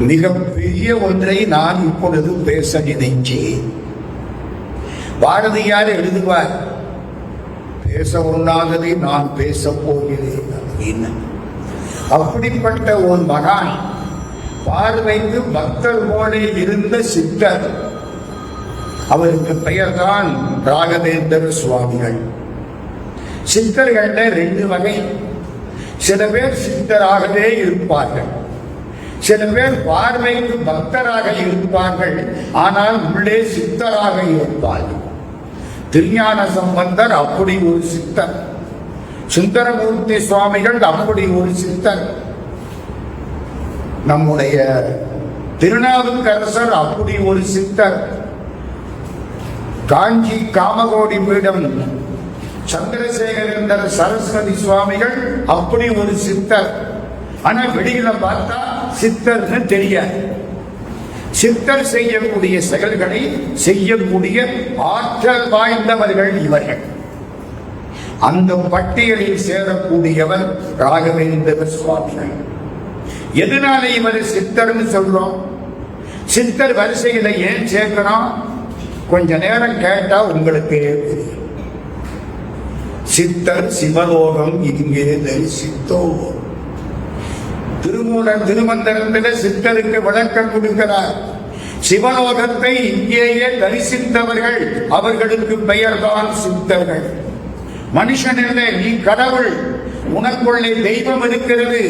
மிக பெரிய ஒன்றை நான் இப்பொழுது பேச நினைச்சேன். பாரதியார் எழுதுவார், பேச ஒண்ணாததை நான் பேச போகிறேன் அப்படின்னு. அப்படிப்பட்ட ஒரு மகான், பார்வைக்கு பக்தர் போல இருந்த சித்தர், அவருக்கு பெயர்தான் ராகவேந்திர சுவாமிகள். சித்தர்கள்ல ரெண்டு வகை. சில பேர் சித்தராகவே இருப்பார்கள், சில பேர் பார்வைக்கு பக்தராக இருப்பார்கள், ஆனால் உள்ளே சித்தராக இருப்பார்கள். திருஞான சம்பந்தர் அப்படி ஒரு சித்தர், சுந்தரமூர்த்தி சுவாமிகள் அப்படி ஒரு சித்தர், நம்முடைய திருநாவுக்கரசர் அப்படி ஒரு சித்தர், காஞ்சி காமகோடி பீடம் சந்திரசேகரேந்திர சரஸ்வதி சுவாமிகள் அப்படி ஒரு சித்தர். ஆனா வெளியில பார்த்தா சித்தர்னு தெரியாது. சித்தர் செய்யக்கூடிய செயல்களை செய்யக்கூடிய ஆற்றல் வாய்ந்தவர்கள் இவர்கள். அந்த பட்டியலில் சேரக்கூடியவர் ராகவேந்திர சுவாமிகள். எதனால இவர் சித்தர்னு சொல்றோம்? சித்தர் வரிசையில ஏன் சேர்க்கிறோம்? கொஞ்ச நேரம் கேட்டா உங்களுக்கு தெரியும். சித்தர் சிவலோகம் இங்கே தரிசித்தோ. திருமூலர் திருமந்திரத்தில் சித்தருக்கு விளக்கம் கொடுக்கிறார். சிவலோகத்தை இங்கேயே தரிசித்தவர்கள், அவர்களுக்கு பெயர்தான் சித்தர்கள். மனுஷன் இல்லை, நீ கடவுள், உனக்குள்ளே தெய்வம் இருக்கிறது,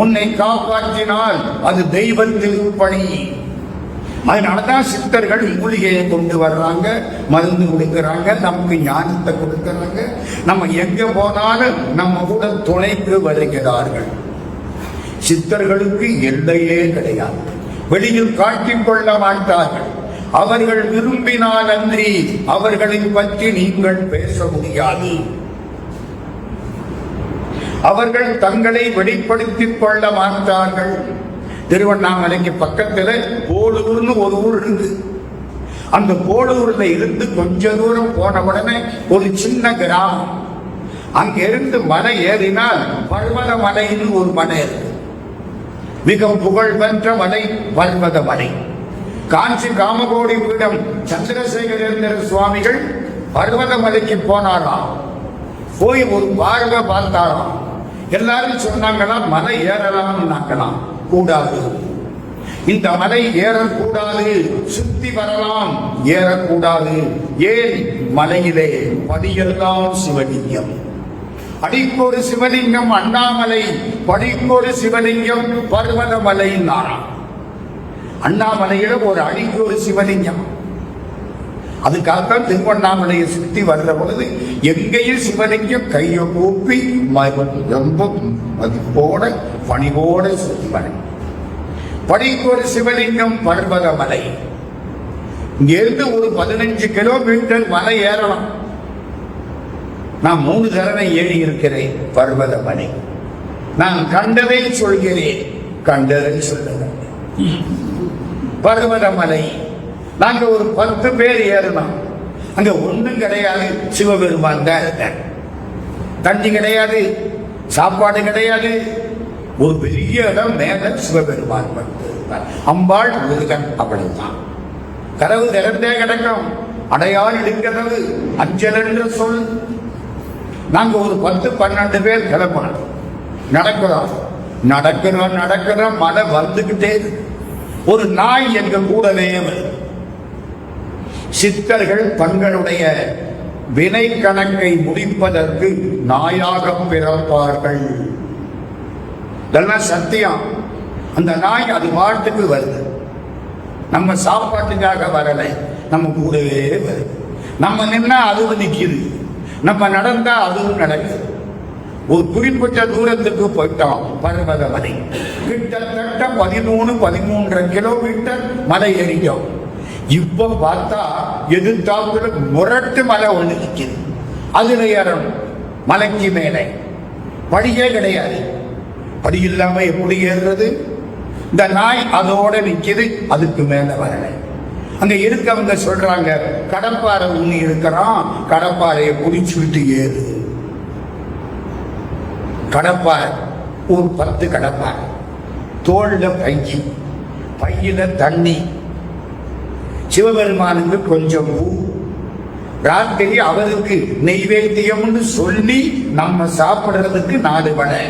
உன்னை காப்பாற்றினால் அது தெய்வத்தின் பணி. அதனாலதான் சித்தர்கள் மூலிகையை கொண்டு வர்றாங்க, மருந்து கொடுக்கிறாங்க, நமக்கு ஞானத்தை கொடுக்கிறாங்க. நம்ம எங்க போனாலும் நம்ம கூட துணைக்கு வருகிறார்கள். சித்தர்களுக்கு எல்லையே கிடையாது, வெளியில் காட்டிக் கொள்ள மாட்டார்கள். அவர்கள் விரும்பினால் அன்றி அவர்களை பற்றி நீங்கள் பேச முடியாது. அவர்கள் தங்களை வெளிப்படுத்திக் கொள்ள மாட்டார்கள். திருவண்ணாமலைக்கு பக்கத்தில் போலூர்னு ஒரு ஊர் இருந்து, அந்த போலூர்ல இருந்து கொஞ்ச தூரம் போன உடனே ஒரு சின்ன கிராமம். அங்கிருந்து மலை ஏறினால் பர்வத மலைன்னு ஒரு மலை இருக்கு, மிக புகழ் பெற்ற மலை பர்வத மலை. காஞ்சி காமகோடி பீடம் சந்திரசேகரேந்திர சுவாமிகள் பர்வத மலைக்கு போனாராம். போய் ஒரு பார்வை பார்த்தாராம். எல்லாரும் சொன்னாங்களாம், மலை ஏறலாம். கூடாது, இந்த மலை ஏறக்கூடாது, சுத்தி வரலாம், ஏறக்கூடாது. ஏன்? மலையிலே படியெல்லாம் சிவலிங்கம். அடிக்கொரு சிவலிங்கம் அண்ணாமலை, படிக்கொரு சிவலிங்கம் பர்வதமலை. அண்ணாமலையில ஒரு அடிக்கு ஒரு சிவலிங்கம். அதுக்காகத்தான் திருவண்ணாமலையை சுத்தி வர்ற பொழுது எங்கேயும் சிவலிங்கம் கையை கூப்பி ரொம்ப மதிப்போட பணிவோட சுத்தி வர. படிக்கொரு சிவலிங்கம் பர்வதமலை. இங்கிருந்து ஒரு 15 கிலோமீட்டர் மலை ஏறலாம். நான் 3 தடவை ஏறி இருக்கிறேன் பர்வதமலை. நான் கண்டதை சொல்கிறேன், கண்டதை சொல்லுங்க. பர்வதமலை நாங்க ஒரு 10 பேர் ஏறணும். அங்க ஒண்ணும் கிடையாது, சிவபெருமான் தான் இருக்கார். தண்ணி கிடையாது, சாப்பாடு கிடையாது. ஒரு பெரிய இடம், மேல சிவபெருமான் அம்பாள் முருகன், அவ்வளவுதான். கதவு திறந்தே கிடக்கும், அடையாள் இருக்கிறது, அஞ்சல் என்ற சொல். நாங்க ஒரு 10-12 பேர் கிளம்பணும். நடக்கிறோம், மழை வந்துகிட்டே இருக்கு. ஒரு நாய் எங்க கூடவே வருது. சித்தர்கள் தங்களுடைய வினை கணக்கை முடிப்பதற்கு நாயாக பிறப்பார்கள். இதெல்லாம் சத்தியம். அந்த நாய் அது பாட்டுக்கு வருது, நம்ம சாப்பாட்டுக்காக வரலை, நம்ம கூடவே வருது. நம்ம நின்னா அதுவும் நிற்கிது, நம்ம நடந்தா அதுவும் நடக்குது. ஒரு குறிப்பிட்ட தூரத்துக்கு போயிட்டோம் பர்வத மலை. கிட்டத்தட்ட 13-13 கிலோமீட்டர் மலை ஏறிட்டோம். இப்ப பார்த்தா எதிர்த்தாப்புல முரட்டு மலை ஒண்ணு நிற்குது. அதுல ஏறணும். மலைக்கு மேலே படியே கிடையாது. படி இல்லாம எப்படி ஏறுறது? இந்த நாய் அதோட நிற்கிது, அதுக்கு மேல வரல. அங்க இருக்கவங்க சொல்றாங்க, கடப்பாறை ஒண்ணு இருக்கிறான், கடப்பாறையை குடிச்சுக்கிட்டு ஏறு. கடப்பாறை ஒரு 10 கடப்பாறை, தோல்ல பைக்கி பையில தண்ணி, சிவபெருமானுக்கு கொஞ்சம் பூ, ராத்திரி அவருக்கு நெய்வேத்தியம்னு சொல்லி நம்ம சாப்பிடுறதுக்கு 4 வடை.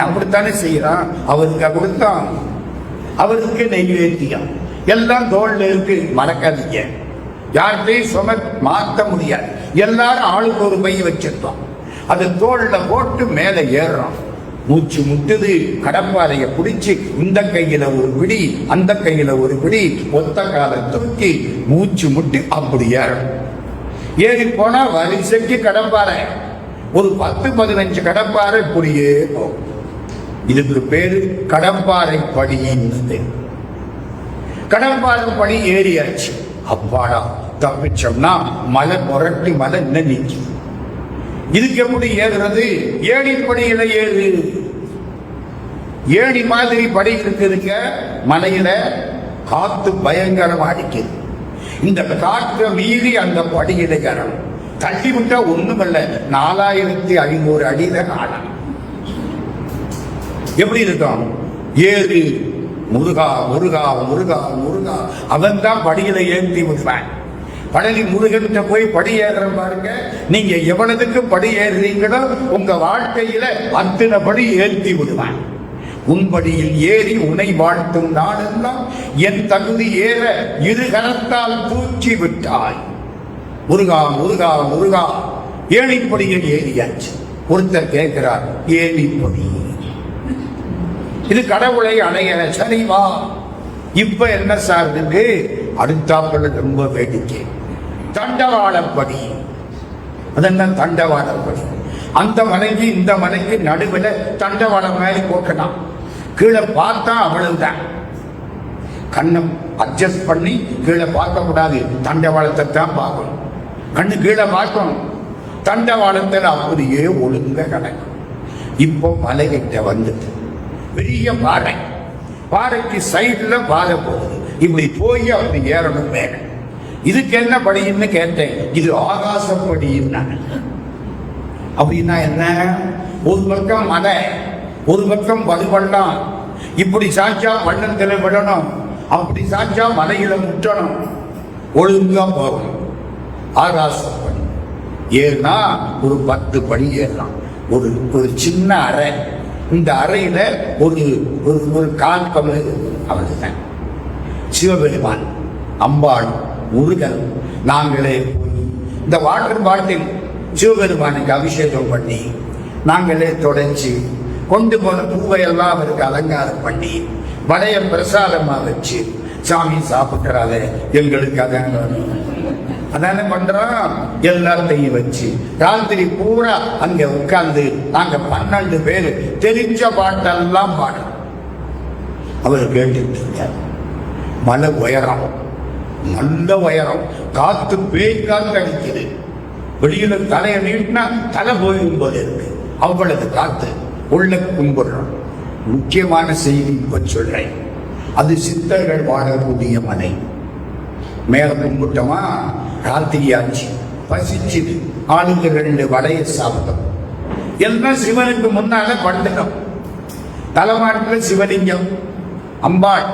அப்படித்தானே செய்யறான். அவருக்கு அப்படித்தான், அவருக்கு நெய்வேத்தியம் எல்லாம் தோல்ல இருக்கு. மறக்காதீங்க, யார்கிட்டையும் சும மாற்ற முடியாது. எல்லாரும் ஆளுக்கு ஒரு பை வச்சிருப்பான். அது தோல்ல போட்டு மேல ஏறுறோம். மூச்சு முட்டுது. கடப்பாறைய பிடிச்சு இந்த கையில ஒரு பிடி, அந்த கையில ஒரு பிடி, ஒத்த காலை தூக்கி மூச்சு முட்டி அப்படி ஏறும். ஏறி போனா வரிசைக்கு கடப்பாறை, ஒரு 10-15 கடப்பாறை இப்படியே போகும். இதுக்கு பேரு கடப்பாறை படின்னு. கடப்பாறை படி ஏறியாச்சு. அப்பாடா தப்பிச்சோம்னா மலை புரட்டி மலை இன்னும் நிற்கும். இதுக்கு எப்படி ஏறுறது? ஏணிப்படியில ஏறு. ஏணி மாதிரி படி இருக்குதுங்க. மலையில காத்து பயங்கரம் அடிக்குது. இந்த காற்றை மீறி அந்த படியில ஏறணும். தள்ளி விட்டா ஒண்ணுமல்ல, 4500 அடியில காணும். எப்படி இருக்கும்? ஏறு முருகா முருகா முருகா முருகா. அவன் தான் படியில ஏற்றி விடுவான். பழனி முருகன் போய் படி ஏறுற பாருங்க. நீங்க எவ்வளவுக்கு படி ஏறுறீங்களோ உங்க வாழ்க்கையில அத்தனை படி ஏற்றி விடுவான். உன்படியில் ஏறி உன்னை வாழ்த்தும் நாளெல்லாம் என் தகுதி ஏற இரு கரத்தால் பூச்சி விட்டாய். முருகா முருகா முருகா. ஏணிப்படியில் ஏறியாச்சு. ஒருத்தர் கேட்கிறார், ஏணிப்படி இது கடவுளை அடைய சரிவா? இப்ப என்ன சார் இருக்கு? அடுத்தாப்புல ரொம்ப வேடிக்கை. தண்டவாளப்படி. அதென்ன தண்டவாளப்படி? அந்த மலைக்கு இந்த மலைக்கு நடுவில் தண்டவாளம் மாதிரி போட்டலாம். கீழே பார்த்தா அவ்வளவுதான். கண்ணம் அட்ஜஸ்ட் பண்ணி கீழே பார்க்க கூடாது, தண்டவாளத்தை தான் பார்க்கணும். கண்ணு கீழே பார்க்கணும். தண்டவாளத்தில் அப்படியே ஒழுங்க கிடக்கும். இப்போ மலைகிட்ட வந்துட்டு பெரிய பாறை, பாறைக்கு சைடுல பாதை போகுது. இப்படி போய் அப்படி ஏறணும் மேல. இதுக்கு என்ன படின்னு கேட்டேன். இது ஆகாசப்படின்னா. அப்படின்னா என்ன? ஒரு பக்கம் மலை, ஒரு பக்கம் வலுவெல்லாம். இப்படி சாச்சா பள்ளத்துல விடணும், அப்படி சாச்சா மலையில முட்டணும். ஒழுங்கா போகணும். ஆகாசப்படி ஏறினா ஒரு 10 படி ஏறலாம். ஒரு சின்ன அறை. இந்த அறையில ஒரு ஒரு கால் கமல். அவர்தான் சிவபெருமான், அம்பாள், முருகன். நாங்களே போய் இந்த வாட்டர் பாட்டில் சிவபெருமானுக்கு அபிஷேகம் பண்ணி நாங்களே தொடச்சி கொண்டு போன பூவை எல்லாம் அவருக்கு அலங்காரம் பண்ணி வடைய பிரசாதமா வச்சு சாமி சாப்பிட்றாத எங்களுக்கு அதான பண்றோம். எல்லாத்தையும் வச்சு ராத்திரி பூரா அங்க உட்கார்ந்து நாங்க 12 பேர் தெரிஞ்ச பாட்டெல்லாம் பாடுறோம். அவர் கேட்டுட்டு இருக்கார். மலை உயரம், நல்ல உயரம். காத்து பேய்காத்து அடிக்குது. வெளியில தலையை நீட்டினா தலை போயிடும் போது இருக்கு. அவ்வளவு காத்து. உள்ள கும்பிடுறோம். முக்கியமான செய்தி இப்ப சொல்றேன். அது சித்தர்கள் வாழக்கூடிய மலை. மேல கும்பிட்டோமா, ராத்திரி ஆச்சு, பசிச்சுது. ஆளுங்க 2 வடையை சாப்பிட்டோம். எல்லாம் சிவனுக்கு முன்னால படுத்துட்டோம். தலைமாட்டில் சிவலிங்கம், அம்பாள்,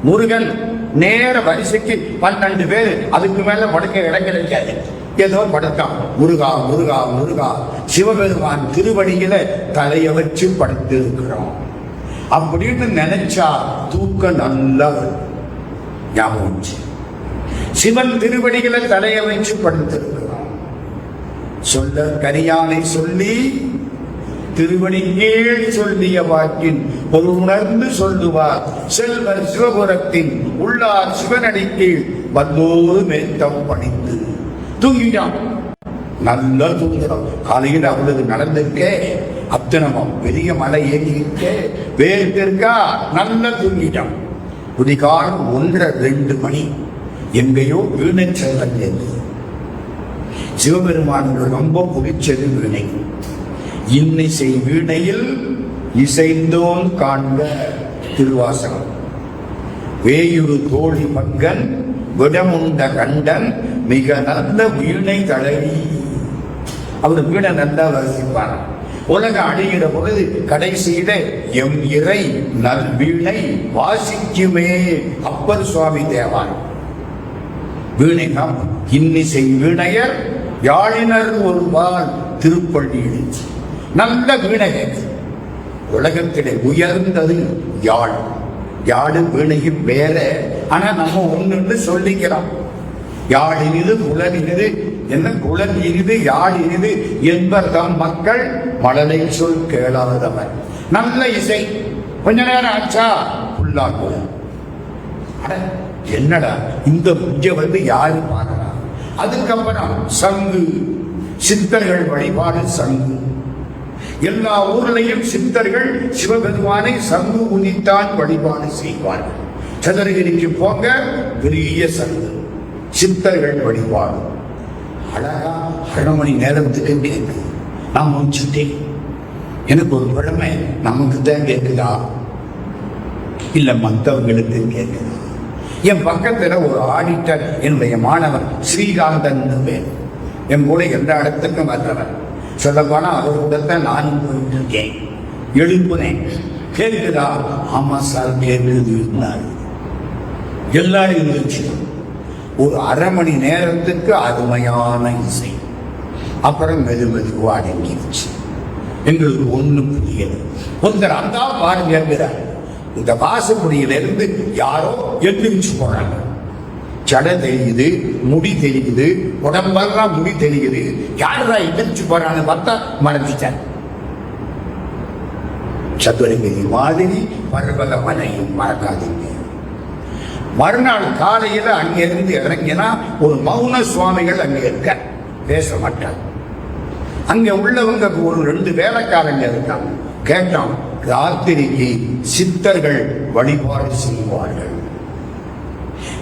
முருகன். நேர வரிசைக்கு 12 பேர். அதுக்கு மேல படுக்க இடம் கிடைக்காது. ஏதோ படுத்தான். முருகா முருகா முருகா. சிவபெருமான் திருவடியில தலைய வச்சு படுத்து இருக்கிறோம் அப்படின்னு நினைச்சா தூக்கம் நல்லா ஞாபகம். சிவன் திருவடிகளை தலைய வச்சு படுத்திருக்கிறோம். சொல்ல கரியானை சொல்லி திருவடி கீழ் சொல்லிய வாக்கின் ஒரு உணர்ந்து சொல்லுவார் செல்வர் சிவபுரத்தின் உள்ளார் சிவனடிக்கு வந்தோரு மேத்தம் பணிந்து தூங்கிட்டான். நல்லா தூங்குறோம். காலையில் அவ்வளவு நடந்திருக்கே, அத்தனமும் பெரிய மலை ஏறியிருக்கே, வேறு இருக்கா, நல்லா தூங்கிட்டான். புதிகாலம் 1-2 மணி. எங்கேயோ வீணை செல்ல. சிவபெருமானுக்கு ரொம்ப பிடிச்சது வீணை. இன்னிசை வீணையில் இசைந்தோன் காண்க திருவாசகம். வேயுறு தோழி பங்கன் விடமுண்ட கண்டன் மிக நல்ல வீணை தழவி. அவர் வீணை நல்லா வாசிப்பார். உலக அழிகிற பொழுது கடைசியில எம் இறை நல்வீணை வாசிக்குமே அப்பர் சுவாமி தேவான். வீணைகம் இன்னிசை வீணையர் யாழினர் ஒருவான் திருப்பள்ளி எழுச்சி. நல்ல வீணைகள். உலகத்திலே உயர்ந்தது யாழ். யாழ் வீணையும் வேற. ஆனா நம்ம ஒண்ணு சொல்லிக்கிறோம். யாழ் இனிது குழல் இனிது என்ன, குழல் இனிது யாழ் இனிது என்பர்தம் மக்கள் மழலை சொல் கேளாதவர். நல்ல இசை. கொஞ்ச நேரம் ஆச்சா புல்லாக்குது. என்னடா இந்த புஞ்ச யாரு பாடுறா? அதுக்கப்புறம் சங்கு, சித்தர்கள் வழிபாடு சங்கு. எல்லா ஊர்லையும் சித்தர்கள் சிவபெருமானை சங்கு உதித்தான் வழிபாடு செய்வார்கள். சதுரகிரிக்கு போங்க, பெரிய சங்கு, சித்தர்கள் வழிபாடு. அழகா 1/2 மணி நேரத்துக்கு கேட்கு. நான் முடிச்சுட்டேன். எனக்கு ஒரு பழமை நமக்கு தான் கேட்குதா இல்ல மற்றவங்களுக்கு கேட்குதா? என் பக்கத்துல ஒரு ஆடிட்டர், என்னுடைய மாணவர் ஸ்ரீகாந்தன் பேர், என் கூட எந்த இடத்துக்கும் வர்றவர். சொல்ல போனா அவர் கூட நானும் போயிட்டு இருக்கேன். எழுப்புனேன், கேட்குதா? ஆமா சார் கேட்குது. எல்லாரும் இருந்துச்சு. ஒரு 1/2 மணி நேரத்துக்கு அருமையான இசை. அப்புறம் மெதுவா அடங்கிடுச்சு. எங்களுக்கு ஒண்ணும் புரியல. ஒருத்தர் அந்த பாருங்க, இந்த வாசப்படியிலிருந்து யாரோ எந்திரிச்சு போறாங்க. ஜடை தெரியுது, முடி தெரியுது, உடம்பெல்லாம் முடி தெரியுது. யாரா எந்திரிச்சு போறாங்க பார்த்தா மறந்துட்டார். சதுரகிரி மாதிரி பர்வத மலையும் மறக்காதீங்க. மறுநாள் காலையில அங்கிருந்து இறங்கினா ஒரு மௌன சுவாமிகள் அங்க இருக்க, பேச மாட்டாங்க. அங்க உள்ளவங்க ஒரு 2 வேலைக்காரங்க இருக்காங்க. கேட்டோம், ராத்திரிக்கு சித்தர்கள் வழிபாடு செய்வார்கள்.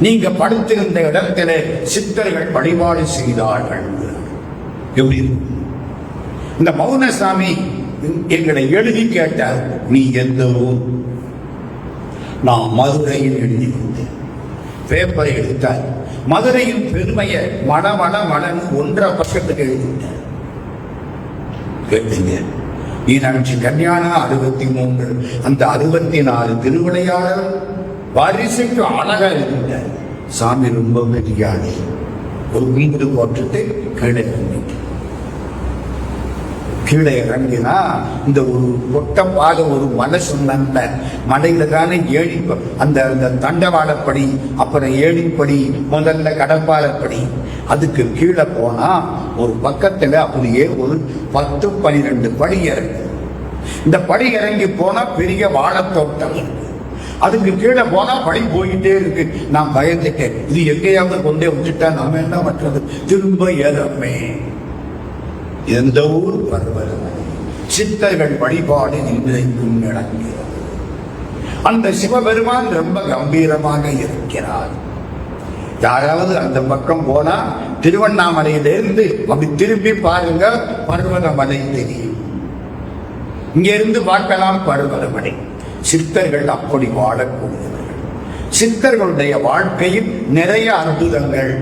நீங்க படுத்திருந்த இடத்துல சித்தர்கள் வழிபாடு செய்தார்கள். எப்படி? இந்த மௌனசாமி எங்களை எழுதி கேட்டார், நீ எந்த ஊர்? நான் மதுரையில் எழுதி கொடுத்தேன். பேப்பரை எடுத்தார். மதுரையின் பெருமையை மணன்னு 1.5 பக்கத்துக்கு எழுதிட்டார். கேட்டீங்க, மீனாட்சி கல்யாணம் 63, அந்த 64 திருவிளையாடல் வரிசைக்கு அழகா இருக்கின்றார். சாமி ரொம்ப பெரியாடி. ஒரு வீடு போட்டுட்டு கீழே இறங்கினா இந்த ஒரு கொட்டப்பாக ஒரு மலை சொன்ன மலையில தானே ஏழி, அந்த தண்டவாளப்படி, அப்புறம் ஏழிப்படி, முதல்ல கடப்பாளப்படி. அதுக்கு கீழே போனா ஒரு பக்கத்துல அப்படியே ஒரு 10-12 படி இறங்கு. இந்த படி இறங்கி போனா பெரிய வாழைத்தோட்டம் இருக்கு. அதுக்கு கீழே போனா படி போயிட்டே இருக்கு. நான் பயந்துட்டேன், இது எங்கேயாவது கொண்டே விட்டுட்டா நாம என்ன பண்றது? திரும்ப ஏறமே. எந்த ஊர்? பர்வதமலை. சித்தர்கள் வழிபாடு இன்றைக்கும் நடக்கிறது. அந்த சிவபெருமான் ரொம்ப கம்பீரமாக இருக்கிறார். யாராவது அந்த பக்கம் போனா திருவண்ணாமலையிலிருந்து அப்படி திரும்பி பாருங்க, பர்வதமலை தெரியும். இங்க இருந்து பார்க்கலாம் பர்வதமலை. சித்தர்கள் அப்படி வாழக்கூடியவர்கள். சித்தர்களுடைய வாழ்க்கையில் நிறைய அற்புதங்கள்.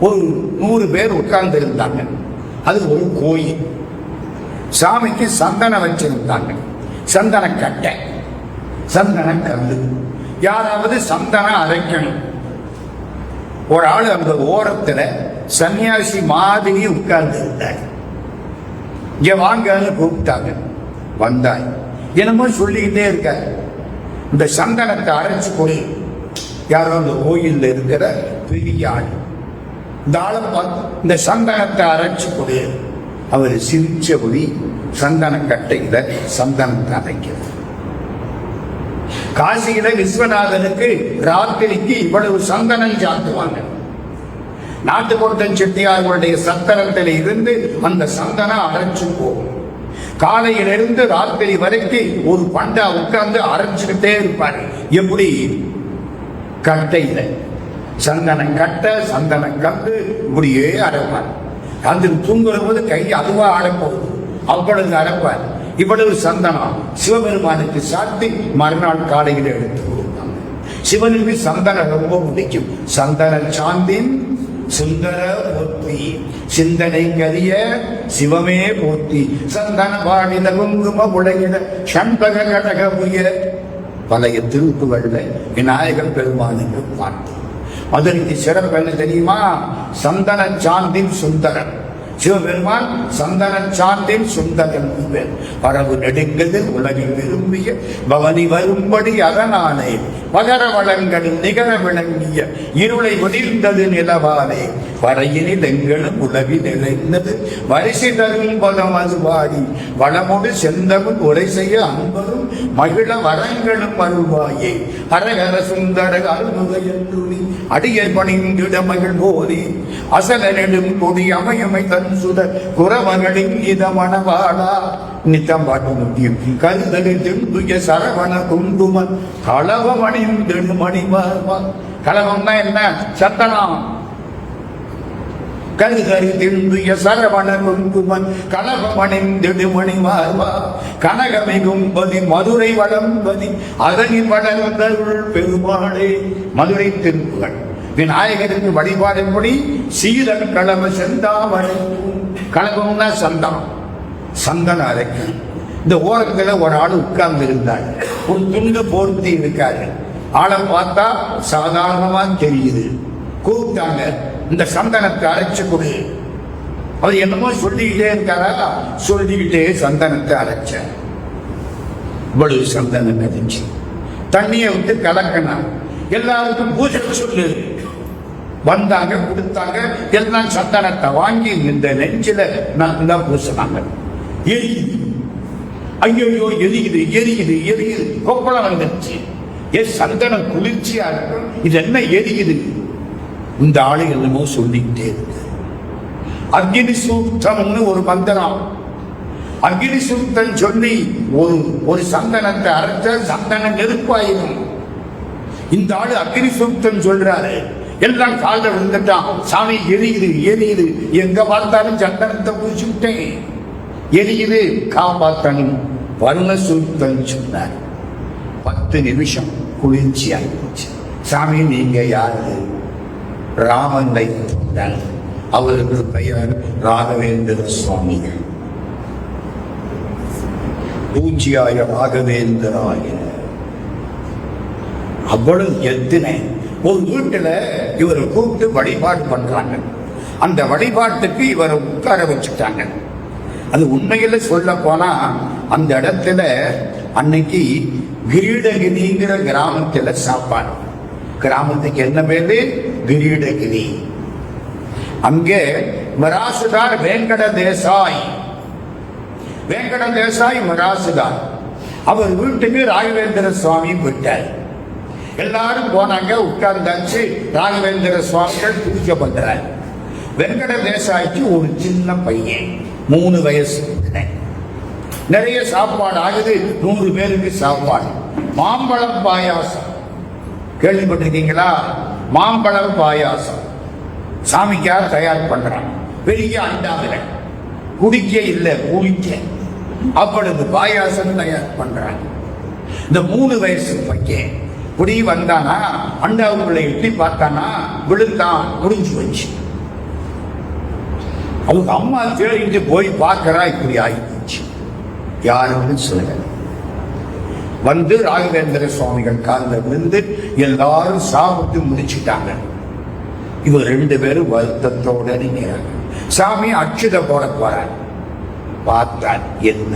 ஒரு 100 பேர் உட்கார்ந்து இருந்தாங்க. அது ஒரு கோயில். சாமிக்கு சந்தனம் வச்சிருந்தாங்க. சந்தன கட்டை, சந்தன கல்லு. யாராவது சந்தனம் அரைக்கணும். ஒரு ஆள் அந்த ஓரத்துல சன்னியாசி மாதிரி உட்கார்ந்து இருந்தார். இங்க வாங்கன்னு கூப்பிட்டாங்க. வந்தாய். என்னமோ சொல்லிக்கிட்டே இருக்க. இந்த சந்தனத்தை அரைச்சு கொடு. யாரோ அந்த கோயில்ல இருக்கிற பெரிய ஆள். இந்த ஆளை பார்த்து இந்த சந்தனத்தை அரைச்சு கொடு. அவர் சிரிச்சபடி சந்தன கட்டையில சந்தனத்தை அரைக்கிறது. காசியில விஸ்வநாதனுக்கு ராத்திரிக்கு இவ்வளவு சந்தனம் சாத்துவாங்க. நாட்டுக்கோட்டன் செட்டியார்களுடைய சந்தனத்தில இருந்து அந்த சந்தனம் அரைச்சு போகும். காலையிலிருந்து ராத்திரி வரைக்கும் ஒரு பண்டா உட்கார்ந்து அரைச்சுக்கிட்டே இருப்பாரு. எப்படி? கட்டையில சந்தனம் கட்ட, சந்தனம் கண்டு இப்படியே அரைப்பார். அந்த தூங்குற போது கை அதுவா அரைப்போகுது. அவ்வளவு அரைப்பார். இவ்வளவு சந்தனம் சிவபெருமானுக்கு சாத்தி மறுநாள் காலையில் எடுத்து கொடுத்தாங்க. சிவனுக்கு சந்தனம் ரொம்ப பிடிக்கும். சந்தன சாந்தின் சுந்தர போற்றி, சிந்தனை கரிய சிவமே போற்றி, சந்தன பாடித குங்கும உலகிட சண்பக கடக புய. பழைய திருப்புகள்ல விநாயகர் பெருமானுக்கு பாட்டு. அதற்கு சிறப்பு என்ன தெரியுமா? சந்தன சாந்தின் சுந்தரன் சிவபெருமான், சந்தன சாந்தின் சுந்தரன். பரவு நெடுங்கது உலகில் விரும்பிய பவனி வரும்படி அதனாலே பகர வளங்களும் நிகர விளங்கிய இருளை ஒளிர்ந்தது நிலவாலே வரையினில் எங்களும் உலகில் நிறைந்தது வரிசை தரும் பதம் அது வாடி வளமோடு செந்தமும் உரை செய்ய அன்பரும் மகிழ வரங்களும் அருள்வாயே ஹரஹர சுந்தர அருமுகையன்றுனி அடியர் பணிந்திட மகிழ் போதி அசலனிடும் கொடி அமையமை தன் சுடர் குறவர்களின் இதமணவாடா. நித்தம் பாட்டு முக்கியம். கருதலி திருந்துய சரவண குங்குமன் களவமணிந்து மணிமார்வா. களவம்னா என்ன? சத்தனம். கருதறி திருந்துய சரவண குங்குமன் களவமணிந்து மணிமார்வா. கனகமிகும்பதி மதுரை வளம்பதி அதனில் வளர்ந்தருள் பெருமாளே. மதுரை திருப்புகள் விநாயகருக்கு வழிபாடுபடி சீரன் களவ செந்தாமரை. கலகம்னா சந்தனம், சந்தன அரைக்கணும். இந்த ஓரத்துல ஒரு ஆள் உட்கார்ந்து இருந்தார், ஒரு துண்டு போர்த்தி இருக்காரு. ஆளை பார்த்தா சாதாரணமா தெரியுது. கூப்பிட்டாங்க, இந்த சந்தனத்தை அரைச்சு கொடு. அவர் என்னமோ சொல்லிக்கிட்டே இருக்காரா, சொல்லிக்கிட்டே சந்தனத்தை அரைச்ச. இவ்வளவு சந்தனம் கதிச்சு தண்ணியை விட்டு கலக்கணும். எல்லாருக்கும் பூஜை சொல்லு. வந்தாங்க, கொடுத்தாங்க. எல்லாம் சந்தனத்தை வாங்கி இந்த நெஞ்சில நான் பூசினாங்க. எரியுது, ஐயோ எரியுது எரியுது எரியுது, கொப்பளம் வந்துருச்சு. சந்தனம் குளிர்ச்சியா இருக்கும், இது என்ன எரியுது? இந்த ஆளு என்னமோ சொல்லிக்கிட்டே இருக்கு. அக்னி சூக்தம்னு ஒரு மந்திரம். அக்னி சூக்தம் சொல்லி ஒரு சந்தனத்தை அரைச்ச சந்தனம் நெருப்பாயிரும். இந்த ஆளு அக்னி சூக்தம் சொல்றாரு. எல்லாம் கால விழுந்துட்டான். சாமி எரியுது எரியுது, எங்க பார்த்தாலும் சந்தனத்தை பூசிவிட்டேன், எரியுது, காப்பாத்தனும் வருண சூக்தம் சொன்னார். 10 நிமிஷம் குளிர்ச்சி ஆயிடுச்சு. சாமி நீங்க யாரு? ராமனை தொண்டார். அவருக்கு பெயர் ராகவேந்திர சுவாமிகள். பூஜ்யாய ராகவேந்திராய. அவ்வளவு எத்தனை ஒரு வீட்டுல இவரை கூப்பிட்டு வழிபாடு பண்றாங்க. அந்த வழிபாட்டுக்கு இவரை உட்கார வச்சுட்டாங்க. அது உண்மையில சொல்ல போனா அந்த இடத்துல அன்னைக்கு கிரீடகிரிங்கிற கிராமத்துல சாப்பாடு. கிராமத்துக்கு என்ன பேரு? கிரீடகிரி. அங்கே மராசுதார் வெங்கட தேசாய், வெங்கட தேசாய் மராசுதார். அவர் வீட்டுக்கு ராகவேந்திர சுவாமி விட்டார். எல்லாரும் போனாங்க, உட்கார்ந்தாச்சு. ராகவேந்திர சுவாமிகள் பூஜை பண்றார். வெங்கட தேசாய்க்கு ஒரு சின்ன பையன், 3 வயசு. நிறைய சாப்பாடு ஆகுது, 100 பேருக்கு சாப்பாடு. மாம்பழம் பாயாசம் கேள்விப்பட்டிருக்கீங்களா? மாம்பழம் பாயாசம் சாமிக்காக தயார் பண்றாங்க. பெரிய அண்டாவில குடிக்க இல்லை, குடிக்க. அப்பொழுது பாயாசம் தயார் பண்றாங்க. இந்த 3 வயசு பையன் குடி வந்தானா, அண்டாவுக்குள்ள எட்டி பார்த்தானா, விழுந்தான், முடிஞ்சு வச்சு. அவங்க அம்மா தேடிட்டு போய் பார்க்கறா, இப்படி ஆயிடுச்சு. யாருன்னு சொல்ல வந்து ராகவேந்திர சுவாமிகள் காலில் விழுந்து எல்லாரும் சாப்பிட்டு முடிச்சுட்டாங்க. இவர் 2 பேரும் வருத்தத்தோட நிற்கிறாங்க. சாமி அச்சுத போட போறார். பார்த்தார், என்ன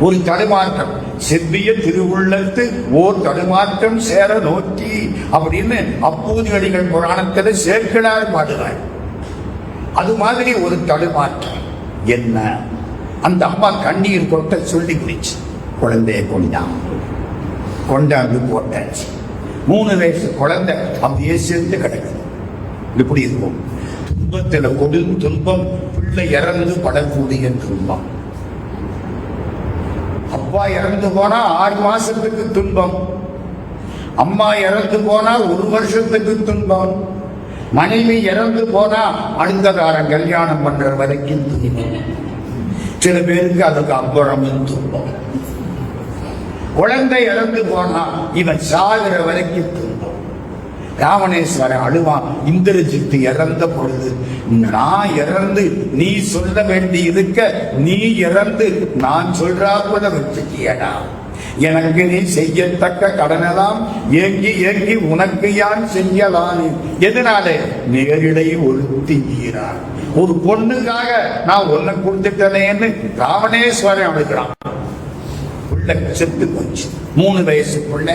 ஒரு தடுமாற்றம். செவ்விய திருவுள்ளத்து ஓர் தடுமாற்றம் சேர நோக்கி அப்படின்னு அப்பூதிகளிகள் புராணத்துல சேர்க்கிறார் பாடுறார். அது மாதிரி ஒரு தடுமாற்றம். என்ன? அந்த அம்மா கண்ணீர் கொட்ட சொல்லி போயிடுச்சு. குழந்தைய கொண்டாந்து போட்டாச்சு. 3 வயசு குழந்தை அப்படியே சேர்ந்து கிடக்குது. இப்படி இருக்கும். துன்பத்துல கொடு துன்பம், பிள்ளை இறந்து படக்கூடிய துன்பம். அப்பா இறந்து போனா 6 மாசத்துக்கு துன்பம், அம்மா இறந்து போனா 1 வருஷத்துக்கு துன்பம், மனைவி இறந்து போனா அடுத்த காலம் கல்யாணம் பண்ற வரைக்கும் துன்பம். சில பேருக்கு அதுக்கு அப்புறம் துன்பம். குழந்தை இறந்து போனா இவன் சாகிற வரைக்கும் துன்பம். ராவணேஸ்வரன் அழுவான். இந்திரஜித்து இறந்த பொழுது நான் இறந்து நீ சொல்ல வேண்டி இருக்க, நீ இறந்து நான் சொல்றாப்புல வச்சுக்கியடா. எனக்கு நீ செய்யத்தக்க கடனெல்லாம் ஏங்கி ஏங்கி உனக்கு யான் செய்யலானே. எதனால? நேரிடை ஒழுத்தீரான். ஒரு பொண்ணுக்காக நான் ஒன்ன கொடுத்துட்டேன்னு ராவணேஸ்வரன் அழுகிறான். புள்ள செத்து போச்சு. 3 வயசு புள்ள.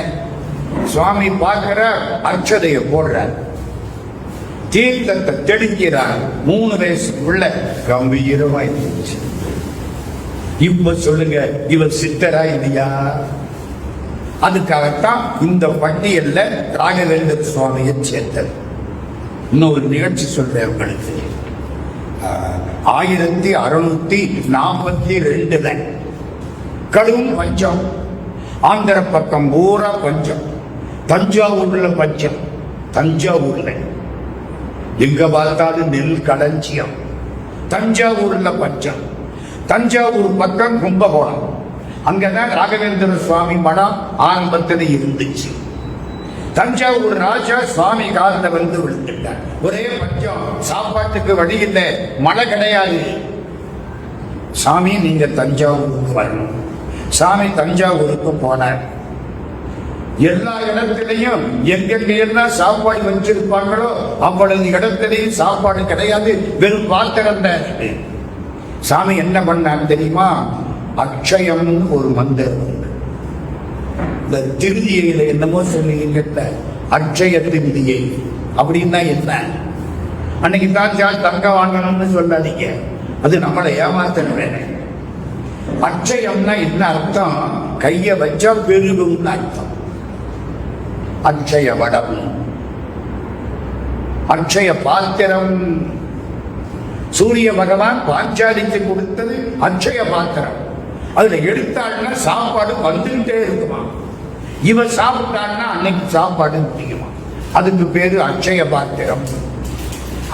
சுவாமி பார்க்கிற, அர்ச்சதைய போடுறார், தீர்த்தத்தை தெளிக்கிறார். 3 வயசு புள்ள கம்பீரமாய் போச்சு. இப்ப சொல்லுங்க, இவர் சித்தரா இல்லையா? அதுக்காகத்தான் இந்த பட்டியல்ல ராகவேந்திர சுவாமியை சேர்த்தது. இன்னொரு நிகழ்ச்சி சொல்றேன் உங்களுக்கு. 1642 கடும் பஞ்சம். ஆந்திர பக்கம் பூரா பஞ்சம். தஞ்சாவூர்ல பஞ்சம். தஞ்சாவூர்ல எங்க பார்த்தாலும் நெல் களஞ்சியம். தஞ்சாவூர்ல பஞ்சம். தஞ்சாவூர் பக்கம் கும்பகோணம். அங்கதான் ராகவேந்திர சுவாமி மடம் ஆரம்பத்தில் இருந்துச்சு. தஞ்சாவூர் ராஜா சுவாமி காலில் வந்து விழுந்துட்டார். ஒரே பஞ்சம், சாப்பாட்டுக்கு வழி இல்லை, மழை கிடையாது. சாமி நீங்க தஞ்சாவூருக்கு வரணும். சாமி தஞ்சாவூருக்கு போனார். எல்லா இடத்திலையும் எங்கெல்லாம் சாப்பாடு வச்சிருப்பாங்களோ அவ்வளவு இடத்திலையும் சாப்பாடு கிடையாது, வெறும் பாத்திரம். சாமி என்ன பண்ணார் தெரியுமா? அக்ஷயம் ஒரு மந்திரம். இந்த திருதியில என்னமோ சொல்லுவீங்க, அக்ஷய திருதியை அப்படின்னா என்ன? அன்னைக்கு தான் தங்கம் வாங்கணும்னு சொல்லாதீங்க, அது நம்மளை ஏமாத்தணும். அக்ஷயம்னா என்ன அர்த்தம்? கைய வச்சா பெருகும்னு அர்த்தம். அக்ஷய வடம், அக்ஷய பாத்திரம். சூரிய பகவான் பாஞ்சாலிக்கு கொடுத்தது அக்ஷய பாத்திரம். அதுல எடுத்தாள்னா சாப்பாடு வந்துகிட்டே இருக்குமா. இவர் சாப்பிட்டான்னா அன்னைக்கு சாப்பாடு முடியுமா. அதுக்கு பேரு அக்ஷய பாத்திரம்.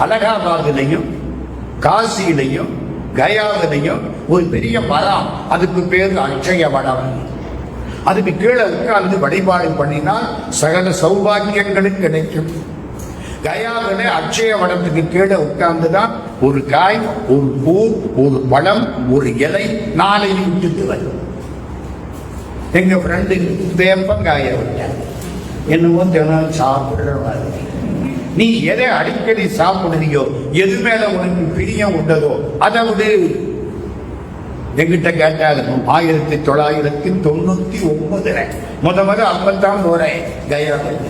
அலகாபாதிலையும் காசியிலையும் கயாவிலையும் ஒரு பெரிய மரம், அதுக்கு பேரு அக்ஷய வடம். அதுக்கு கீழே உட்கார்ந்து வழிபாடு பண்ணினால் சகல சௌபாகியங்களும் கிடைக்கும். கயாவில அக்ஷய வடத்துக்கு கீழே உட்கார்ந்துதான் ஒரு காய், ஒரு பூ, ஒரு பழம், ஒரு இலை 4 விட்டுட்டு வரும். எங்க ஃப்ரெண்டு வேப்பங்காய விட்டார். என்னமோ தினம் சாப்பிடுற மாதிரி. நீ எதை அடிக்கடி சாப்பிடுறியோ, எது மேல உனக்கு பிரியம் உள்ளதோ அதை விடு. எங்கிட்ட கேட்டாங்க 1999 முத அப்பத்தான் போறேன் கயாவில்.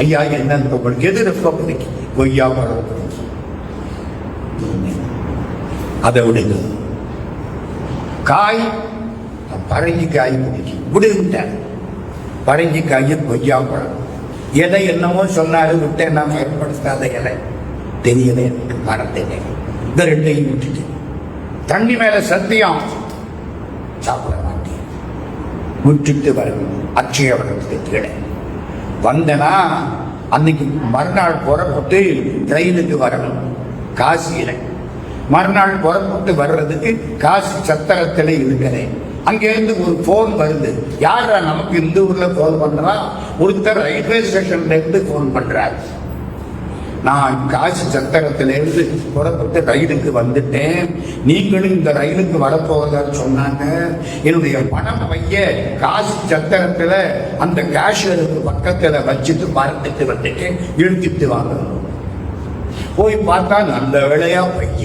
ஐயா என்ன உங்களுக்கு எது ரொம்ப பிடிக்கும்? கொய்யா பழம். அதை விடுங்க. காய், பரங்கிக்காய் பிடிக்கும், விடுவிட்டேன். பரங்கிக்காய், கொய்யா பழம். எதை என்னமோ சொன்னாரு, விட்டேன். நான் ஏற்படுத்தாத இலை தெரியல, எனக்கு மறந்தேன். இந்த 2ஐயும் விட்டுட்டு தண்ணி மேல சத்தியம் சாப்பிட மாட்டேன். விட்டுட்டு வரணும். அக்ஷய வடத்துக்கு கீழே வந்தனா அன்னைக்கு மறுநாள் புறப்பட்டு ட்ரெயினுக்கு வரணும் காசியில. மறுநாள் புறப்பட்டு வர்றதுக்கு காசி சத்திரத்துல இருக்கிறேன். அங்கிருந்து ஒரு போன் வருது. யாரா நமக்கு இந்த ஊர்ல போன் பண்றா? ஒருத்தர் ரயில்வே ஸ்டேஷன்ல இருந்து போன் பண்றாரு. நான் காசி சத்திரத்திலிருந்து புறப்பட்டு ரயிலுக்கு வந்துட்டேன், நீங்களும் இந்த ரயிலுக்கு வரப்போவதான்னு சொன்னாங்க. என்னுடைய பணம் பைய காசி சத்திரத்துல அந்த கேஷியருக்கு பக்கத்துல வச்சுட்டு மறந்துட்டு வந்துட்டேன், எடுத்துட்டு வாங்க. போய் பார்த்தா நல்ல வேலையா பைய,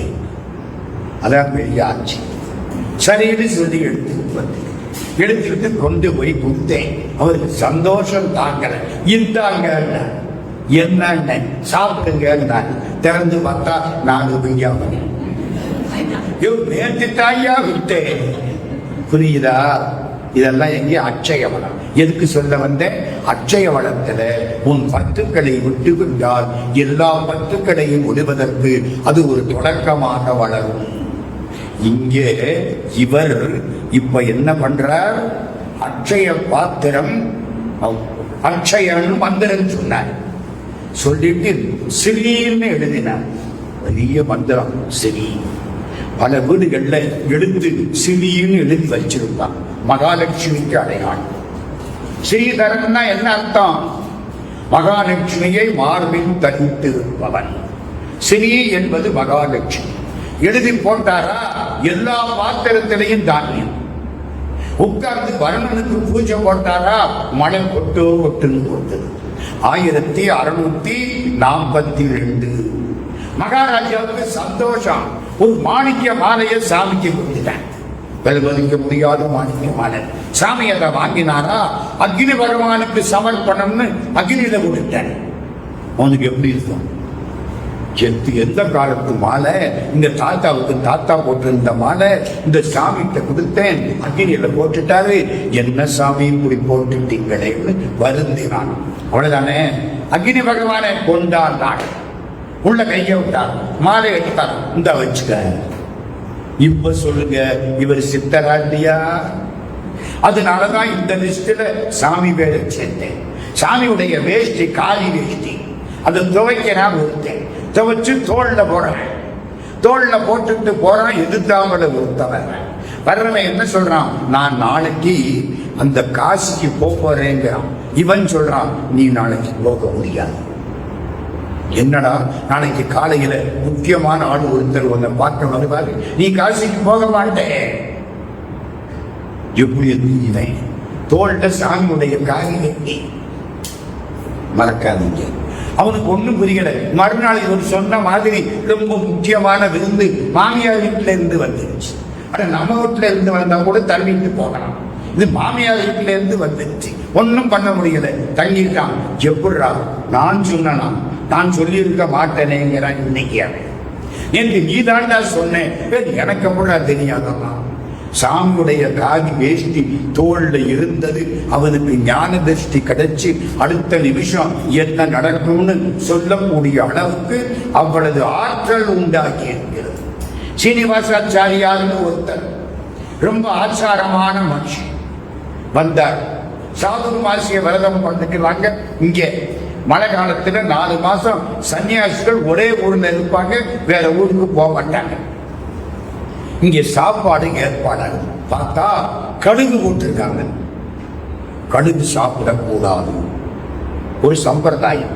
அதான் பெரிய ஆச்சு. சரின்னு சொல்லி எடுத்துட்டு வந்து எடுத்துட்டு கொண்டு போய் கொடுத்தேன். அவருக்கு சந்தோஷம் தாங்கல. இந்தாங்க என்ன சாப்பிடுங்க. திறந்து பார்த்தா 4 கொய்யா பழம். நேற்று தாயா விட்டேன். புரியுதா? இதெல்லாம் எங்கே? அக்ஷய வளம். எதுக்கு சொல்ல வந்தேன்? அக்ஷய வளத்துல உன் பத்துக்களை விட்டு விட்டால் எல்லா பத்துக்களையும் விடுவதற்கு அது ஒரு தொடக்கமாக வளரும். இங்கே இவர் இப்ப என்ன பண்றார்? அக்ஷய பாத்திரம், அக்ஷயன் மந்திரம் சொன்னார். சொல்லிட்டு சிறின்னு எழுதினார். பெரிய மந்திரம் சிறி. பல வீடுகள்ல எழுத்து சிறின்னு எழுதி வச்சிருப்பான். மகாலட்சுமிக்கு அடையாளம். ஸ்ரீதரன்னா என்ன அர்த்தம்? மகாலட்சுமியை மார்பில் தரித்திருப்பவன். ஸ்ரீ என்பது மகாலட்சுமி. எழுதி போட்டாரா? எல்லா பாத்திரத்திலையும் தானியம். உட்கார்ந்து வருணனுக்கு பூஜை போட்டாரா? மழை கொட்டோ கொட்டுன்னு போட்டது. 1642. மகாராஜாவுக்கு சந்தோஷம். ஒரு மாணிக்க மாலையை சாமிக்கு கொடுத்துட்டேன். வெல்வதிக்க முடியாத மாணிக்க மாலை. சாமி அதை வாங்கினாரா? அக்னி பகவானுக்கு சமர்ப்பணம்னு அக்னியில கொடுத்தேன். அவனுக்கு எப்படி இருக்கும்? எந்த காலத்து மாலை? இந்த தாத்தாவுக்கு தாத்தா போட்டிருந்த மாலை இந்த சாமிகிட்ட கொடுத்தேன். அக்னியில போட்டுட்டாரு. என்ன சாமி இப்படி போட்டுட்டீங்களே வருந்தினான். அவ்வளவுதானே. அக்னி பகவானை கொண்டாடினார். உள்ள கைய விட்டார். மாலை எடுத்தார். இந்த வச்சுக்க. இப்ப சொல்லுங்க, இவர் சித்தரா இல்லையா? அதனாலதான் இந்த லிஸ்ட்ல சாமி பேரை சேர்த்தேன். சாமியுடைய வேஷ்டி காலி வேஷ்டி. அதை துவைக்கிறான் ஒருத்தன். துவைச்சு தோல்ல போறான். தோல்ல போட்டுட்டு போறான். எதிர்த்தாமல ஒருத்தவன் வர்றவன் என்ன சொல்றான்? நான் நாளைக்கு அந்த காசிக்கு போறேங்கிறான். இவன் சொல்றான், நீ நாளைக்கு போக முடியாது. என்னடா, நாளைக்கு காலையில முக்கியமான ஆள் ஒருத்தர் உன்னை பார்க்க வருவாரு, நீ காசிக்கு போக மாட்டேன். எப்படி இவன் தோல்ல சாமியுடைய காலி வெட்டி. மறக்காதீங்க. அவனுக்கு ஒண்ணும் புரியல. மறுநாள் இவர் சொன்ன மாதிரி ரொம்ப முக்கியமான விருந்து மாமியார் வீட்டுல இருந்து வந்துருச்சு. ஆனா நம்ம வீட்டுல இருந்து வந்தா கூட தள்ளிட்டு போகலாம். இது மாமியார் வீட்டுல இருந்து வந்துருச்சு. ஒன்னும் பண்ண முடியல. தள்ளிட்டான். எப்படா நான் சொன்னா? நான் சொல்லி இருக்க மாட்டேனேங்கிறான் இன்னைக்கு. அவன் என்று நீ தாண்டா சொன்னேன். எனக்கு கூட தெரியாதம்மா. சாமியுடைய காதி வேஷ்டி தோல்ல இருந்தது. அவனுக்கு ஞான திருஷ்டி கிடைச்சு அடுத்த நிமிஷம் என்ன நடக்கும்னு சொல்லக்கூடிய அளவுக்கு அவ்வளவு ஆற்றல் உண்டாக்கி இருக்கிறது. சீனிவாசாச்சாரியார்னு ஒருத்தர் ரொம்ப ஆச்சாரமான மனுஷன் வந்தார். சாதுர்மாசிய விரதம் பண்ணிக்கிறாங்க. இங்கே மழை காலத்துல 4 மாசம் சன்னியாசிகள் ஒரே ஊர்ல இருப்பாங்க, வேற ஊருக்கு போக மாட்டாங்க. இங்க சாப்பாடு ஏற்பாடு பார்த்தா கடுகு போட்டிருக்காங்க. கடுகு சாப்பிடக்கூடாது, ஒரு சம்பிரதாயம்.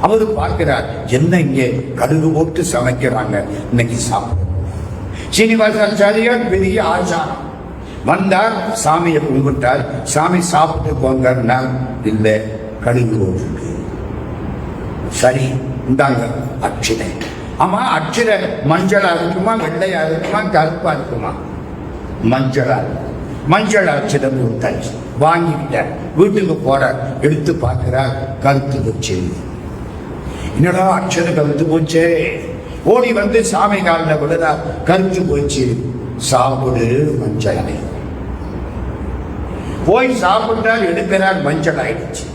அவரு பார்க்கிறார், என்ன இங்க கடுகு போட்டு சமைக்கிறாங்க, இன்னைக்கு சாப்பிட. சீனிவாசாச்சாரியார் பெரிய ஆச்சாரம். வந்தார், சாமியை கும்பிட்டார். சாமி சாப்பிட்டு போங்கன்னா இல்ல, கடுகு போட்டு. சரி, இந்தாங்க அட்சிதை. ஆமா, அட்சிதை மஞ்சளா இருக்குமா, வெள்ளையா இருக்குமா, கருப்பா இருக்குமா? மஞ்சளா. மஞ்சள் அட்சிதை கொடுத்தாச்சு. வாங்கிக்கிட்டார். வீட்டுக்கு போறார். எடுத்து பார்க்கிறார், கருத்து போச்சு. என்னடா அட்சதை கருத்து போச்சே. ஓடி வந்து சாமி காலில் விழுதா, கருத்து போச்சு. சாப்பிடு மஞ்சள். போய் சாப்பிட்டார், எடுக்கிறார், மஞ்சள் ஆயிடுச்சு.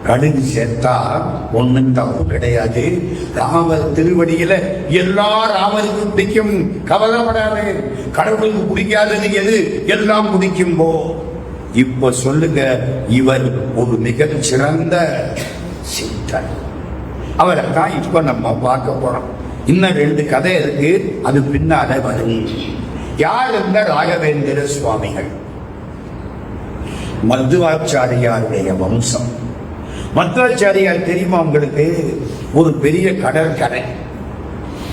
கடுகு சேர்த்தா ஒண்ணும் தப்பு கிடையாது. ராமர் திருவடியில எல்லா ராமருக்கும் பிடிக்கும், கவலைப்படாது. கடவுளுக்கு பிடிக்காதது எது? எல்லாம் பிடிக்கும். போ. இப்ப சொல்லுங்க, இவர் ஒரு மிக சிறந்த சித்தர். அவரைத்தான் இப்ப நம்ம பார்க்க போறோம். இன்னும் 2 கதை இருக்கு, அது பின்னால வரும். யார் இந்த ராகவேந்திர சுவாமிகள்? மத்வாச்சாரியாருடைய வம்சம். மத்வாச்சாரியார் தெரியுமா உங்களுக்கு? ஒரு பெரிய கடற்கரை.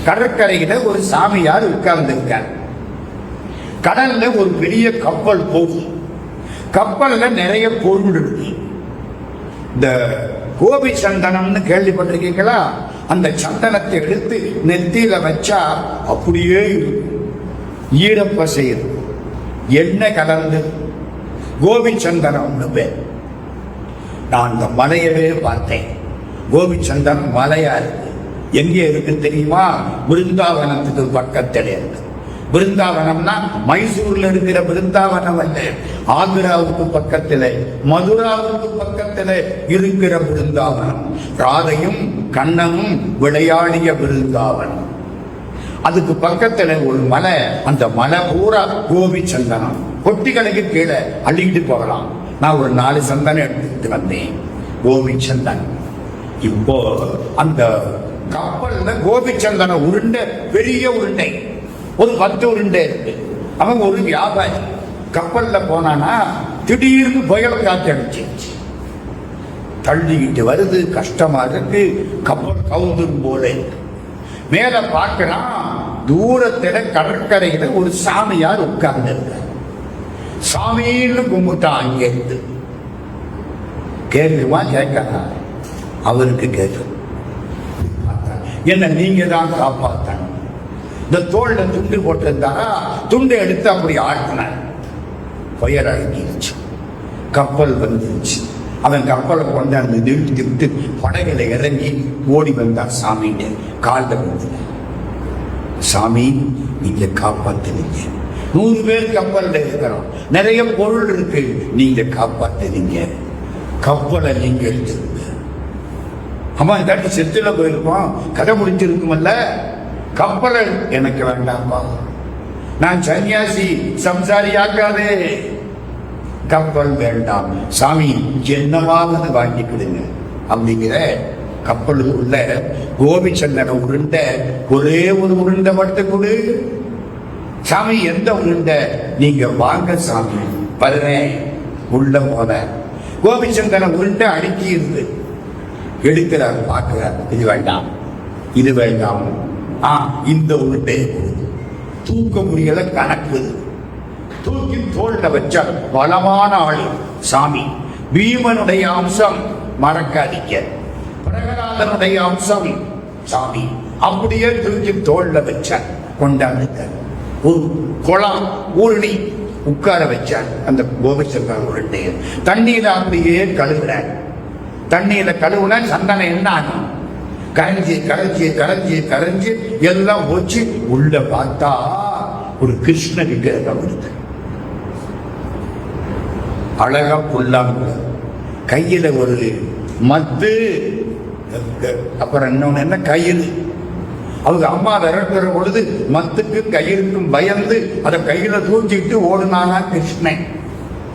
கடற்கரையில ஒரு சாமியார் உட்கார்ந்து இருக்கார். கடல்ல ஒரு பெரிய கப்பல் போகும். கப்பல்ல நிறைய பொருள் இருக்கு. இந்த கோபி சந்தனம்னு கேள்விப்பட்டிருக்கீங்களா? அந்த சந்தனத்தை எடுத்து நெத்தியில வச்சா அப்படியே ஈரப்பசை இருக்கும். எண்ணெய் கலந்து கோபி சந்தனம்னு பேர். நான் அந்த மலையவே பார்த்தேன். கோபி சந்தனம் மலையா இருக்கு. எங்கே இருக்கு தெரியுமா? பிருந்தாவனத்துக்கு பக்கத்தில் இருக்கு. பிருந்தாவனம்னா மைசூர்ல இருக்கிற பிருந்தாவனம் அல்ல, ஆக்ராவுக்கு பக்கத்தில், மதுராவுக்கு பக்கத்தில் இருக்கிற பிருந்தாவனம். ராதையும் கண்ணனும் விளையாடிய பிருந்தாவனம். அதுக்கு பக்கத்துல ஒரு மலை. அந்த மலை பூரா கோபி சந்தனம். கொட்டிகளுக்கு கீழே அள்ளிக்கிட்டு போகலாம். நான் ஒரு 4 சந்தனம் எடுத்துட்டு வந்தேன், கோபி சந்தனம். இப்போ அந்த கப்பல்ல கோபி சந்தன உருண்டை, பெரிய உருண்டை, ஒரு 10 உருண்டை இருக்கு. அவன் ஒரு வியாபாரி. கப்பல்ல போனானா திடீர்னு புயல் காத்து அடிச்சிருச்சு. தள்ளிக்கிட்டு வருது, கஷ்டமா இருக்கு, கப்பல் கவுந்தும் போல. மேல பார்க்கிறான், தூரத்துல கடற்கரையில ஒரு சாமியார் உட்கார்ந்து இருக்க. சாமின்னு கும்பிட்டான். அங்கே இருந்து கேட்குமா கேட்கா? அவருக்கு கேட்கும். என்ன நீங்க தான் காப்பாத்தணும். இந்த தோல்ல துண்டு போட்டிருந்தாரா, துண்டை எடுத்து அப்படி ஆட்டினார். புயல் அடங்கிருச்சு, கப்பல் வந்துருச்சு. அவன் கப்பலை கொண்டாந்து நிறுத்தி விட்டு படகுல இறங்கி ஓடி வந்தார். சாமின்னு காலில் வந்து, சாமி நீங்க காப்பாத்துனீங்க, 100 பேர் கப்பல்ல இருக்கிறோம், நிறைய பொருள் இருக்கு, நீங்க காப்பாத்துனீங்க, கப்பலை நீங்க எடுத்துருங்க. அம்மா இதாட்டி செத்துல போயிருப்போம், கதை முடிச்சிருக்குமல்ல, கப்பலை எனக்கு வேண்டாம்ப்பா, நான் சன்னியாசி, சம்சாரி ஆக்காதே, கப்பல் வேண்டாம், சாமி என்னவாவது வாங்கிக்கிடுங்க அப்படிங்கிற. கப்பலுக்குள்ள கோபிச்சந்தன உருண்ட, ஒரே ஒரு உருண்டை மட்டும் கொடு சாமி. எந்த உருண்டை? நீங்க வாங்க சாமி, வருறேன். உள்ள போன கோபிச்சந்தன உருண்டை அடுக்கி இருந்து எடுக்கிறார், பார்க்கிறார். இது வேண்டாம், இது வேண்டாம், இந்த உருண்டை தூக்க முடியல, கணக்கு தூக்கி தோல்ல வச்சார். பலமான ஆளு சாமி. பீமனுடைய அம்சம் மறக்காதீங்க, பிரகலாதனுடைய அம்சம் சாமி. அப்படியே தூக்கி தோல்ல வச்சார், கொண்டாடுங்க. ஒரு குளம் ஊருணி உட்கார வச்சார். அந்த கோபிச்சந்தன் உருண்டைய தண்ணீர் அப்படியே கழுவுறார். தண்ணீர கழுவுனா சந்தனம் என்ன ஆகும்? கரைஞ்சி கரைஞ்சி கரைஞ்சி கரைஞ்சி எல்லாம் போச்சு. உள்ள பார்த்தா ஒரு கிருஷ்ண விக்கிரகம் இருக்கு, அழகா புல்லாங்க, கையில ஒரு மத்து, அப்புறம் இன்னொன்னு என்ன கயிறு. அவங்க அம்மா விரட்டுற பொழுது மத்துக்கு கயிறுக்கும் பயந்து அதை கையில தூக்கிட்டு ஓடுனானா கிருஷ்ணன்.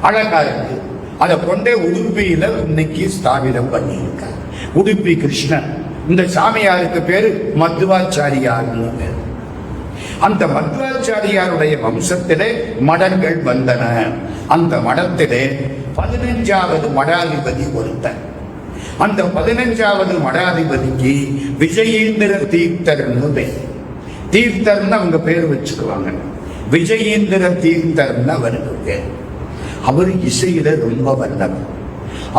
அழகா இருக்கு. அதை கொண்டே உடுப்பியில இன்னைக்கு ஸ்தாபிதம் பண்ணியிருக்கார். உடுப்பி கிருஷ்ணன். இந்த சாமியாருக்கு பேரு மத்வாச்சாரியார்னு பேரு. அந்த மத்வாச்சாரியாருடைய வம்சத்திலே மடங்கள் வந்தன. அந்த மடத்திலே 15வது மடாதிபதி ஒருத்தன். அந்த 15வது மடாதிபதிக்கு விஜயேந்திர தீர்த்தர்னு பேர். தீர்த்தர்னு அவங்க பேர் வச்சுக்குவாங்க. விஜயேந்திர தீர்த்தர்னு அவருக்கு பேர். அவர் இசையில ரொம்ப வல்லவர்.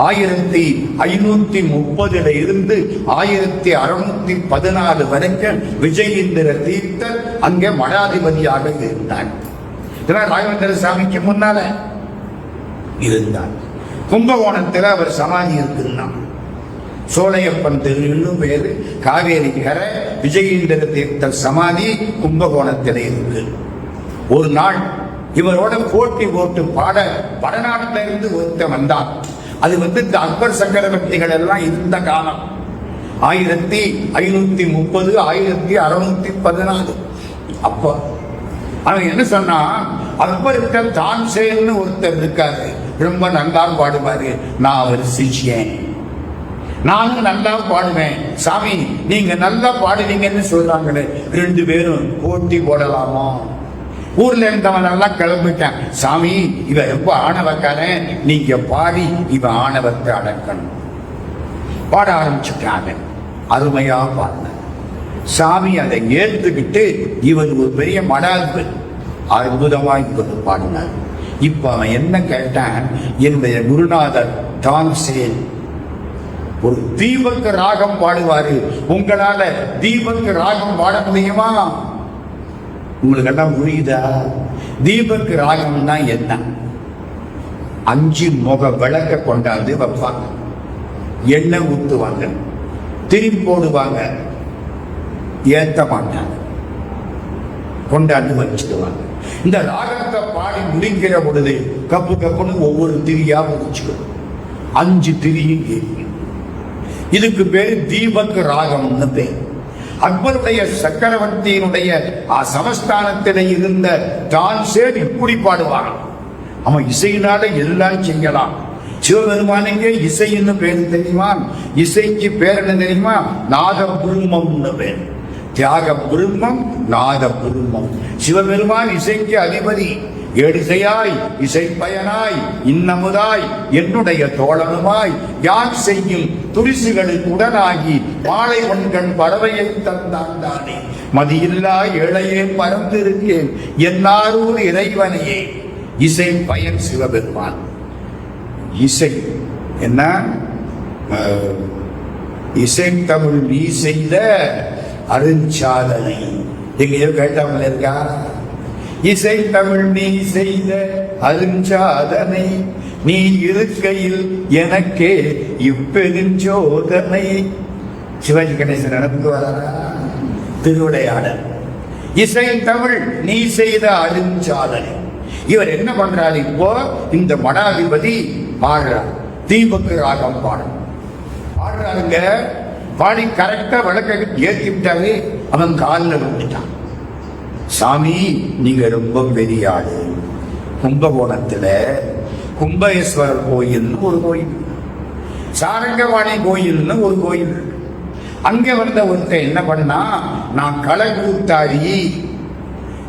1530 இருந்து 1614 வரைக்கும் விஜயேந்திர தீர்த்தர் அங்கே மடாதிபதியாக இருந்தார். இதெல்லாம் ராகவேந்திர சாமிக்கு முன்னால இருந்தார். கும்பகோணத்தில் அவர் சமாதி இருக்குன்னா, சோலையப்பன் தெருன்னு பேரு, காவேரி கரை, விஜயேந்திர தீர்த்தர் சமாதி கும்பகோணத்தில் இருக்கு. ஒரு நாள் இவரோட போட்டி போட்டு பாட வடநாட்டில இருந்து ஒருத்த வந்தார். அது இந்த அக்பர் சக்கரவர்த்திகள் எல்லாம் இருந்த காலம். 1530 1614. அப்ப அவன் என்ன சொன்னா, அக்பர்கிட்ட தான்சேன்னு ஒருத்தர் இருக்காரு, ரொம்ப நல்லா பாடுவாரு, நான் அவர் சிஷ்யன், நானும் நல்லா பாடுவேன், சாமி நீங்க நல்லா பாடுவீங்கன்னு சொல்றாங்களே, 2 பேரும் போட்டி போடலாமா? ஊர்ல இருந்தவன் எல்லாம் கிளம்பிட்டான். சாமி இவ ரொம்ப ஆணவக்காரன், நீங்க பாடி இவ ஆணவத்தை அடக்கணும். பாட ஆரம்பிச்சுட்டாங்க. அருமையா பாடின சாமி அதை ஏற்றுக்கிட்டு இவன் ஒரு பெரிய மடாதிபதி, அற்புதமா இவன் பாடினார். இப்ப அவன் என்ன கேட்டான், என்னுடைய குருநாதர் தான்சேன் ஒரு தீபக் ராகம் பாடுவாரு, உங்களால தீபக் ராகம் பாட முடியுமா? உங்களுக்கு எல்லாம் புரியுதா? தீபக் ராகம்னா என்ன? 5 முக விளக்க கொண்டாந்து வைப்பாங்க, எண்ணெய் ஊத்துவாங்க, திரும்பி போடுவாங்க, ஏத்த மாட்டாங்க, கொண்டாந்து வச்சுக்குவாங்க. இந்த ராகத்தை பாடி முடிக்கிற பொழுது கப்பு கப்புன்னு ஒவ்வொரு திரியா முடிச்சுக்கணும். 5 திரியும் கேட்கும். இதுக்கு பேரு தீபக் ராகம்னு பேர். அக்பருடைய சக்கரவர்த்தியினுடைய சமஸ்தானத்திலே இருந்த தான்சேன் இப்படி பாடுவான். அவன் இசையினால எல்லாம் செய்யலாம். சிவபெருமானுக்கே இசைன்னு பேரு தெரியுமா? இசைக்கு பேர் என்ன தெரியுமா? நாத பிரம்மம்னு பேர். தியாக பிரம்மம், நாத குடும்பம். சிவபெருமான் இசைக்கு அதிபதி. ஏடிசையாய் இசைப்பயனாய் இன்னமுதாய் என்னுடைய தோழனுமாய் யார் செய்யும் துரிசுகளில் உடனாகி மாலை ஒன்கண் பறவையை தந்தாண்டானே மதியில்லா ஏழையே பறந்திருக்கேன் என்னாரூர் இறைவனையே. இசை பயன் சிவபெருமான். இசை என்ன? இசை தமிழ் நீ செய்த அருஞ்சாதனை. எங்கேயோ கேட்டவங்க இருக்கா? இசை தமிழ் நீ செய்த அருஞ்சாதனை நீ இருக்கையில் எனக்கே இப்பெருஞ்சோதனை. சிவாஜி கணேசன் நடந்து வராரா? திருவிளையாடல். இசை தமிழ் நீ செய்த அருஞ்சாதனை. இவர் என்ன பண்றாரு? இப்போ இந்த மடாதிபதி பாடுறார். தீபக்கு ராகம் பாடுறாருங்க. பாடி கரெக்டா விளக்க ஏற்றி விட்டாரு. அவன் காலில் விட்டுட்டான். சாமி, நீங்க ரொம்ப பெரிய ஆளு. கும்பகோணத்துல கும்பேஸ்வரர் கோயில்னு ஒரு கோயில், சாரங்கவாணி கோயில்னு ஒரு கோயில். அங்க வந்த ஒருத்தன் என்ன பண்ணா, நான் களை கூத்தாடி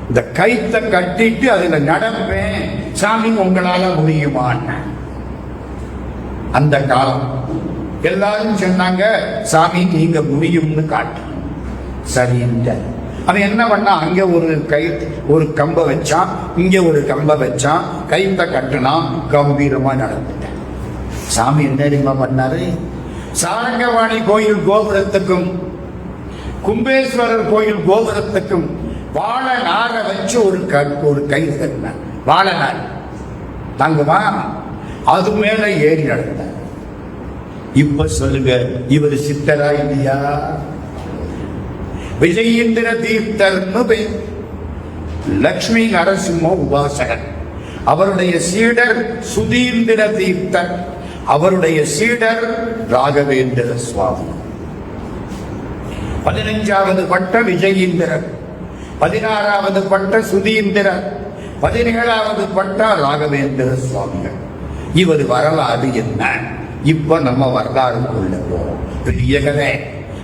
இந்த கைத்தை கட்டிட்டு அதுல நடப்பேன், சாமி உங்களால முடியுமான்னு. அந்த காலம் எல்லாரும் சொன்னாங்க, சாமி நீங்க முடியும்னு காட்டு. சரின்ற அவன் என்ன பண்ணா, அங்க ஒரு கம்ப வச்சான், இங்க ஒரு கம்ப வச்சான், கைத்த கட்டுனா, கம்பீரமா நடந்துட்டேன். சாமி என்ன தெரியுமா பண்ணாரு? சாரங்கவாணி கோயில் கோபுரத்துக்கும் கும்பேஸ்வரர் கோயில் கோபுரத்துக்கும் வாழை நார வச்சு ஒரு கயிறு கட்டினார். வாழை நார் தங்குமா, அது மேல ஏறி நடந்தார். இப்ப சொல்லுங்க, இவர் சித்தரா இல்லையா? விஜயேந்திர தீர்த்தர்னு லக்ஷ்மி நரசிம்ம உபாசகர். அவருடைய சீடர் சுதீந்திர தீர்த்தர். அவருடைய சீடர் ராகவேந்திர சுவாமி. 15வது பட்ட விஜயேந்திரர், 16வது பட்ட சுதீந்திரர், 17வது பட்ட ராகவேந்திர சுவாமிகள். இவர் வரலாறு என்ன? இப்ப நம்ம வரலாறுக்குள்ள போறோம். பெரிய கதை.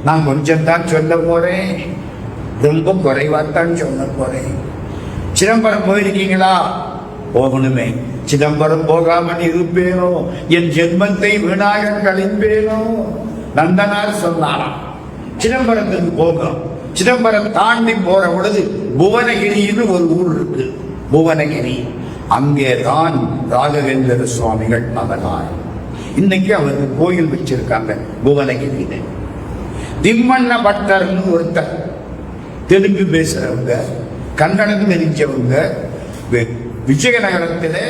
நான் கொஞ்சம் தான் சொல்ல போறேன், ரொம்ப குறைவாத்தான் சொல்ல போறேன். சிதம்பரம் போயிருக்கீங்களா? போகணுமே. சிதம்பரம் போகாமல் இருப்பேனோ, என் ஜென்மத்தை வீணாக கழிப்பேனோ. நந்தனார் சொன்னாராம், சிதம்பரத்துக்கு போகணும். சிதம்பரம் தாண்டி போற பொழுது புவனகிரின்னு ஒரு ஊர் இருக்கு, புவனகிரி. அங்கேதான் ராகவேந்திர சுவாமிகள் மகனார். இன்னைக்கு அவருக்கு கோயில் வச்சிருக்காங்க புவனகிரியில. திம்மண்ண பட்டர்னு ஒருத்தர், தெலுங்கு பேசுறவங்க, கன்னடம் தெரிஞ்சவங்க. விஜயநகரத்திலே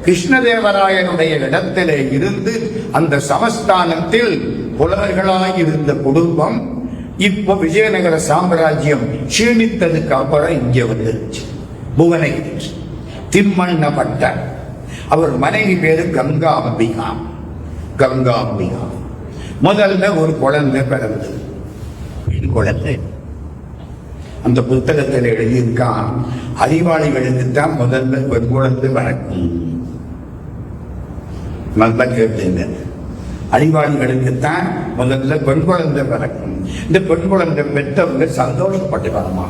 கிருஷ்ணதேவராயனுடைய இடத்திலே இருந்து அந்த சமஸ்தானத்தில் புலவர்களாய் இருந்த குடும்பம் இப்ப விஜயநகர சாம்ராஜ்யம் சீணித்ததுக்கு அப்புறம் இங்க வந்துருச்சு புவனகிரி. திம்மண்ண பட்டர். அவர் மனைவி பேரு கங்கா அம்பிகா. கங்கா அம்பிகா. முதல்ல ஒரு குழந்தை பிறந்தது, பெண் குழந்தை. அந்த புத்தகத்தில் எழுதியிருக்கான், அறிவாளிகளுக்குத்தான் முதல்ல பெண் குழந்தை பிறக்கும். நல்லா கேட்டுங்க, அறிவாளிகளுக்குத்தான் முதல்ல பெண் குழந்தை பிறக்கும். இந்த பெண் குழந்தை பெற்றவங்க சந்தோஷப்பட்டு வரமா,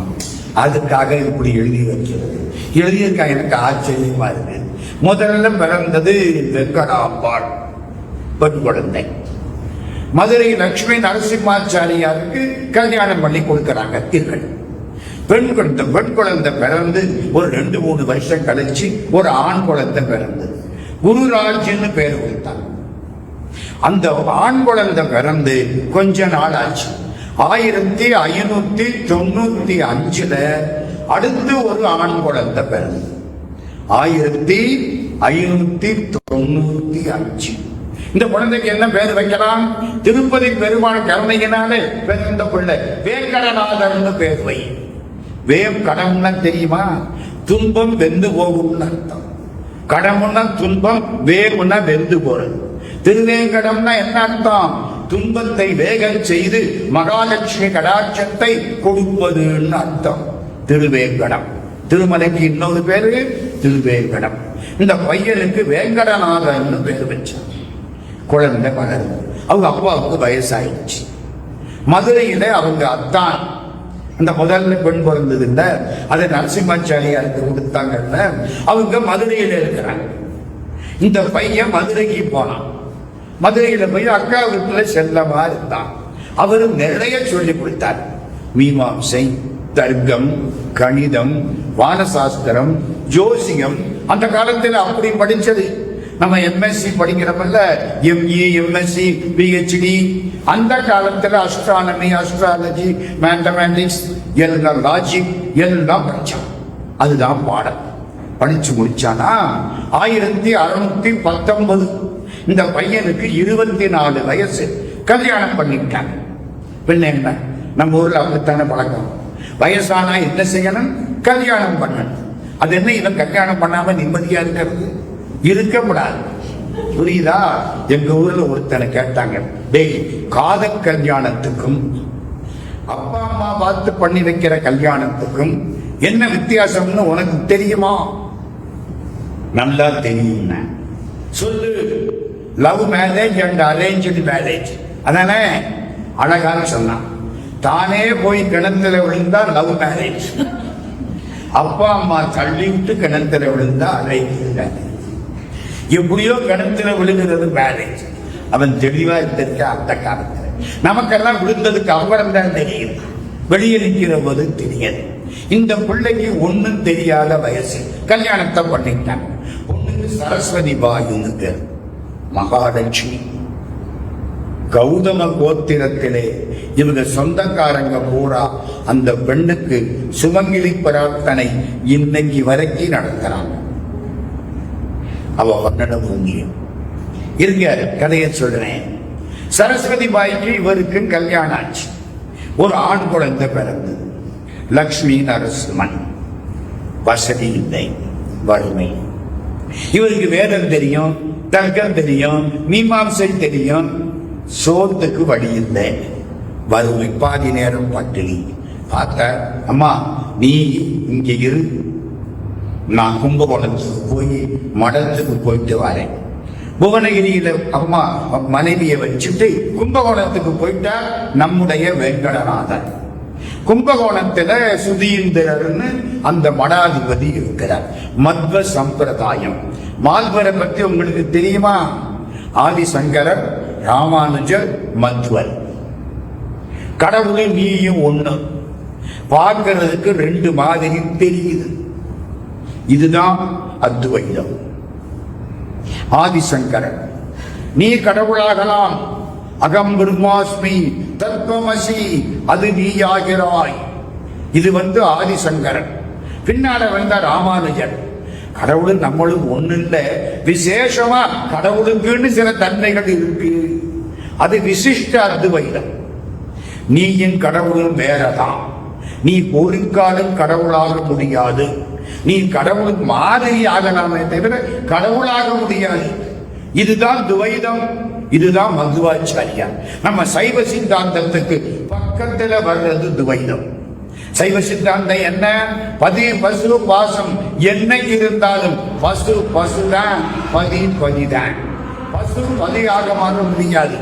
அதுக்காக இப்படி எழுதி வைக்கிறது. எழுதியிருக்கா. எனக்கு ஆச்சரியமா இருக்கு. முதல்ல பிறந்தது வெங்கடாம்பாள், பெண் குழந்தை. மதுரை லட்சுமி நரசிம்மாச்சாரியாருக்கு கல்யாணம் பண்ணி கொடுக்கிறாங்க. பெண் குழந்தை பிறந்து ஒரு 2-3 வருஷம் கழிச்சு ஒரு ஆண் குழந்தை பிறந்தது. குருராஜ்னு பேர் கொடுத்தாங்க. அந்த ஆண் குழந்தை பிறந்து கொஞ்ச நாள் ஆச்சு. 1595 அடுத்து ஒரு ஆண் குழந்தை பிறந்தது. 1595 இந்த குழந்தைக்கு என்ன பேர் வைக்கலாம்? திருப்பதி பெருமாள் கருணையினாலே பிறந்த பிள்ளை வேங்கடநாதர்னு பேர் வை. வேம் கடம்னா தெரியுமா? துன்பம் வெந்து போகும்னு அர்த்தம். கடமுன்னா துன்பம், வேகுன்னா வெந்து போறது. திருவேங்கடம்னா என்ன அர்த்தம்? துன்பத்தை வேக செய்து மகாலட்சுமி கடாட்சத்தை கொடுப்பதுன்னு அர்த்தம். திருவேங்கடம். திருமலைக்கு இன்னொரு பேரு திருவேங்கடம். இந்த பையனுக்கு வேங்கடநாதன் பேர் வச்சான். குழந்தை வளர்ந்து அவங்க அப்பாவுக்கு வயசாயிடுச்சு. மதுரையில அவங்க அத்தான் அந்த முதல்ல பெண் பிறந்தது இல்ல, அதை நரசிம்மாச்சாரியாருக்கு கொடுத்தாங்கல்ல, அவங்க மதுரையில இருக்கிறாங்க. இந்த பையன் மதுரைக்கு போனான். மதுரையில போய் அக்கா வீட்டுல செல்லமா இருந்தான். அவரு நிறைய சொல்லி கொடுத்தார். மீமாம்சை, தர்க்கம், கணிதம், வானசாஸ்திரம், ஜோசியம். அந்த காலத்தில் அப்படி படிச்சது. நம்ம எம்எஸ்சி படிக்கிறப்பல்ல, எம்ஏ, எம்எஸ்சி, பிஹெச்டி. அந்த காலத்துல அஸ்ட்ரானமி, அஸ்ட்ராலஜி, மேத்தமேட்டிக்ஸ், எல்லாம் லாஜிக் எல்லாம் படிச்சான். அதுதான் பாடம். படிச்சு முடிச்சானா 1619. இந்த பையனுக்கு 24 வயசு. கல்யாணம் பண்ணிட்டாங்க. பின்ன என்ன, நம்ம ஊர்ல அப்படித்தானே பழக்கம். வயசானா என்ன செய்யணும்? கல்யாணம் பண்ணணும். அது என்ன, இவன் கல்யாணம் பண்ணாம நிம்மதியா இருக்கிறது? இருக்கக்கூடாது. புரியுதா? எங்க ஊர்ல ஒருத்தனை கேட்டாங்க, டேய், காதல் கல்யாணத்துக்கும் அப்பா அம்மா பார்த்து பண்ணி வைக்கிற கல்யாணத்துக்கும் என்ன வித்தியாசம்னு உனக்கு தெரியுமா? நல்லா தெரியும். சொல்லு. Love marriage and arranged marriage அதானே? அழகான சொன்னான். தானே போய் கிணத்துல விழுந்தா லவ் மேரேஜ், அப்பா அம்மா தள்ளி விட்டு கிணத்துல விழுந்தா அரேஞ்ச் மேரேஜ். எப்படியோ கிணத்துல விழுகிறது மேரேஜ். அவன் தெளிவா இருந்திருக்க. அந்த காலத்துல நமக்கெல்லாம் விழுந்ததுக்கு அப்புறம் தான் தெரியும், வெளியே நிற்கிற போது தெரியாது. இந்த பிள்ளைக்கு ஒண்ணும் தெரியாத வயசு. கல்யாணத்தை பண்ணிட்டாங்க. ஒண்ணுக்கு சரஸ்வதி பாயுன்னு மகாலட்சுமி. கௌதம கோத்திரத்திலே இவங்க சொந்தக்காரங்க பூரா அந்த பெண்ணுக்கு சுமங்கிலி பிரார்த்தனை இன்னைக்கு வரைக்கும் நடத்துறாங்க. அவ வண்ணன பூங்கியம் இருங்க. கதையை சொல்றேன். சரஸ்வதி பாய்க்கு இவருக்கு கல்யாணம் ஆச்சு. ஒரு ஆண் குழந்தை பிறந்தது. லக்ஷ்மி நரசிம்மன். வசதி இல்லை, வறுமை. இவருக்கு வேதம் தெரியும், தர்க்கம் தெரியும், மீமாம்சை தெரியும். சோத்துக்கு வழி இல்லை, வறுமை. பாதி நேரம் பட்டினி. பார்த்த, அம்மா நீ இங்க இரு, நான் கும்பகோணத்துக்கு போய் மடத்துக்கு போயிட்டு வரேன். புவனகிரியில அம்மா மனைவியை வச்சுட்டு கும்பகோணத்துக்கு போயிட்டா நம்முடைய வெங்கடநாதன். கும்பகோணத்துல சுதீந்திரர்னு அந்த மடாதிபதி இருக்கிறார். மத்வ சம்பிரதாயம். மால்வரை பற்றி உங்களுக்கு தெரியுமா? ஆதிசங்கரர், ராமானுஜர், மத்வர். கடவுளின் நீயும் ஒண்ணு. பார்க்கிறதுக்கு 2 மாதிரி தெரியுது. இதுதான் அத்வைதம். ஆதிசங்கரன், நீ கடவுளாகலாம், அகம் பிரம்மாஸ்மி தத்துவமசி, அது நீயாகிறாய். இது ஆதிசங்கரன். பின்னால வந்த ராமானுஜன், கடவுளும் நம்மளும் ஒண்ணு இல்ல, விசேஷமா கடவுளுக்குன்னு சில தன்மைகள் இருக்கு, அது விசிஷ்ட அத்வைதம். நீயும் கடவுளும் வேறதான். நீ ஒரு காலம் கடவுளாக முடியாது. நீ கடவுளுக்கு மாதிரி ஆகலாமே தவிர கடவுளாக முடியாது. இதுதான் துவைதம். இதுதான் மதுவாச்சாரியா. நம்ம சைவ சித்தாந்தத்துக்கு பக்கத்துல வர்றது துவைதம். சைவ சித்தாந்தம் என்ன? பதி பசு பாசம் என்னைக்கு இருந்தாலும் பசு பசுதான், பதி பதிதான். பசு பதியாக மாற முடியாது,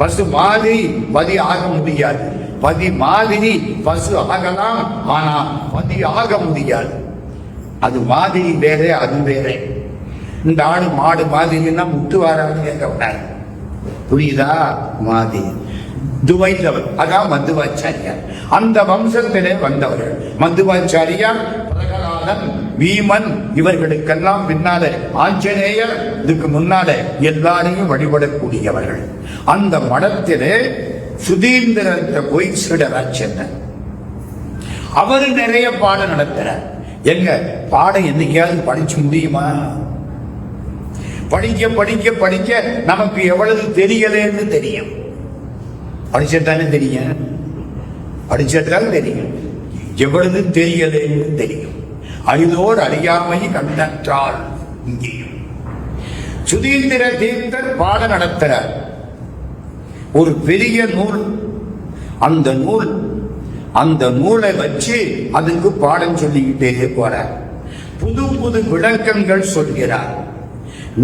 பசு மாதிரி பதி ஆக முடியாது. பதி மாதிரி பசு ஆகலாம், ஆனா பதி ஆக முடியாது. அது மாதிரி வேற, அது வேற. இந்த ஆடு மாடு மாதிரின்னா முட்டு வராது கேட்கக்கூடாது. புரியுதா? மாதிரி துவைத்தவர். அதான் மதுவாச்சாரியார். அந்த வம்சத்திலே வந்தவர்கள் மதுவாச்சாரியார், பிரகலாதன், வீமன். இவர்களுக்கெல்லாம் பின்னால ஆஞ்சநேயர், இதுக்கு முன்னால எல்லாரையும் வழிபடக்கூடியவர்கள். அந்த மடத்திலே சுதீந்திரத்தை போய் சிடராச்சென்ன. அவரு நிறைய பாடம் நடத்துறார். எங்க பாடம் என்னைக்காவது படிச்சு முடியுமா? படிக்க படிக்க படிக்க நமக்கு எவ்வளவு தெரியலன்னு தெரியும். படிச்சதானே தெரியும், படிச்சதால் தெரியும். எவ்வளவு தெரியலன்னு தெரியும். அழிதோர் அறியாமை கண்டால் இங்கேயும். சுதீந்திர தீர்த்தர் பாடம் நடத்துறார். ஒரு பெரிய நூல். அந்த நூலை வச்சு அதுக்கு பாடம் சொல்லிக்கிட்டே போறார். புது புது விளக்கங்கள் சொல்கிறார்.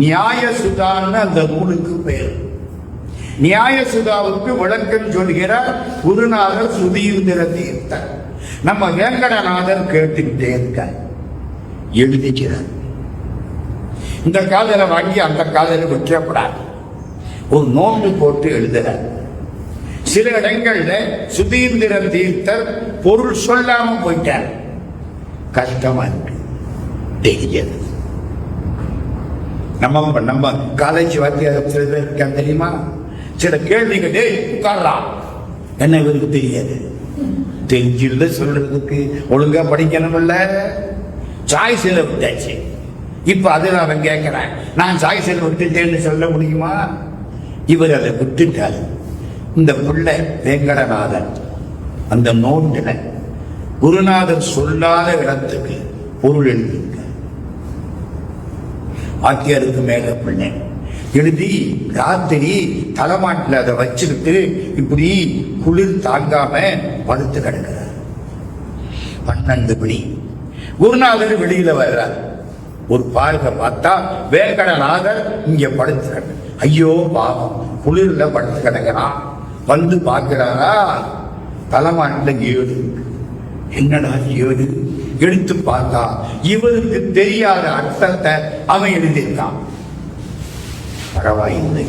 நியாய சுதான்னு அந்த நூலுக்கு பேர். நியாய சுதாவுக்கு விளக்கம் சொல்கிறார் குருநாதர் சுதீந்திர தீர்த்தர். நம்ம வேங்கடநாதர் கேட்டுக்கிட்டே இருக்க, எழுதிக்கிறார். இந்த காதலை வாங்கி அந்த காதலை விட்டுறப்படாது, ஒரு நோட்டு போட்டு எழுதுறார். சில இடங்கள்ல சுதீந்திரன் தீர்த்தர் பொருள் சொல்லாம போயிட்டார். கஷ்டமா இருக்கு, தெரியாது. நம்ம காலேஜ் வாத்தியார் சில பேர் இருக்கா தெரியுமா, சில கேள்விகள் உட்காரலாம், என்ன இவருக்கு தெரியாது, தெரிஞ்சிருந்த சொல்றதுக்கு ஒழுங்கா படிக்கணும்ல, சாய்ஸ்ல விட்டாச்சு. இப்ப அதுல அவன் கேட்கிறான், நான் சாய்ஸ்ல விட்டுட்டேன்னு சொல்ல முடியுமா? இவர் அதை விட்டுட்டாரு. இந்த பிள்ளை வேங்கடநாதன் அந்த நோட்டுல குருநாதர் சொல்லாத இடத்துக்கு பொருள் எழுதியிருக்க, வாத்தியாருக்கு மேல பிள்ளை எழுதி ராத்திரி தலைமாட்டில் அதை வச்சுக்கிட்டு இப்படி குளிர் தாங்காம படுத்து கிடக்கிறார். 12 மணி குருநாதர் வெளியில வர்றார். ஒரு பார்வை பார்த்தா வேங்கடநாதர் இங்க படுத்து கிடக்கு. ஐயோ பாவம், குளிர்ல படுத்து கிடக்கிறான். வந்து பார்க்கிறாரா, தலைமாட்டில் 7. என்னடா 7? எடுத்து பார்த்தா இவருக்கு தெரியாத அர்த்தத்தை அவன் எழுதியிருக்கான். பரவாயில்லை,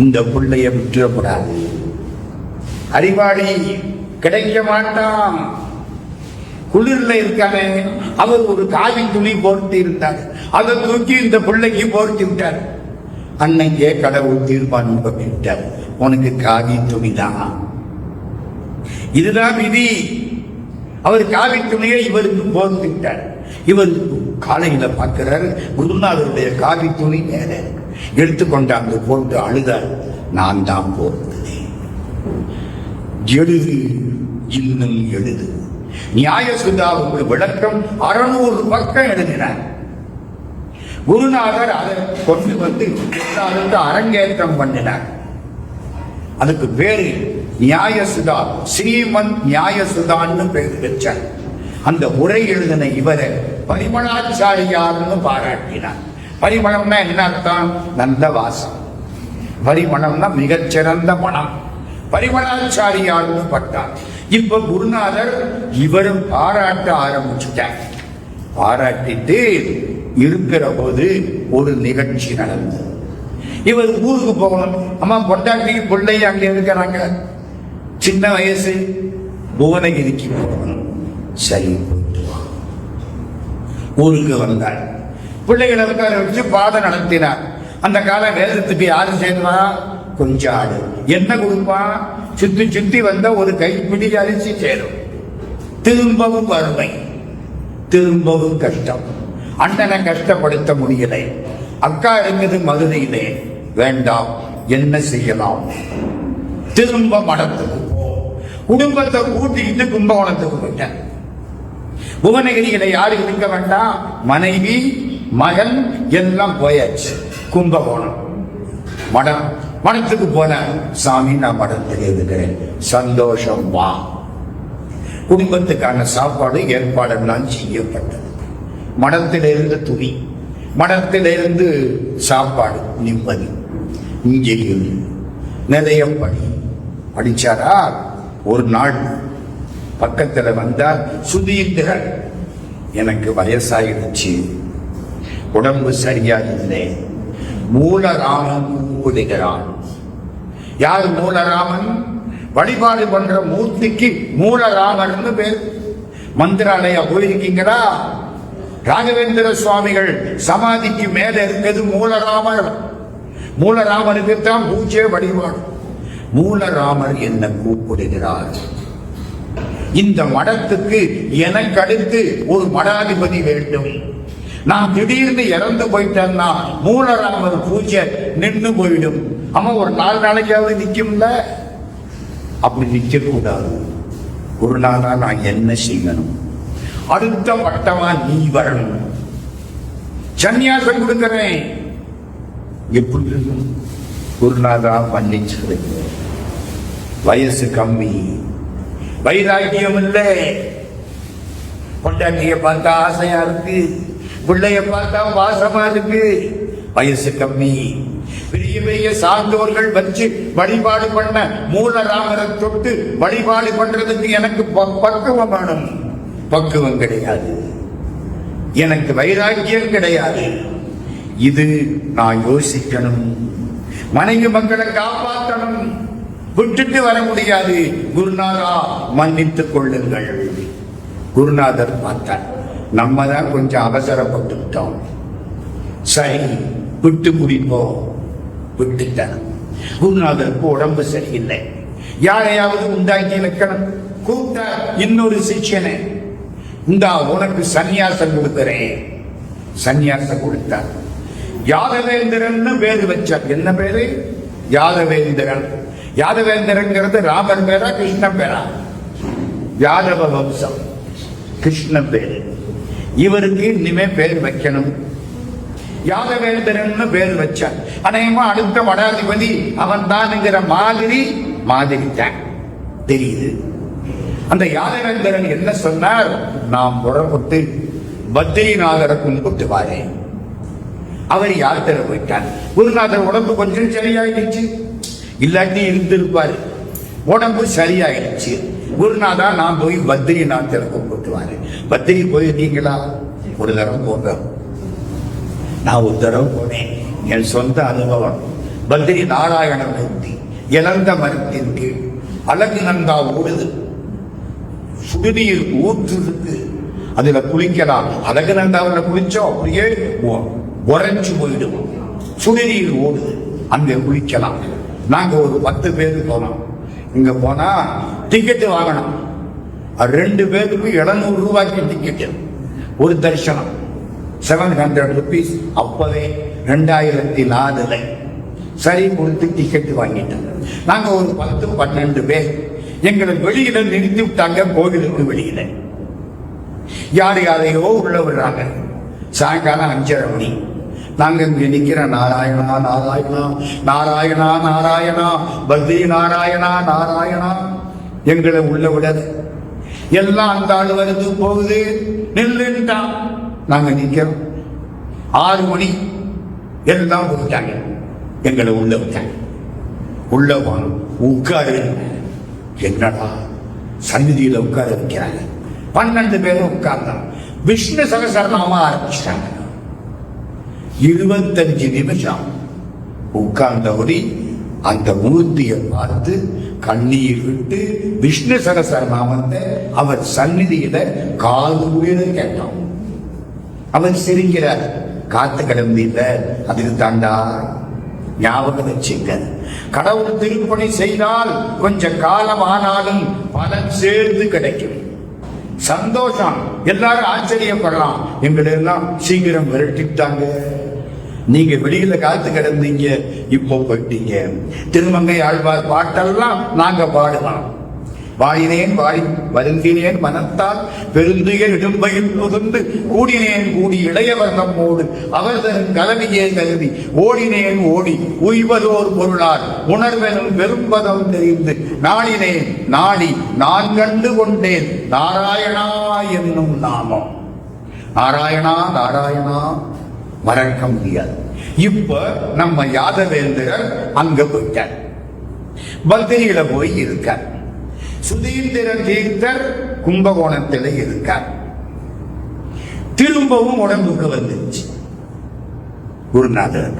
இந்த பிள்ளைய விட்டுறக்கூடாது, அறிவாளி கிடைக்க மாட்டான். குளிர்ல இருக்கானே, அவர் ஒரு காவி துணி போட்டு இருந்தார், அதை தூக்கி இந்த பிள்ளைக்கு போட்டு விட்டார். அன்னைக்கே கடவுள் தீர்மானம் பண்ணிவிட்டார், உனக்கு காவி துணி தான், இதுதான் விதி. அவர் காவி துணியை இவருக்கு போட்டு விட்டார். இவர் காலையில பார்க்கிறார், குருநாதருடைய காவி துணி மேல எடுத்துக்கொண்டாந்து போட்டு அழுதார். நான் தான் போறது, எழுது, இன்னும் எழுது. நியாயசுதாவுக்கு விளக்கம் 600 பக்கம் எழுதினார். குருநாதர் அதை கொண்டு வந்து அரங்கேற்றம் பண்ணினார். அதுக்கு பேரு நியாயசுதா, ஸ்ரீமன் நியாயசுதான்னு பேர் வச்சார். அந்த உரை எழுதின இவரை பரிமளாச்சாரியார்னு பாராட்டினார். பரிமளம்னா என்ன அர்த்தம்? நல்ல வாசம். பரிமளம்னா மிகச்சிறந்த மனம். பரிமளாச்சாரியார்னு பட்டார். இப்ப குருநாதர் இவரும் பாராட்ட ஆரம்பிச்சுட்டார். பாராட்டிட்டு இருக்கிற போது ஒரு நிகழ்ச்சி நடந்தது. இவர் ஊருக்கு போகணும். அம்மா பொண்டாட்டி பிள்ளை அங்கே இருக்கிறாங்க, சின்ன வயசு, புவனகிரிக்கு போகணும். சரி, ஊருக்கு வந்தார். பிள்ளைகளை உட்கார வச்சு பாடம் நடத்தினார். அந்த கால வேதத்துக்கு யாரும் சேர்ந்தா கொஞ்சம் ஆடு என்ன கொடுப்பான், சுத்தி சுத்தி வந்த ஒரு கைப்பிடி அரிசி சேரும். திரும்பவும் வறுமை, திரும்பவும் கஷ்டம். அண்ணனை கஷ்டப்படுத்த முடியலை. அக்கா இருந்தது மதுரையிலே, வேண்டாம், என்ன செய்யலாம்? திரும்ப மடத்துக்கு போ. குடும்பத்தை கூட்டிக்கிட்டு கும்பகோணத்துக்கு போயிட்டேன். புவனகிரியில யாரு இருக்க வேண்டாம், மனைவி மகன் எல்லாம் போயாச்சு. கும்பகோணம் மடம். மடத்துக்கு போன, சாமி நான் மடத்தில் இருக்கிறேன், சந்தோஷம் வா. குடும்பத்துக்கான சாப்பாடு ஏற்பாடெல்லாம் செய்யப்பட்டது. மடத்திலிருந்து துணி, மடத்திலிருந்து சாப்பாடு, நிம்மதி. இங்கே நிலையம் படி படிச்சாரா. ஒரு நாள் பக்கத்துல வந்தார் சுதீந்திரன். எனக்கு வயசாயிடுச்சு, உடம்பு சரியா இல்லை, மூலராமன் கூடுகிறான். யார் மூலராமன்? வழிபாடு பண்ற மூர்த்திக்கு மூலராமன் பேர். மந்திராலயா போயிருக்கீங்களா? ராகவேந்திர சுவாமிகள் சமாதிக்கு மேல இருக்கிறது மூலராமர். மூலராமருக்கு தான் பூஜை வழிபாடு. மூலராமர் என்ன கூப்பிடுகிறார், இந்த மடத்துக்கு எனக்கு அடுத்து ஒரு மடாதிபதி வேண்டும். நான் திடீர்னு இறந்து போயிட்டேன்னா மூலராமர் பூஜை நின்று போயிடும். ஆமா, ஒரு 4 நாளைக்காவது நிக்கும்ல. அப்படி நிக்க கூடாது. ஒரு நாளா நான் என்ன செய்யணும்? அடுத்த பட்டமா நீ வரணும், சன்னியாசம் கொடுக்கிறேன். எப்படி இருக்கும்? குருநாதா மன்னிச்சு, வயசு கம்மி, வைராக்கியம் இல்லை, பொண்டாட்டிய பார்த்தா ஆசையா இருக்கு, பிள்ளைய பார்த்தா வாசமா இருக்கு, வயசு கம்மி, பெரிய பெரிய சார்ந்தோர்கள் வச்சு வழிபாடு பண்ண மூலராமரை தொட்டு வழிபாடு பண்றதுக்கு எனக்கு பக்குவம் வேணும். பக்குவம் கிடையாது, எனக்கு வைராக்கியம் கிடையாது. இது நான் யோசிக்கணும். மனைவி மக்களை காப்பாற்றணும், விட்டுட்டு வர முடியாது. குருநாதா மன்னித்துக் கொள்ளுங்கள். குருநாதர் பார்த்தார், நம்ம தான் கொஞ்சம் அவசரப்பட்டுவிட்டோம். சரி விட்டு குடிப்போம். விட்டுட்டார். குருநாதருக்கு உடம்பு சரியில்லை. யாரையாவது உண்டாக்கி வைக்கணும். கூப்பிட்ட இன்னொரு சிஷ்யனை, இந்தா உனக்கு சன்னியாசம் கொடுக்கிறேன். சன்னியாசம் கொடுத்தார். யாதவேந்திரன் பேரு வச்சார். என்ன பேரு? யாதவேந்திரன். யாதவேந்திரங்கிறது ராமர் பேரா கிருஷ்ணன் பேரா? யாதவ வம்சம், கிருஷ்ணன் பேரு. இவருக்கு இனிமே பேர் வைக்கணும். யாதவேந்திரன் பேர் வச்சார். அநேகமா அடுத்த மடாதிபதி அவன் தான்ங்கிற மாதிரி தான் தெரியுது. அந்த யாதவேந்திரன் என்ன சொன்னார்? நாம் புறப்பட்டு பத்ரிநாதரை கும்பிட்டு வாரேன். அவர் யாத்திரை போயிட்டார். குருநாதர் உடம்பு கொஞ்சம் சரியாயிடுச்சு, இல்லாட்டி இருந்திருப்பாரு. உடம்பு சரியாயிடுச்சு. குருநாதா நான் போய் பத்ரிநாதரை கும்பிட்டு வாரேன். பத்ரி போயிருக்கீங்களா? ஒரு தடவை போங்க. நான் ஒரு தடவை போனேன். என் சொந்த அனுபவம். பத்ரி நாராயண மூர்த்தி இழந்த மரத்தின் கீழ் அழகு நந்தா ஓடுது, சுடுநீர் ஊற்றுருக்கு, அதுல குளிக்கலாம். அழகு நந்தாவில் குளிச்சோம் அப்படியே உறைஞ்சு போயிடும். சுடுநீர் ஓடுது, அங்க குளிக்கலாம். நாங்க ஒரு 10 பேர் போனோம். இங்க போனா டிக்கெட் வாங்கணும். 2 பேருக்கு 700 ரூபாய்க்கு டிக்கெட். ஒரு தரிசனம் 700 rupees. அப்பவே 2004. சரி கொடுத்து டிக்கெட் வாங்கிட்டோம். நாங்க ஒரு 10-12 பேர். எங்களை வெளியில நிறுத்தி விட்டாங்க. கோவிலுக்கு வெளியில யார் யாரையோ உள்ள விடுறாங்க. சாயங்காலம் 5:30 மணி. நாங்க இங்க நிக்கிற, நாராயணா நாராயணா நாராயணா நாராயணா பத்ரி நாராயணா நாராயணா. எங்களை உள்ள விடாது. எல்லாம் அந்த ஆள் வருது போகுது. நில்லுட்டான். நாங்க நிக்கிறோம். 6 மணி. எல்லாம் போயிட்டாங்க. எங்களை உள்ள விட்டாங்க. உள்ள உட்காரு. என்னடா சந்நிதியில உட்கார வைக்கிறாங்க. 12 பேரும் உட்கார்ந்தாங்க. விஷ்ணு சகசரநாம ஆரம்பிச்சிட்டாங்க. 25 நிமிஷம் உட்கார்ந்தபடி அந்த மூர்த்தியை பார்த்து கண்ணீர் விட்டு விஷ்ணு சகசரநாமத்தை அவர் சந்நிதியில காது கேட்டோம். அவர் சிரிக்கிறார். காத்து கிடந்தில்ல, அதுக்கு தாண்டா. ஞாபகம் வச்சுங்க, கடவுள் திருப்பணி செய்தால் கொஞ்ச காலம் ஆனாலும் பலன் சேர்ந்து கிடைக்கும். சந்தோஷம். எல்லாரும் ஆச்சரியப்படலாம். எங்களை எல்லாம் சீக்கிரம் விரட்டிட்டாங்க. நீங்க வெளியில காத்து கிடந்தீங்க, இப்போ போயிட்டீங்க. திருமங்கை ஆழ்வார் பாட்டெல்லாம் நாங்க பாடலாம். வாழினேன் வாழி வருந்தினேன் மனத்தால் பெருந்துய இடும்பையில் புகுந்து கூடினேன் கூடி இளையவர் நம்மோடு அவர் தரும் கலவியே கருதி ஓடினேன் ஓடி உய்வதோர் பொருளார் உணர்வெனும் பெரும்பதம் தெரிந்து நாடினேன் நாடி நான் கண்டு கொண்டேன் நாராயணா என்னும் நாமம். நாராயணா நாராயணா மறக்க முடியாது. இப்ப நம்ம யாதவேந்திரர் அங்க போயிட்டார். பத்ரியில போய் இருக்கார். சுதீந்திர தீர்த்தர் கும்பகோணத்தில் இருக்கார். திரும்பவும் உடம்புக்கு வந்துருச்சு. குருநாதர்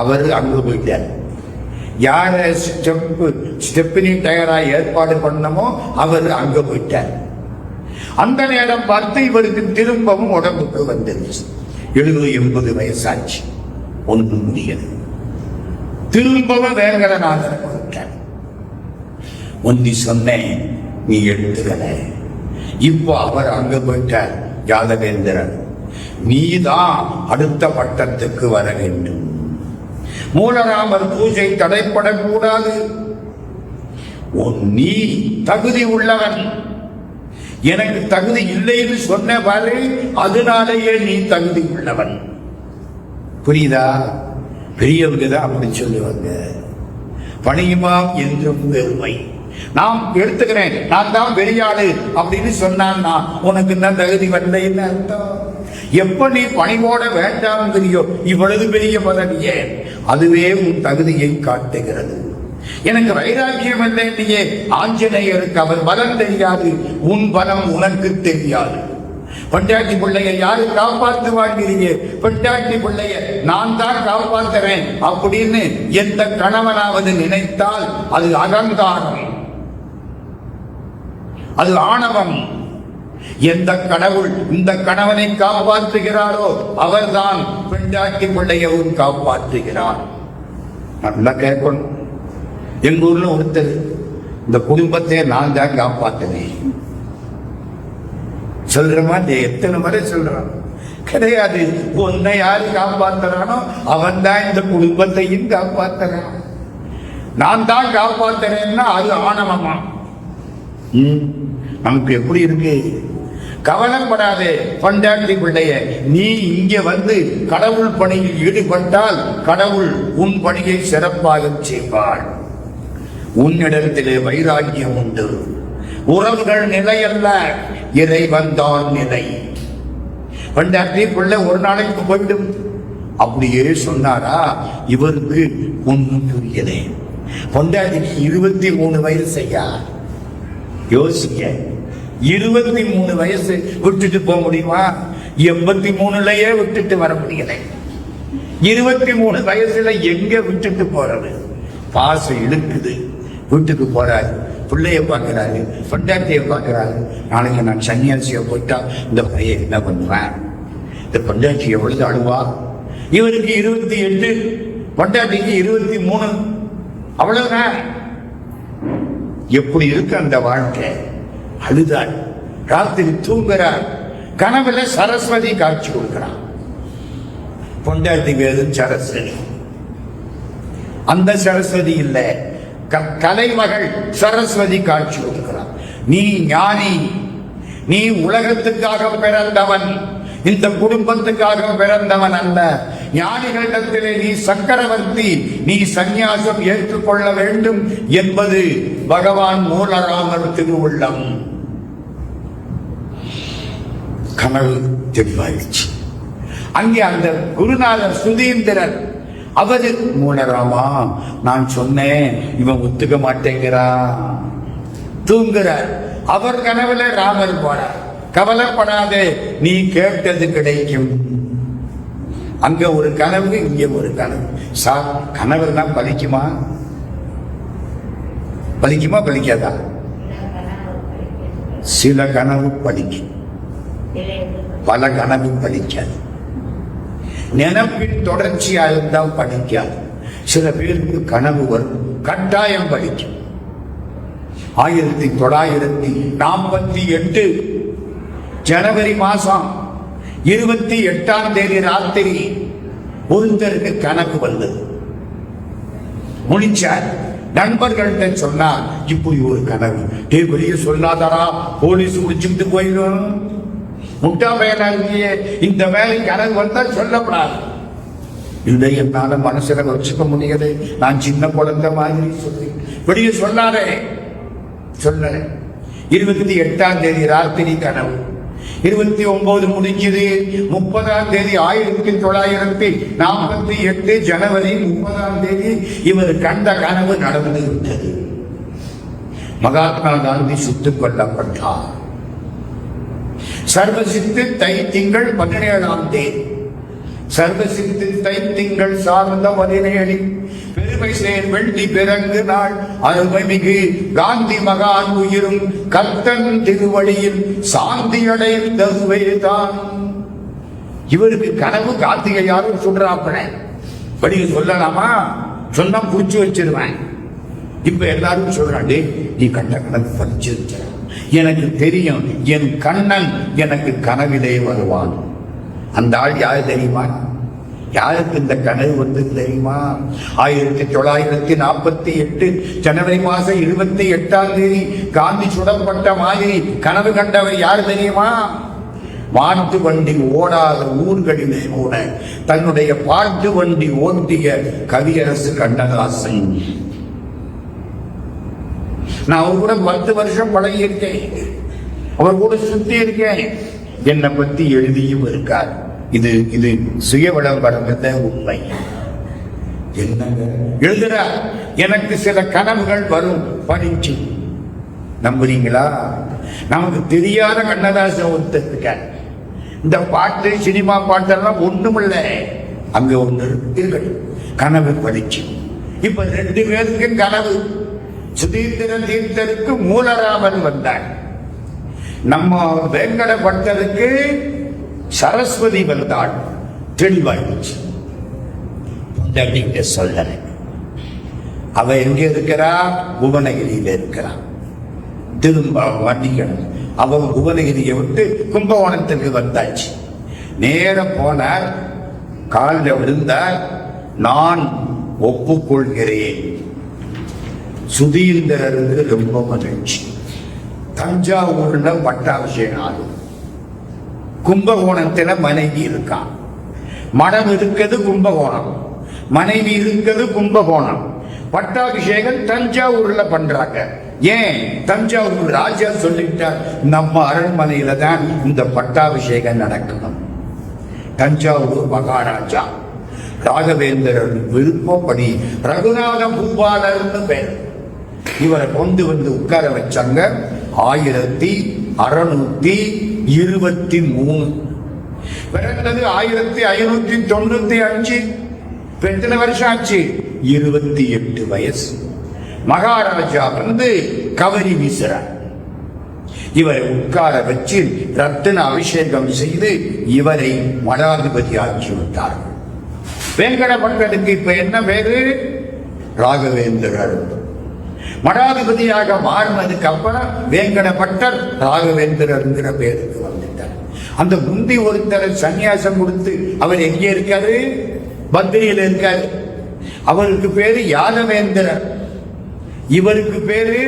அவர் அங்கு போயிட்டார். யார ஸ்டெப்னி டயரா ஏற்பாடு பண்ணமோ அவர் அங்க போயிட்டார். அந்த நேரம் பார்த்து இவருக்கு திரும்பவும் உடம்புக்கு வந்துருச்சு. 70-80 வயசாச்சு. ஒன்றும் முடியல. திரும்பவும் வேங்கடநாதர் போயிட்டார். ஒன்னி சொன்னேன், நீ எடுத்துக்கல. இப்போ அவர் அங்க போயிட்டார். யாதவேந்திரன், நீதான் அடுத்த பட்டத்துக்கு வர வேண்டும். மூலராமர் பூஜை தடைப்படக்கூடாது. நீ தகுதி உள்ளவன். எனக்கு தகுதி இல்லைன்னு சொன்ன பாரு, அதனாலேயே நீ தகுதி உள்ளவன். புரியுதா? பெரியவங்க தான் அப்படி சொல்லுவாங்க. பணியுமாம் என்றும் பெருமை. நான் எடுத்துக்கிறேன், நான் தான் பெரியாளு அப்படின்னு சொன்னான்னா உனக்கு தான் தகுதி வரலைன்னு அர்த்தம். எப்ப நீ பணிவோட வேண்டாம்ங்கிறியோ இவ்வளவு பெரிய பதவியே, அதுவே உன் தகுதியை காட்டுகிறது. எனக்கு வைராக்கியம் இல்லையே, ஆஞ்சநேயருக்கு அவர் பலம் தெரியாது, உன் பலம் உனக்கு தெரியாது. பொண்டாட்டி பிள்ளைய யாரு காப்பாற்றுவாங்கிறீங்க? பொண்டாட்டி பிள்ளைய நான் தான் காப்பாற்றுறேன் அப்படின்னு எந்த கணவனாவது நினைத்தால் அது அகங்காரம், அது ஆணவம். எந்த கடவுள் இந்த கணவனை காப்பாற்றுகிறாரோ அவர்தான் பெண்டாட்டி பிள்ளையவும் காப்பாற்றுகிறார். நல்லா கேட்கணும். எங்க ஊர்ல ஒருத்தர், இந்த குடும்பத்தை நான் தான் காப்பாற்றினேன் சொல்றமா, எத்தனை முறை சொல்றான்? கிடையாது. உன்னை யாரு காப்பாத்துறானோ அவன் தான் இந்த குடும்பத்தையும் காப்பாத்துறான். நான் தான் காப்பாத்துறேன்னா அது ஆணவமா? நமக்கு எப்படி இருக்கு? கவலைப்படாதே பொண்டாட்டி பிள்ளைய, நீ இங்க வந்து கடவுள் பணியில் ஈடுபட்டால் கடவுள் உன் பணியை சிறப்பாக செய்வாள். உன்னிடத்திலே வைராக்கியம் உண்டு. உறவுகள் நிலை அல்ல, இறைவன் தான் நிலை. பொண்டாட்டி பிள்ளை ஒரு நாளைக்கு போயிடும் அப்படியே சொன்னாரா? இவருக்கு ஒன்றும் புரியலே. பொண்டாட்டிக்கு 23 வயசையா? யோசிக்க, 23 வயசு விட்டுட்டு போக முடியுமா? 83லயே விட்டுட்டு வர முடியல. 23 வயசுல எங்க விட்டுட்டு போறது? பாசம் இழுக்குது. வீட்டுக்கு போறாரு, பிள்ளைய பார்க்கிறாரு, பொண்டாட்டிய பார்க்கிறாரு. நாளைக்கு நான் சன்னியாசிய போயிட்டா இந்த பையன் என்ன பண்ணுவேன்? இந்த பொண்டாட்டி எவ்வளவு அழுவா? இவருக்கு 28, பொண்டாட்டிக்கு 23. அவ்வளவுதான். எப்படி இருக்கு அந்த வாழ்க்கை? அழுதார். ராத்திரி தூங்குறார். கனவுல சரஸ்வதி காட்சி கொடுக்கிறார். பொண்டாட்டி வேறு சரஸ்வதி. அந்த சரஸ்வதி இல்ல, கலைமகள் சரஸ்வதி காட்சி கொடுக்கிறார். நீ ஞானி, நீ உலகத்துக்காக பிறந்தவன், இந்த குடும்பத்துக்காக பிறந்தவன் அல்ல. ஞானிகளிடத்திலே நீ சக்கரவர்த்தி, நீ சந்நியாசம் ஏற்றுக்கொள்ள வேண்டும் என்பது பகவான் மூலராமர் திருவுள்ளம். கனவு தெளிவாயிடுச்சு. அங்கே அந்த குருநாதர் சுதீந்திரன், அவரு மூலராமா நான் சொன்னேன், இவன் ஒத்துக்க மாட்டேங்கிறான், தூங்குறார். அவர் கனவுல ராமர் போறார். கவலைப்படாதே, நீ கேட்டது கிடைக்கும். அங்க ஒரு கனவு, இங்க ஒரு கனவு. கனவு தான் பலிக்குமா? பலிக்குமா பலிக்காதா? சில கனவு பலிக்கும், பல கனவு பலிக்காது. நினைப்பின் தொடர்ச்சியாக இருந்தால் படிக்காது. சில பேருக்கு கனவு வரும், கட்டாயம் படிக்கும். 1948 ஜனவரி மாசம் 28ஆம் தேதி ராத்திரி ஒருத்தருக்கு கனவு வந்தது. முடிச்சார். நண்பர்கள்ட்ட சொன்னார், இப்படி ஒரு கனவு. வெளியே சொல்லாதரா, போலீஸ் முடிச்சுட்டு போயிடும். முட்டா வேலை இருக்கியே, இந்த வேலை கனவு வந்தா சொல்லப்படாது. இல்லை, என்னால மனசுல வச்சுக்க முடியாது, நான் சின்ன குழந்தை மாதிரி சொல்லி வெளியே சொல்லாதே. சொல்ல 28ஆம் தேதி ராத்திரி கனவு. 29 முடிஞ்சது. 30ஆம் தேதி 1948 ஜனவரி 30ஆம் தேதி இவர் கண்ட கனவு நடந்து விட்டது. மகாத்மா காந்தி சுட்டுக் கொல்லப்பட்டார். சர்வசித்து தை திங்கள் 17ஆம் தேதி. சர்வசித்து தை திங்கள் சார்ந்த 17 பெருமை சேர் வெள்ளி பிறங்கு நாள் அருமைமிகு காந்தி மகான் உயிரும் கர்த்தன் திருவடியில் சாந்தி அடைந்ததுவேதான். இவருக்கு கனவு காந்தியை யாரும் சொல்றாப்ப வெளியே சொல்லலாமா? சொன்னா புடிச்சு வச்சிருவேன். இப்ப எல்லாரும் சொல்றாண்டே, நீ கண்ட கனவு பறிச்சிருக்க. எனக்கு தெரியும், என் கண்ணன் எனக்கு கனவிலே வருவான். அந்த ஆள் யாரு தெரியுமா? யாருக்கு இந்த கனவு வந்து தெரியுமா? 1948 ஜனவரி மாசம் 28ஆம் தேதி காந்தி சுடப்பட்ட மாதிரி கனவு கண்டவர் யாரு தெரியுமா? மாட்டு வண்டி ஓடாத ஊர்களிலே கூட தன்னுடைய பாட்டு வண்டி ஓட்டிய கவியரசு கண்ணதாசன். நான் அவர் கூட 10 வருஷம் பழகி இருக்கேன், அவர் கூட சுத்தி இருக்கேன், என்னை பத்தி எழுதியும் இருக்கார். இது இது சுய விளம்பரம் உண்மை. என்னங்க எழுதுறார், எனக்கு சில கனவுகள் வரும் படிச்சு. நம்புறீங்களா? நமக்கு தெரியாத கண்ணதாசன் ஒருத்தர் இருக்கார். இந்த பாட்டு சினிமா பாட்டெல்லாம் ஒண்ணுமில்ல, அங்க ஒண்ணு இருக்கு, கனவு படிச்சு. இப்ப 2 பேருக்கு கனவு. சுதீந்திர தீர்த்தருக்கு மூலராமன் வந்தார், நம்ம வேங்கட பட்டருக்கு சரஸ்வதி வந்தாள். தெளிவாயிடுச்சு. சொல்ல அவ எங்க இருக்கிறா? புவனகிரியில இருக்கிறா. திரும்ப வண்டிக்கணும். அவ புவனகிரியை விட்டு கும்பகோணத்திற்கு வந்தாச்சு. நேர போனார், காலில் விழுந்தார். நான் ஒப்புக்கொள்கிறேன், சுதீந்திரருக்கு ரொம்ப மகிழ்ச்சி. தஞ்சாவூர்ல பட்டாபிஷேகம் ஆகும். கும்பகோணத்துல மனைவி இருக்கான். மடம் இருக்கிறது கும்பகோணம், மனைவி இருக்கிறது கும்பகோணம். பட்டாபிஷேகம் தஞ்சாவூர்ல பண்றாங்க. ஏன்? தஞ்சாவூர் ராஜா சொல்லிட்டார், நம்ம அரண்மனையில தான் இந்த பட்டாபிஷேகம் நடக்கணும். தஞ்சாவூர் மகாராஜா ராகவேந்திரன் விருப்பப்படி ரகுநாத பூபாலர்னு பேர். இவரை கொண்டு வந்து உட்கார வச்சாங்க. 1623 பிறந்தது 1595. எத்தனை வருஷம் ஆச்சு? 28 வயசு. மகாராஜா வந்து கவரி வீசுறார். இவரை உட்கார வச்சு ரத்தின அபிஷேகம் செய்து இவரை மடாதிபதி ஆக்கி விட்டார்கள். வேங்கட பட்டருக்கு இப்ப என்ன பேரு? ராகவேந்திரர். மடாதிபதியாக மாறினதுக்கு அப்புறம் வேங்கட பட்டர் ராகவேந்திரங்கிற பேருக்கு வந்துட்டார். அந்த முந்தி ஒருத்தர் சன்னியாசம் கொடுத்து அவர் எங்கே இருக்காரு? பத்ரியில இருக்காரு. அவருக்கு பேரு யாதவேந்திரர், இவருக்கு பேரு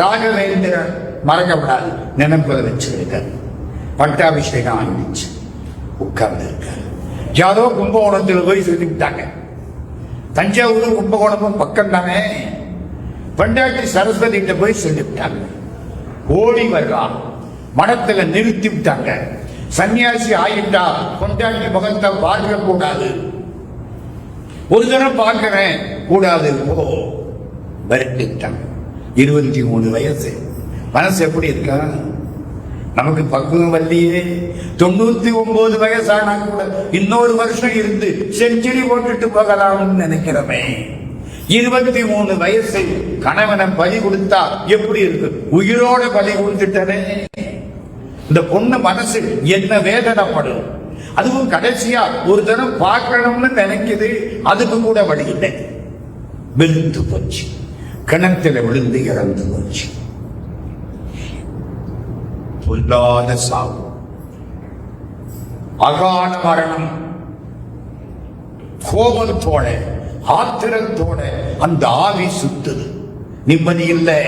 ராகவேந்திரர். மறக்கப்படாது, நினைப்பதை வச்சிருக்காரு. பட்டாபிஷேகம் ஆரம்பிச்சு உட்கார்ந்து இருக்காரு. யாரோ கும்பகோணத்தில் போய் சொல்லிவிட்டாங்க. தஞ்சாவூர் கும்பகோணமும் பக்கம் தானே. பண்டாட்டி சரஸ்வதி கிட்ட போய் சொல்லிவிட்டாங்க. ஓடி வர்றான். மடத்துல நிறுத்தி விட்டாங்க. சன்னியாசி ஆயிட்டா கொண்டாட்டி முகத்தை பார்க்க கூடாது. ஒரு தரம் பார்க்கிறேன், கூடாது, போ. விரட்டிட்டாங்க. 23 வயசு. மனசு எப்படி இருக்கா? நமக்கு பக்குவம் வரலையே. 99 வயசானா கூட இன்னொரு வருஷம் இருந்து செஞ்சுரி போட்டுட்டு போகலாம்னு நினைக்கிறமே. 23 வயசு கணவனை பலி கொடுத்தா எப்படி இருக்கு? உயிரோட பலி கொடுத்துட்டனே. இந்த பொண்ணு மனசு என்ன வேதனைப்படும். அதுவும் கடைசியா ஒரு தரம் பார்க்கணும்னு நினைக்குது, அதுக்கு கூட வழி இல்லை. விழுந்து போச்சு, கிணத்துல விழுந்து இறந்து போச்சு. பொல்லாத சாவு, அகால மரணம். கோபத்தோட ஆத்திரத்தோட அந்த ஆவி சுத்துது, நிம்மதி இல்லை.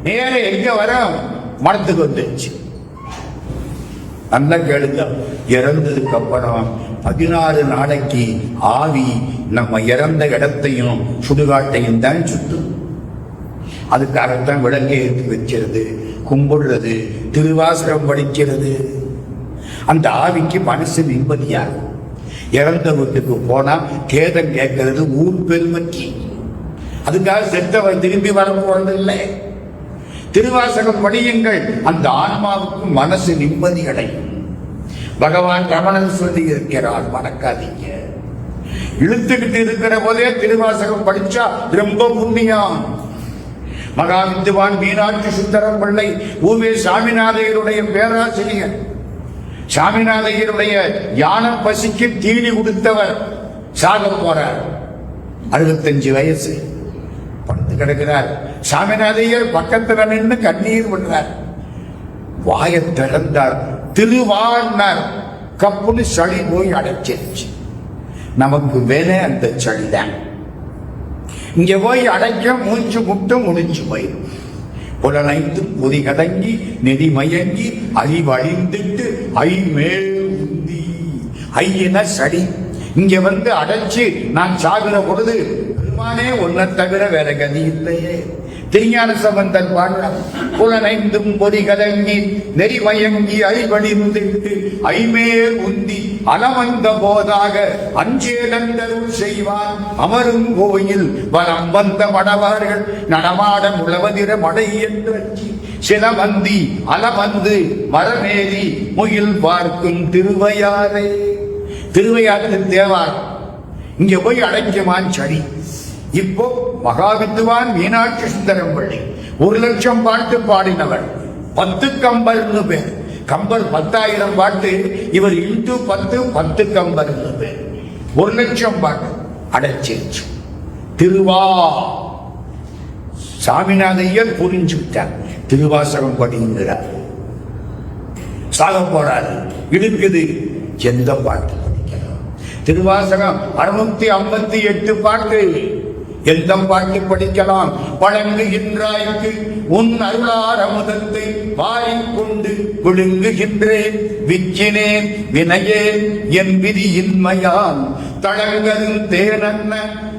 நேர எங்க வர? மனத்துக்கு வந்துருச்சு. நல்ல கேளுங்க, இறந்ததுக்கு அப்புறம் 16 நாளைக்கு ஆவி நம்ம இறந்த இடத்தையும் சுடுகாட்டையும் தான் சுத்தும். அதுக்காகத்தான் விளக்கை ஏற்றி வச்சிருது, கும்பிடுறது, திருவாசகம் படிக்கிறது. அந்த ஆவிக்கு மனசு நிம்மதியாகும். இறந்த வீட்டுக்கு போனா கேதம் கேட்கறது ஊர் பெருமைக்கு. அதுக்காக செத்தவர் திரும்பி வர போறது இல்லை. திருவாசகம் படியுங்கள், அந்த ஆன்மாவுக்கு மனசு நிம்மதி அடையும். பகவான் ரமணன் சொல்லி இருக்கிறார், மறக்காதீங்க. இழுத்துக்கிட்டு இருக்கிற போதே திருவாசகம் படிச்சா ரொம்ப புண்ணியம். மகா வித்துவான் மீனாட்சி சுந்தரம் பிள்ளை ஊவே சாமிநாதையருடைய பேராசிரியர். சாமிநாதையருடைய யானை பசிக்கு தீனி கொடுத்தவர் சாக போறார். 65 வயசு, படுத்து கிடக்கிறார். சாமிநாதையர் பக்கத்துல நின்று கண்ணீர் விடுறார். வாயை திறந்தார், திருவான்னார். கப்புன்னு சளி போய் அடைச்சிருச்சு. நமக்கு வேலை அந்த சளிதான். இங்க போய் அடைக்க மூச்சு முட்டும் முடிஞ்சு போயிடும். புலனைந்து பொதி கதங்கி நெறி மயங்கி அறிவழிந்துட்டு ஐ மேல் உந்தி. ஐயன சளி இங்க வந்து அடைச்சு நான் சாகுற பொழுது, பெருமானே உன்னை தவிர வேற கதி இல்லையே, திருஞான சம்பந்தன் பாடுறான். புலனைந்தும் பொறி கலங்கி நெறிமயங்கி ஐவடிந்து ஐமேல் உந்தி அலவந்த போதாக அஞ்சேலந்தருள் செய்வான் அமரும் கோயில் வலம் வந்த மடவார்கள் நடமாட முழவதிர மடை என்று சிலவந்தி அலவந்து மரமேறி முகில் பார்க்கும் திருவையாரே. திருவையாற்றின் தேவாரம் இங்க போய் அடைக்குமான். சரி, இப்போ மகாவித்துவான் மீனாட்சி சுந்தரம் பிள்ளை 1,00,000 பாட்டு பாடினவர். 10 கம்பர்னு பேர். கம்பர் 10,000 பாட்டு, இவர் இன்டு 10 கம்பர்னு பேர். 1,00,000 பாட்டு அடைச்சிருச்சு. திருவா சாமிநாதையர் புரிஞ்சு விட்டார். திருவாசகம் படிங்கிறார். சாக போறாரு. இருக்குது எந்த பாட்டு படிக்கலாம்? திருவாசகம் 658 பாட்டு. எந்த பாட்டு படிக்கலாம்? வழங்குகின்றாய்க்கு உன் அருளார் அமுதத்தை வாரிக்கொண்டு விழுங்குகின்றேன் விச்சினேன் வினையேன் என் விதியின்மையால் தளங்கரும் தேனன்ன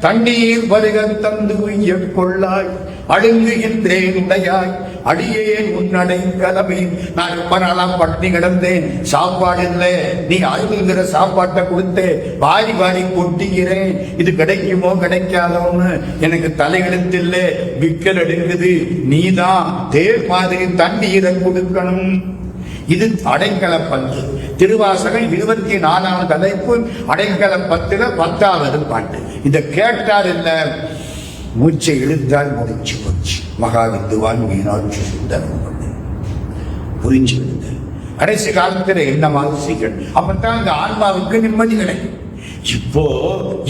தண்ணீர் வருக தந்து உய்ய கொள்ளாய் அழுங்குகின்றேன் உடையாய் அடியேன் உன்னடை கலமே. நான் ரொம்ப நாளா பட்டினி கிடந்தேன், சாப்பாடு இல்லை, நீ அழுகுங்கிற சாப்பாட்டை கொடுத்து வாரி வாரி கொட்டிக்கிறேன். இது கிடைக்குமோ கிடைக்காதோன்னு எனக்கு தலையெழுத்தில்லை, விக்கல் எடுக்குது. நீதான் தேர் மாதிரி தண்ணீரை கொடுக்கணும். இது அடைக்கல 10. திருவாசகம் 24ஆம் தலைப்பு. அடைக்கல 10ல 10வது பாட்டு. இதை கேட்டார் இல்ல, மூச்சை இழுத்தால் முடிச்சு போச்சு. மகாவித்துவான் மீனாட்சி சுந்தரம் புரிஞ்சு விடுதல். கடைசி காலத்துல என்ன வாசிகள், அப்பதான் அந்த ஆன்மாவுக்கு நிம்மதி கிடைக்கும். இப்போ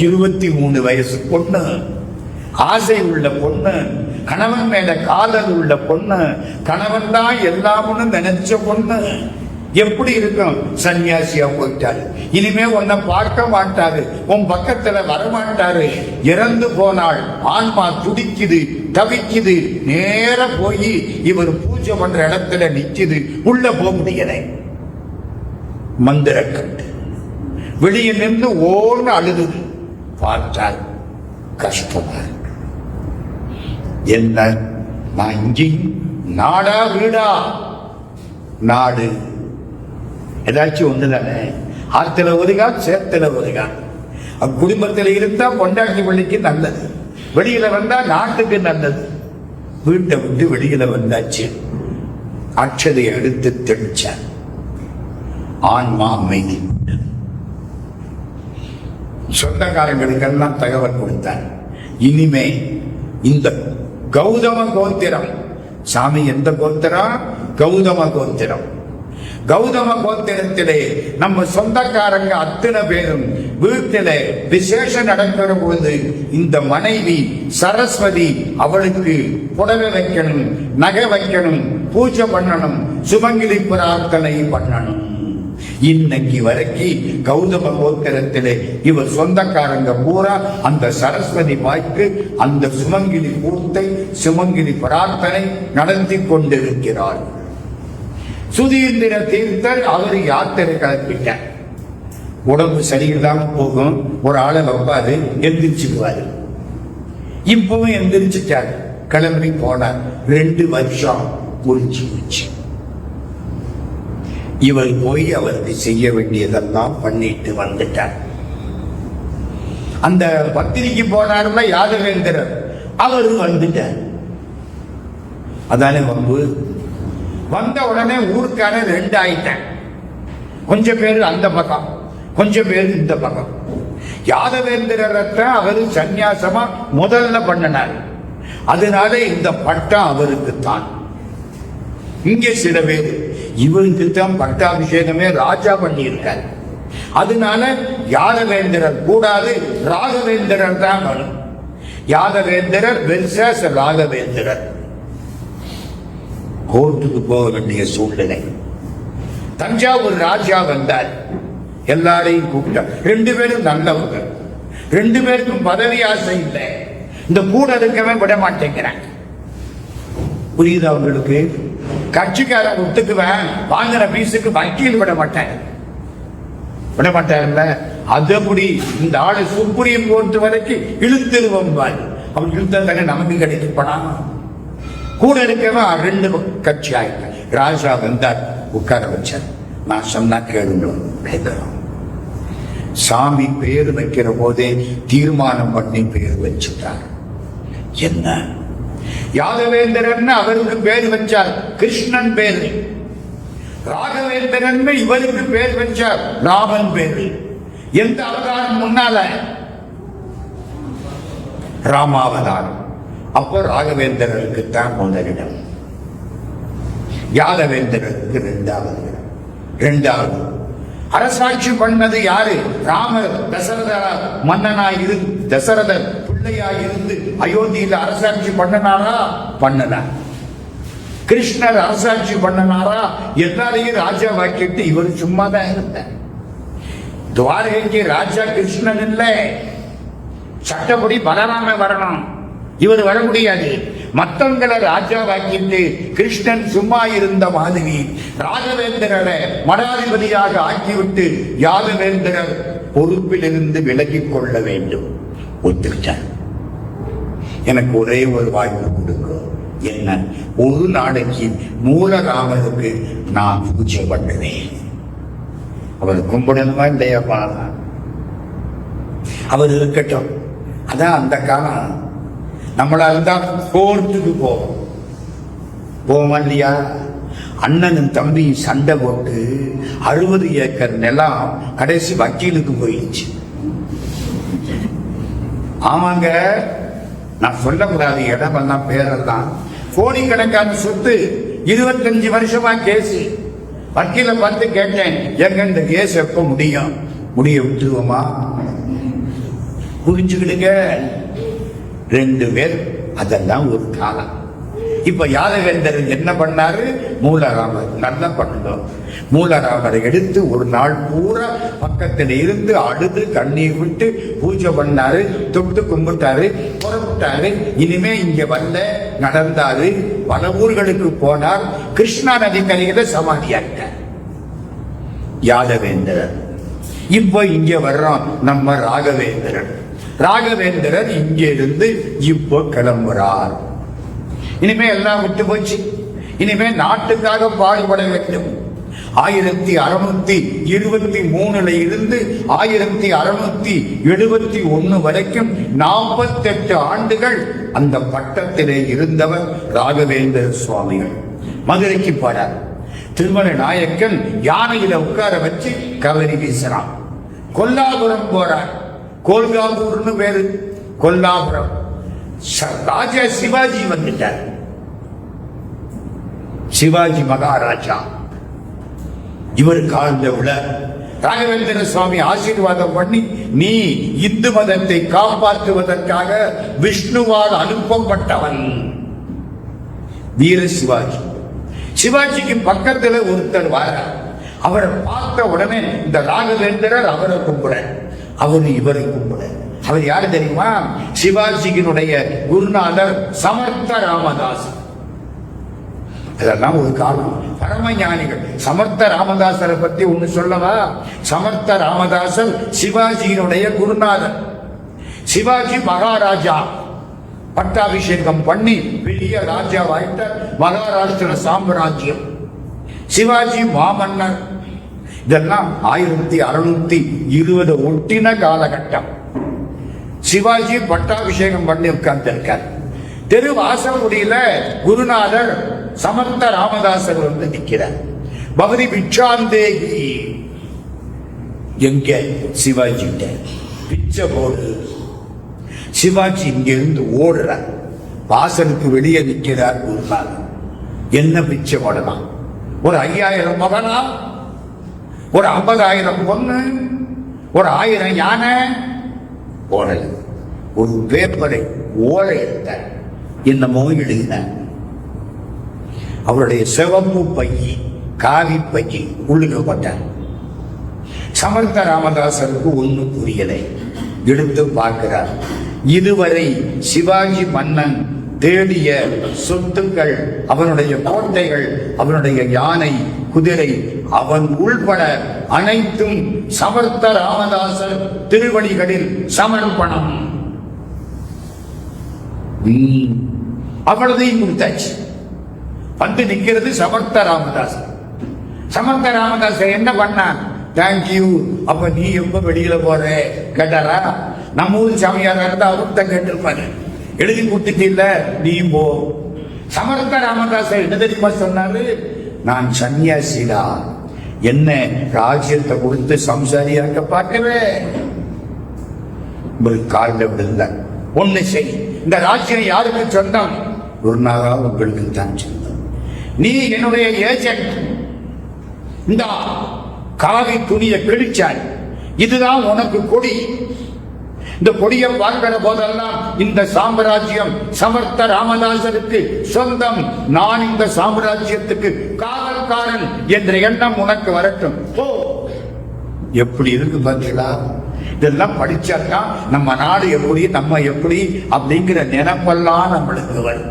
23 வயசு பொண்ணு, ஆசை உள்ள பொண்ணு, கணவன் மேல காதல் உள்ள பொண்ணு, கணவன் தான் எல்லாம்னு நினைச்ச பொண்ணு எப்படி இருக்கும்? சன்னியாசியா போயிட்டாரு. இனிமே உன்னை பார்க்க மாட்டாரு, உன் பக்கத்துல வரமாட்டாரு. இறந்து போனாள். ஆன்மா துடிக்குது, தவிக்குது. நேர போய் இவர் பூஜை பண்ற இடத்துல நிக்குது. உள்ள போக முடியல. மந்திரக்கட்டு வெளியே நின்று ஓன்னு அழுது பார்த்தால் கஷ்டமா இருக்கு. என்ன, நான் இங்கேயும் நாடா வீடா? நாடு ஏதாச்சும் ஒண்ணுதானே. ஆத்துல ஒருகா, சேத்துல ஒருகா. குடும்பத்தில் இருந்தா பொண்டாட்டி பள்ளிக்கு நல்லது, வெளியில வந்தா நாட்டுக்கு நல்லது. வீட்டை விட்டு வெளியில வந்தாச்சு. அட்சதை எடுத்து தெளிச்சார். ஆன்மா அமைதி. சொந்தக்காரங்களுக்கெல்லாம் தகவல் கொடுத்தார். இனிமே இந்த கௌதம கோத்திரம், சாமி எந்த கோத்திரம்? கௌதம கோத்திரம். கௌதம கோத்திரத்திலே நம்ம சொந்தக்காரங்க அத்தனை பேரும் வீட்டிலே விசேஷம் நடக்கிற போது இந்த மனைவி சரஸ்வதி அவளுக்கு புடவை வைக்கணும், நகை வைக்கணும், பூஜை பண்ணணும், சுமங்கலி பிரார்த்தனை பண்ணணும். இன்னைக்கு வரைக்கும் கௌதம கோத்திரத்திலே இவர் சொந்தக்காரங்க பூரா அந்த சரஸ்வதி வாய்க்கு அந்த சுமங்கிலி பூர்த்தை, சுமங்கிலி பிரார்த்தனை நடத்தி கொண்டிருக்கிறார். சுதீந்திர தீர்த்தர் அவர் யாத்திரை கிளப்பிட்டார். உடம்பு சரியில்லாம போகும், ஒரு ஆளை வைப்பாரு, எந்திரிச்சுக்குவாரு. இப்பவும் எந்திரிச்சுட்டார், கிளம்பி போனார். 2 வருஷம் குறிச்சு போச்சு. இவர் போய் அவருக்கு செய்ய வேண்டியதெல்லாம் பண்ணிட்டு வந்துட்டார். அந்த பத்திரிக்கு போனார்ல யாதவேந்திரர், அவரு வந்துட்டார். அதானே வம்பு. வந்த உடனே ஊருக்கான 2 ஆயிட்டான். கொஞ்சம் பேர் அந்த பக்கம், கொஞ்சம் பேர் இந்த பக்கம். யாதவேந்திரத்தை அவரு சந்நியாசமா முதல்ல பண்ணினார். அதனால இந்த பட்டம் அவருக்கு தான். இங்க சில பேர் இவருக்கு தான் பட்டாபிஷேகமே ராஜா பண்ணி இருக்காரு. அதனால யாதவேந்திரர் கூடாது, ராகவேந்திரர் தான் வரும். யாதவேந்திரர் வெர்சஸ் ராகவேந்திரர். கோர்ட்டுக்கு போக வேண்டிய சூழ்நிலை. தஞ்சாவூர் ராஜா வந்தார், எல்லாரையும் கூப்பிட்டார். 2 பேரும் நல்லவங்க, 2 பேருக்கும் பதவி ஆசை இல்லை. இந்த கூட இருக்கவே விட மாட்டேங்கிறாங்க. புரியுதா உங்களுக்கு? கட்சிக்காரன் ஒத்துக்குவேன், வாங்கின பீஸுக்கு வக்கீல் விட மாட்டேன், விட மாட்டார்ல. அதுபடி இந்த ஆளு சுப்ரீம் கோர்ட் வரைக்கும் இழுத்துருவோம். அவன் இழுத்தாங்க, நமக்கு கிடைக்கப்படாம கூட இருக்கவன் ரெண்டு கட்சி ஆயிட்டான். ராஜா வந்தார், உட்கார வச்சார். நான் சொன்னா கேளுங்க, கேட்கிறோம். சாமி பேர் வைக்கிற போதே தீர்மானம் பண்ணி பேர் வச்சுட்டார். என்ன? யாதவேந்திரன் அவருக்கு பேர் வச்சார், கிருஷ்ணன் பேரு. ராகவேந்திரன் இவருக்கு பேர் வச்சார், ராமன் பேரு. எந்த அவதாரம் முன்னால? ராமாவதாரம். அப்போ ராகவேந்திரருக்கு தான் முதலிடம், யாதவேந்திரருக்கு இரண்டாவது இடம். இரண்டாவது அரசாட்சி பண்ணது யாரு? ராமர் தசரத மன்னனாய் இருந்து, தசரத பிள்ளையாய் இருந்து அயோத்தியில அரசாட்சி பண்ணனாரா? பண்ணல. கிருஷ்ணர் அரசாட்சி பண்ணனாரா? எல்லாரையும் ராஜா வாக்கிட்டு இவர் சும்மா தான் இருந்தார். துவாரகைக்கு ராஜா கிருஷ்ணன் இல்லை, சட்டப்படி பலராம வரணும், இவர் வர முடியாது. மத்தவங்களை ராஜாவாக்கிட்டு கிருஷ்ணன் சும்மா இருந்த மாதிரி ராகவேந்திரரை மடாதிபதியாக ஆக்கிவிட்டு யாதவேந்திரர் பொறுப்பிலிருந்து விலகிக் கொள்ள வேண்டும். ஒத்துக்கிட்டார். எனக்கு ஒரே ஒரு வாய்ப்பு கொடுக்கும். என்ன? ஒரு நாளைக்கு மூலராமருக்கு நான் பூஜை பண்ணுவேன். அவர் கும்பிடணுமா இல்லையாப்பா? அவர் இருக்கட்டும். அதான் அந்த காலம். நம்மளா இருந்தா கோர்ட்டுக்கு போவோம் இல்லையா? அண்ணனும் தம்பி சண்டை போட்டு 60 ஏக்கர் நிலம் கடைசி வக்கீலுக்கு போயிடுச்சு. ஆமாங்க, நான் சொல்லக்கூடாது இடமெல்லாம் பேரெல்லாம். கோடிக்கணக்கான சொத்து, 25 வருஷமா கேஸ். வக்கீல பார்த்து கேட்டேன், எங்க இந்த கேஸ் எப்ப முடிய விட்டுருவோமா? புரிஞ்சுக்கிடுங்க. 2 பேர். அதெல்லாம் ஒரு காலம். இப்ப யாதவேந்தர் என்ன பண்ணாரு? மூலராமர் நல்லா பண்ணணும். மூலராமரை எடுத்து ஒரு நாள் பூரா பக்கத்தில் இருந்து அழுது கண்ணீர் விட்டு பூஜை பண்ணாரு, தொட்டு கும்பிட்டாரு, புறப்பட்டாரு. இனிமே இங்க வந்த நடந்தாரு. பல ஊர்களுக்கு போனார். கிருஷ்ணா நதிக்கரையில சமாதியாட்டார் யாதவேந்திரர். இப்ப இங்க வர்றோம் நம்ம ராகவேந்திரன். ராகவேந்திரர் இங்கே இருந்து இப்போ கிளம்புறார். இனிமே எல்லாம் விட்டு போச்சு. இனிமே நாட்டுக்காக பாடுபட வேண்டும். 1623 இருந்து 1671 வரைக்கும் 48 ஆண்டுகள் அந்த பட்டத்திலே இருந்தவர் ராகவேந்திர சுவாமிகள். மதுரைக்கு போறார். திருமலை நாயக்கன் யானையில உட்கார வச்சு கவரி வீசுறான். கொல்லாபுரம் போறார். கோல்காபூர்னு பேரு, கொல்லாபுரம். ராஜா சிவாஜி வந்துட்டார். சிவாஜி மகாராஜா. இவர் காலில் விழ ராகவேந்திர சுவாமி ஆசீர்வாதம் பண்ணி, நீ இந்து மதத்தை காப்பாற்றுவதற்காக விஷ்ணுவால் அனுப்பப்பட்டவன். வீர சிவாஜி. சிவாஜிக்கு பக்கத்துல ஒருத்தர் வார. அவரை பார்த்த உடனே இந்த ராகவேந்திரர் அவரை கும்பிட, அவரு இவரை கும்பிட. அவர் யாரு தெரியுமா? சிவாஜியினுடைய குருநாதர் சமர்த்த ராமதாஸ். இதெல்லாம் ஒரு காலம். பரம ஞானிகள். சமர்த்த ராமதாசரை பத்தி ஒண்ணு சொல்லவா? சமர்த்த ராமதாசர் சிவாஜியினுடைய குருநாதர். சிவாஜி மகாராஜா பட்டாபிஷேகம் பண்ணி பெரிய ராஜா வாய்த்த மகாராஷ்டிர சாம்ராஜ்யம். சிவாஜி மாமன்னர். இதெல்லாம் 1620 ஒட்டின காலகட்டம். சிவாஜி பட்டாபிஷேகம் பண்ணி உட்கார்ந்திருக்கார். தெரு வாசல்குடியில குருநாதர் சமர்த்த ராமதாசர் வந்து நிற்கிறார். பகதி பிச்சாந்தேகி. எங்க? சிவாஜி பிச்சை போடு. சிவாஜி இங்கிருந்து ஓடுறார். வாசலுக்கு வெளியே நிற்கிறார் குருநாதர். என்ன பிச்சை போடலாம்? ஒரு 5000 மகனா, ஒரு 50,000 பொண்ணு, ஒரு 1000 யானை ஓடல். ஒரு பேப்பரை ஓலை எடுத்தார். என்னமோ எழுதினார். அவருடைய சிவப்பு பையி, காவி பையி உள்ளுக்கு போட்டார். சமர்த்த ராமதாசருக்கு ஒண்ணு புரியலை. எடுத்து பார்க்கிறார். இதுவரை சிவாஜி மன்னன் தேடிய சொத்துக்கள், அவனுடைய கோட்டைகள், அவனுடைய யானை, குதிரை, அவன் உள்பட அனைத்தும் சமர்த்த ராமதாசர் திருவடிகளில் சமர்ப்பணம். அவ்வளதையும் கொடுத்தாச்சு. வந்து நிக்கிறது சமர்த்த ராமதாஸ். சமர்த்த ராமதாஸ் என்ன பண்ணான்? தேங்க்யூ. அப்ப நீ எப்ப வெளியில போற கேட்டாரா? நம்ம ஊர் சாமியாரா இருந்தா அவர்கிட்ட கேட்டிருப்பாரு. எழுதி கொடுத்துட்டீல்ல, நீ போ. சமர்த்த ராமதாஸ் என்ன தெரியுமா சொன்னாரு? நான் சன்னியாசிடா, என்ன ராஜ்யத்தை கொடுத்து சம்சாரியாக்க பார்க்கிறேன். காலில் விழுந்த ஒண்ணு செய், இந்த ராஜ்யம் யாருக்கு சொந்தம்? குருநாதா உங்களுக்கு தான் சொந்தம். நீ என்னுடைய ஏஜென்ட். இந்த காவி துணியை கிழிச்சாய், இதுதான் உனக்கு கொடி. இந்த கொடியை பார்க்கிற போதெல்லாம் இந்த சாம்ராஜ்யம் சமர்த்த ராமதாசருக்கு சொந்தம், நான் இந்த சாம்ராஜ்யத்துக்கு காவல்காரன் என்ற எண்ணம் உனக்கு வரட்டும். ஓ, எப்படி இருக்கு பார்த்தீங்களா? இதெல்லாம் படிச்சாதான் நம்ம நாடு எப்படி, நம்ம எப்படி அப்படிங்கிற நினைப்பெல்லாம் நம்மளுக்கு வரும்.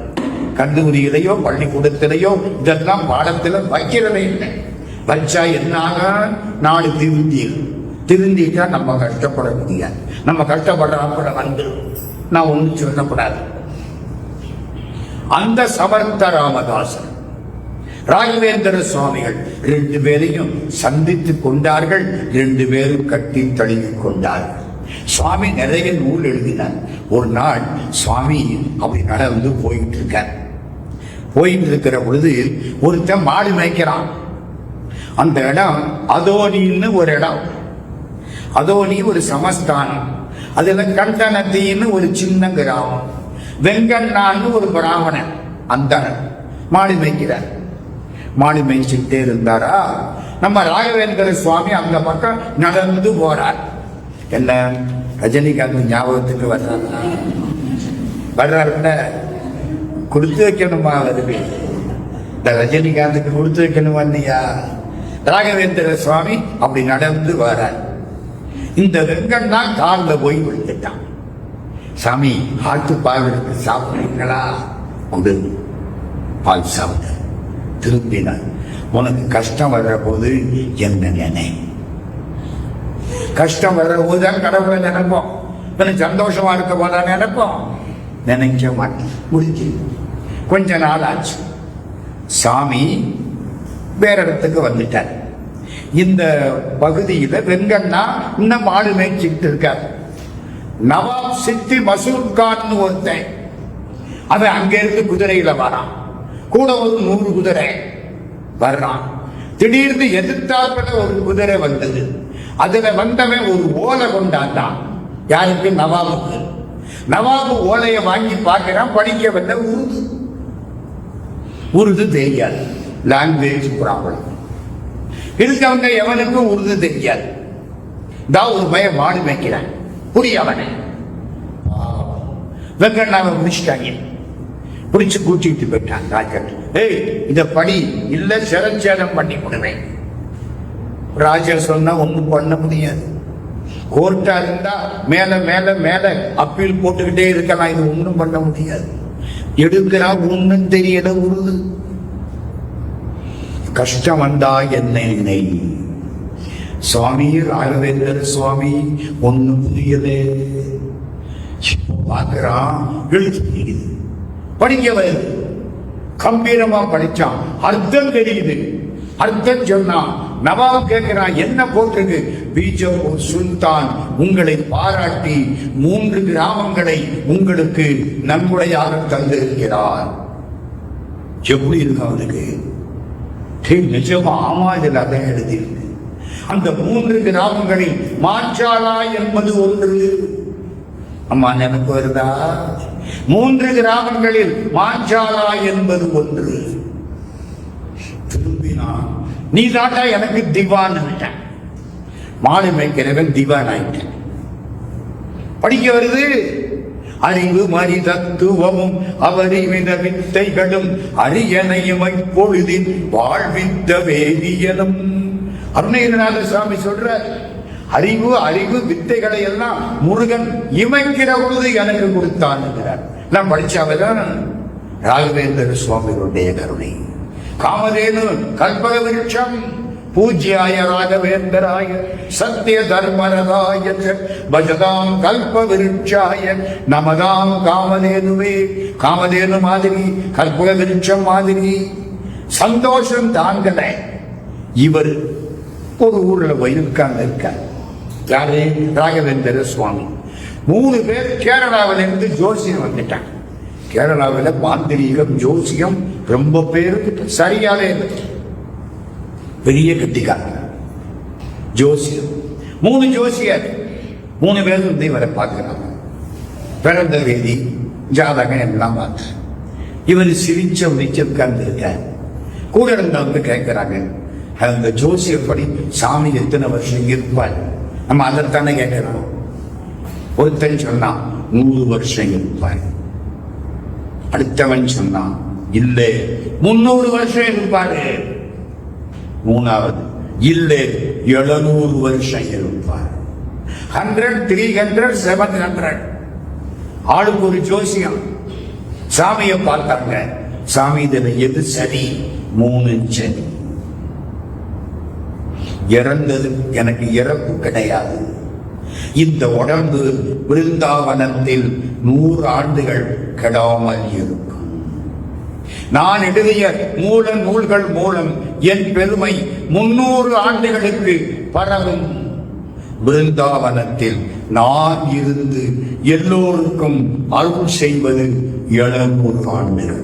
கல்லூரியிலையோ பள்ளிக்கூடத்திலேயோ இதெல்லாம் பாடத்துல வைக்கிறதே இல்லை. வச்சா என்னாக நாடு திருந்திட்டா நம்ம கஷ்டப்பட முடியாது. நம்ம கஷ்டப்படுற வந்துடும். நான் ஒண்ணு சொல்லப்படாது. அந்த சமர்த்த ராமதாசன் ராகவேந்திர சுவாமிகள் 2 பேரையும் சந்தித்து கொண்டார்கள். 2 பேரும் கட்டி தழுவி கொண்டார்கள். சுவாமி நிறைய நூல் எழுதினார். ஒரு நாள் சுவாமி அப்படி நடந்து போயிட்டு இருக்கார். போயிட்டு இருக்கிற பொழுது ஒருத்தன் மாடு மேய்க்கிறான். அந்த இடம் அதோனின்னு ஒரு இடம். அதோனி ஒரு சமஸ்தானம். அதுல கண்டனத்தின்னு ஒரு சின்ன கிராமம். வெங்கண்ணான்னு ஒரு பிராமணன் அந்த மாடு மேய்க்கிறார். மாடு மேய்ச்சிட்டே இருந்தாரா, நம்ம ராகவேந்திர சுவாமி அந்த பக்கம் நடந்து போறார். என்ன ரஜினிகாந்த் ஞாபகத்துக்கு வர்றாருன்னா கொடுத்து வைக்கணுமா? வருது இந்த ரஜினிகாந்துக்கு கொடுத்து வைக்கணுமா இல்லையா? ராகவேந்திர சுவாமி அப்படி நடந்து வரார். இந்த வெங்கண்ணா காலில் போய் விழுந்துட்டான். சாமி, ஆட்டு பால் எடுத்து சாப்பிடுறீங்களா? பால் சாப்பிட திரும்பினார். உனக்கு கஷ்டம் வர்ற போது என்ன நினை? கஷ்டம் வர்ற போதுதான் கடவுளை நினைப்போம். சந்தோஷமா இருக்க போதா நினைப்போம்? நினைக்க மாட்டேன். முடிஞ்சு கொஞ்ச நாள் ஆச்சு. சாமி வேற இடத்துக்கு வந்துட்டார். இந்த பகுதியில வெங்கண்ணா இன்னும் மாடு மேய்ச்சிட்டு இருக்கார். நவாப் சித்தி மசூர் கான் ஒருத்தன், அவன் அங்க இருந்து குதிரையில வரான். கூட ஒரு 100 குதிரை வர்றான். திடீர்னு எதிர்த்தாப்புல ஒரு குதிரை வந்தது. அதுல வந்தவன் ஒரு ஓலை கொண்டாந்தான். யாருக்கு? நவாபுக்கு. நவாபு ஓலையை வாங்கி பார்க்கிறான். படிக்க வந்த உருது தெரியாது. லாங்குவேஜ் ப்ராப்ளம் இருக்கவங்க எவனுக்கும் உருது தெரியாது. தான் ஒரு பய மாடு வைக்கிறான். புரியவனை வெங்கண்ணாவை முடிச்சிட்டாங்க. பிடிச்சு கூட்டிட்டு போயிட்டான் ராஜன். ஏய், இத படி, இல்ல சிரஞ்சேதம் பண்ணி விடுவேன். ராஜா சொன்னா ஒண்ணும் பண்ண முடியாது. கோர்ட்டா இருந்தா மேல மேல மேல அப்பீல் போட்டுக்கிட்டே இருக்கலாம். இது ஒண்ணும் பண்ண முடியாது. எடுக்கிறா ஒண்ணும் தெரியல. உருது கஷ்டம் வந்தா என்ன சுவாமி ராகவேந்திர சுவாமி ஒண்ணும் புரியலே. பார்க்கிறான், எழுத்து தெரியுது, படிக்க வருது. கம்பீரமா படிச்சான். அர்த்தம் தெரியுது. அர்த்தம் சொன்னான். நவாப் கேட்கிறான், என்ன போட்டிருக்கு? பீஜப்பூர் சுல்தான் உங்களை பாராட்டி 3 கிராமங்களை உங்களுக்கு நன்கொடையாக தந்திருக்கிறார். எப்படி இருக்கு அவனுக்கு? நிஜமா? ஆமா, இதில் அதான் எழுதியிருக்கு. அந்த 3 கிராமங்களில் மாஞ்சாலா என்பது ஒன்று. அம்மா எனக்கு வருதா? 3 கிராமங்களில் மாஞ்சாலா என்பது ஒன்று. திரும்பினான். நீ தாட்டா எனக்கு திவான். மாடு மேய்க்கிறவன் திவான் ஆயிட்டேன். படிக்க வருது. அறிவு மறி தத்துவமும் அவரிவித வித்தைகளும் அரியணையும் இப்பொழுதின் வாழ்வித்த வேதியனும். அருணகிரிநாத சுவாமி சொல்ற அறிவு வித்தைகளை எல்லாம் முருகன் இமைக்கிற பொழுது எனக்கு கொடுத்தான். நான் படிச்சாவதான் ராகவேந்திர சுவாமிகளுடைய கருணை. காமதேனு கல்பக விருட்சம் பூஜ்யாய ராகவேந்தராய சத்திய தர்மரதாய பஜதாம் கல்ப விருட்சாய நமதாம் காமதேனுவே. காமதேனு மாதிரி, கல்பக விருட்சம் மாதிரி சந்தோஷம் தாங்கல. இவர் ஒரு ஊர்ல போய் இருக்கார். யாரு? ராகவேந்திர சுவாமி. 3 பேர் கேரளாவில இருந்து ஜோசியம் வந்துட்டாங்க. கேரளாவில் மாந்திரீகம் ஜோசியம் ரொம்ப பேருக்கு சரியாலே பெரிய கட்டிக்காங்க. ஜோசியம் 3 ஜோசியர் 3 பேர் வந்து இவரை பார்க்கிறாங்க. பிறந்த வேதி ஜாதகம் எல்லாம் பார்த்து இவர் சிரிச்ச உட்கார்ந்து இருக்க. கூட இருந்தவங்க கேட்கிறாங்க, அந்த ஜோசியப்படி சாமி எத்தனை வருஷம் இருப்பார்? நம்ம அதைத்தானே கேட்கிறோம். ஒருத்தன் சொன்னான் 100 வருஷம் இருப்பார். அடுத்தவன் சொன்னான் இல்லை 300 வருஷம் இருப்பாரு. 3வது இல்லை 700 வருஷம் இருப்பார். 100, 300, 700. ஆளுக்கு ஒரு ஜோசியம். சாமியை பார்த்தாங்க. சாமி இதுல எது சரி? 3 சரி. இறந்தது எனக்கு இறப்பு கிடையாது. இந்த உடம்பு விருந்தாவனத்தில் 100 ஆண்டுகள் கெடாமல் இருக்கும். நான் எழுதிய மூல நூல்கள் மூலம் என் பெருமை 300 ஆண்டுகளுக்கு பரவும். விருந்தாவனத்தில் நான் இருந்து எல்லோருக்கும் அருள் செய்வது 700 ஆண்டுகள்.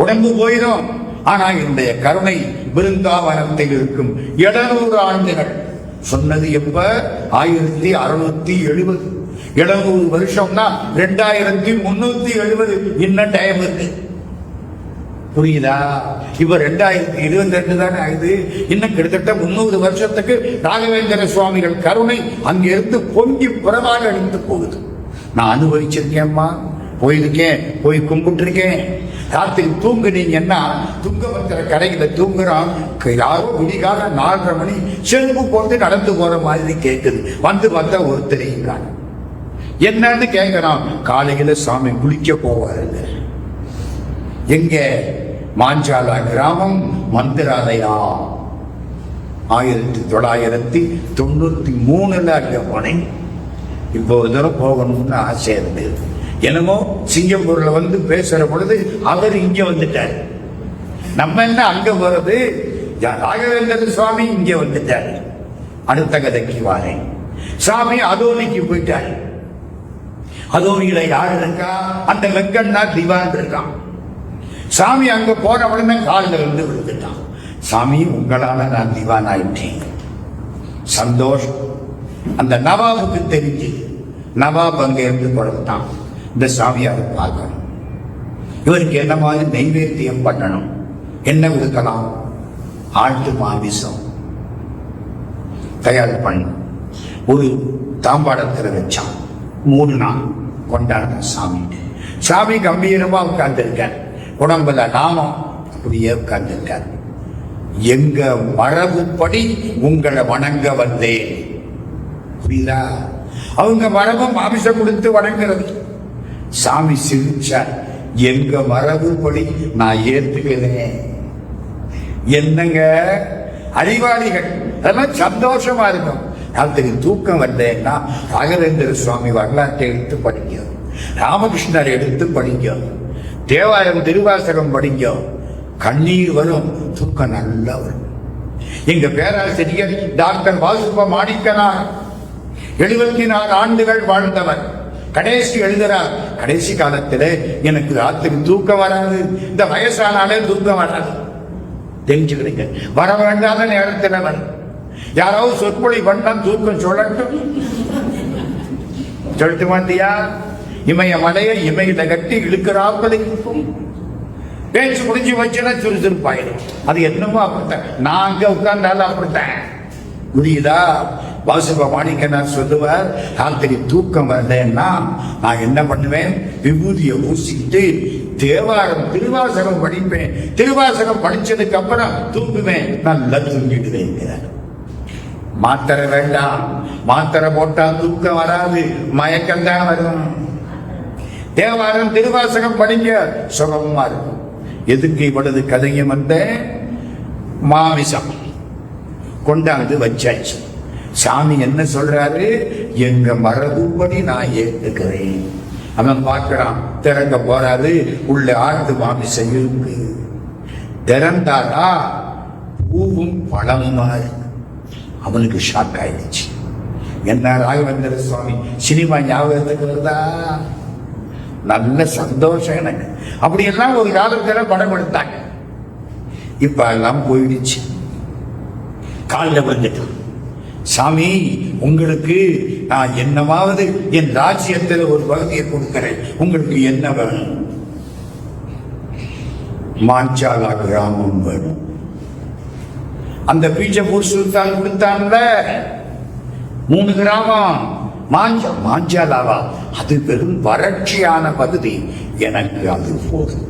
உடம்பு போயிடும், ஆனா இந்த கருணை விருந்தாவனத்தில் இருக்கும் 700 ஆண்டுகள். சொன்னது எப்ப? 1670. 700 வருஷம்னா 2370. இன்னும் டைம் இருக்கு. புரியுதா? இப்ப 2022 தானே ஆகுது. இன்னும் கிட்டத்தட்ட 300 வருஷத்துக்கு ராகவேந்திர சுவாமிகள் கருணை அங்கிருந்து பொங்கி புறமாக அடித்து போகுது. நான் அனுபவிச்சிருக்கேன்மா, போயிருக்கேன், போய் கும்பிட்டுருக்கேன். ராத்திரி தூங்குனீங்கன்னா துங்கபத்திர கரையில தூங்குறான். யாரோ விடிகால 4:30 மணி செருப்பு போட்டு நடந்து போற மாதிரி கேட்குது. வந்து பார்த்தா ஒருத்தரையும் காணும். என்னன்னு கேட்கிறான். காலையில சாமி குளிக்க போவாருங்க. எங்க? மாஞ்சாலா கிராமம், மந்திராலயா. 1993 அங்க போனேன். இப்போ ஒரு தடவை போகணும்னு ஆசை இருந்தது. என்னமோ சிங்கப்பூர்ல வந்து பேசுற பொழுது அவர் இங்க வந்துட்டார். நம்ம என்ன அங்க போறது? ராகவேந்திர சுவாமி இங்க வந்துட்டார். அடுத்த கதைக்கு வாரேன். சாமி அதோனிக்கு போயிட்டார். அதோனியில யாரு இருக்கா? அந்த வெங்கண்ணா திவான் இருக்கான். சாமி அங்க போன உடனே காலில் இருந்து விழுந்துட்டான். சாமி, உங்களால நான் திவான் ஆயிட்டேன். சந்தோஷம். அந்த நவாபுக்கு தெரிஞ்சு நவாப் அங்க இருந்து கொடுத்தான். இந்த சாமியாரை பார்க்கணும், இவருக்கு என்ன மாதிரி நைவேத்தியம் பண்ணணும், என்ன கொடுக்கலாம்? ஆட்டு மாமிசம் தயார் பண்ண ஒரு தாம்பாடத்தில் வச்சான். 3 நாள் கொண்டாடுற சாமி. சாமி கம்பீரமா உட்கார்ந்துருக்கார். உடம்புல நாமம் அப்படியே உட்கார்ந்துருக்கார். எங்க மரபுப்படி உங்களை வணங்க வந்தேன். புரியுதா? அவங்க மரபு மாமிசம் கொடுத்து வணங்குறது. சாமி சிரிச்சார். எங்க மரபுப்படி நான் ஏத்துக்கிறேன். என்னங்க அறிவாளிகள், அதெல்லாம் சந்தோஷமா இருக்கும். ராத்திரி தூக்கம் வந்தேன்னா ராகவேந்திர சுவாமி வரலாற்றை எடுத்து படிங்க, ராமகிருஷ்ணர் எடுத்து படிங்க, தேவாரம் திருவாசகம் படிங்க. கண்ணீர் வரும், தூக்கம் நல்லா வரும். எங்க பேராசிரியர் டாக்டர் வாசுப மாணிக்கனார் 74 ஆண்டுகள் வாழ்ந்தவர். கடைசி எழுதுறார், கடைசி காலத்துல எனக்கு ராத்திரி தூக்கம் வராது, இந்த வயசானாலே தூக்கம் வராது. தெரிஞ்சுக்கிறீங்க, வர வேண்டாத நேரத்தில் வரும். யாராவது சொற்பொழி பண்ணா தூக்கம் சொல்லட்டும், சொல்லிட்டு மாட்டியா? இமய மலைய இமையில கட்டி இழுக்கிறாப்பதை பேச்சு முடிஞ்சு வச்சுன்னா சுறுசுறுப்பாயிடும். அது என்னமோ அப்படித்தான். நான் அங்க உட்கார்ந்தாலும் அப்படித்தான். புரியுதா? வாசுப மாணிக்கனார் சொல்லுவார், ராத்திரி தூக்கம் வரலன்னா நான் என்ன பண்ணுவேன்? விபூதியை பூசிக்கிட்டு தேவாரம் திருவாசகம் படிப்பேன். திருவாசகம் படிச்சதுக்கு அப்புறம் தூங்குவேன், நல்லா தூங்கிடுவேன். மாத்திரை வேண்டாம், மாத்திரை போட்டா தூக்கம் வராது, மயக்கம் தான் வரும். தேவாரம் திருவாசகம் படிங்க, சுகமா இருக்கும். எதுக்கு இவ்வளவு கதையும் வந்த? மாமிசம் கொண்டாந்து வச்சாச்சு. சாமி என்ன சொல்றாரு? எங்க மரபுப்படி நான் ஏற்றுக்கிறேன். அவன் பார்க்கிறான், திறங்க போறாரு, உள்ள ஆட்டு மாமிசம் இருக்கு. திறந்தாரா பூவும் பழமுமா இருக்கு. அவனுக்கு ஷாக் ஆயிடுச்சு. என்ன ராகவேந்திர சுவாமி சினிமா ஞாபகத்துக்கு வருதா? நல்ல சந்தோஷம் எனக்கு. அப்படியெல்லாம் ஒரு காலத்துல படம் எடுத்தாங்க. இப்ப எல்லாம் போயிடுச்சு. காலில் வந்துட்டான். சாமி, உங்களுக்கு நான் என்னவாவது என் ராஜ்யத்தில் ஒரு பகுதியை கொடுக்கிறேன், உங்களுக்கு என்ன வேணும்? மாஞ்சாலா கிராமம் வேணும். அந்த பீஜப்பூர் சுல்தான் கொடுத்தான்ல 3 கிராமம். மாஞ்சாலாவா? அது பெரும் வறட்சியான பகுதி, எனக்கு அது போதும்.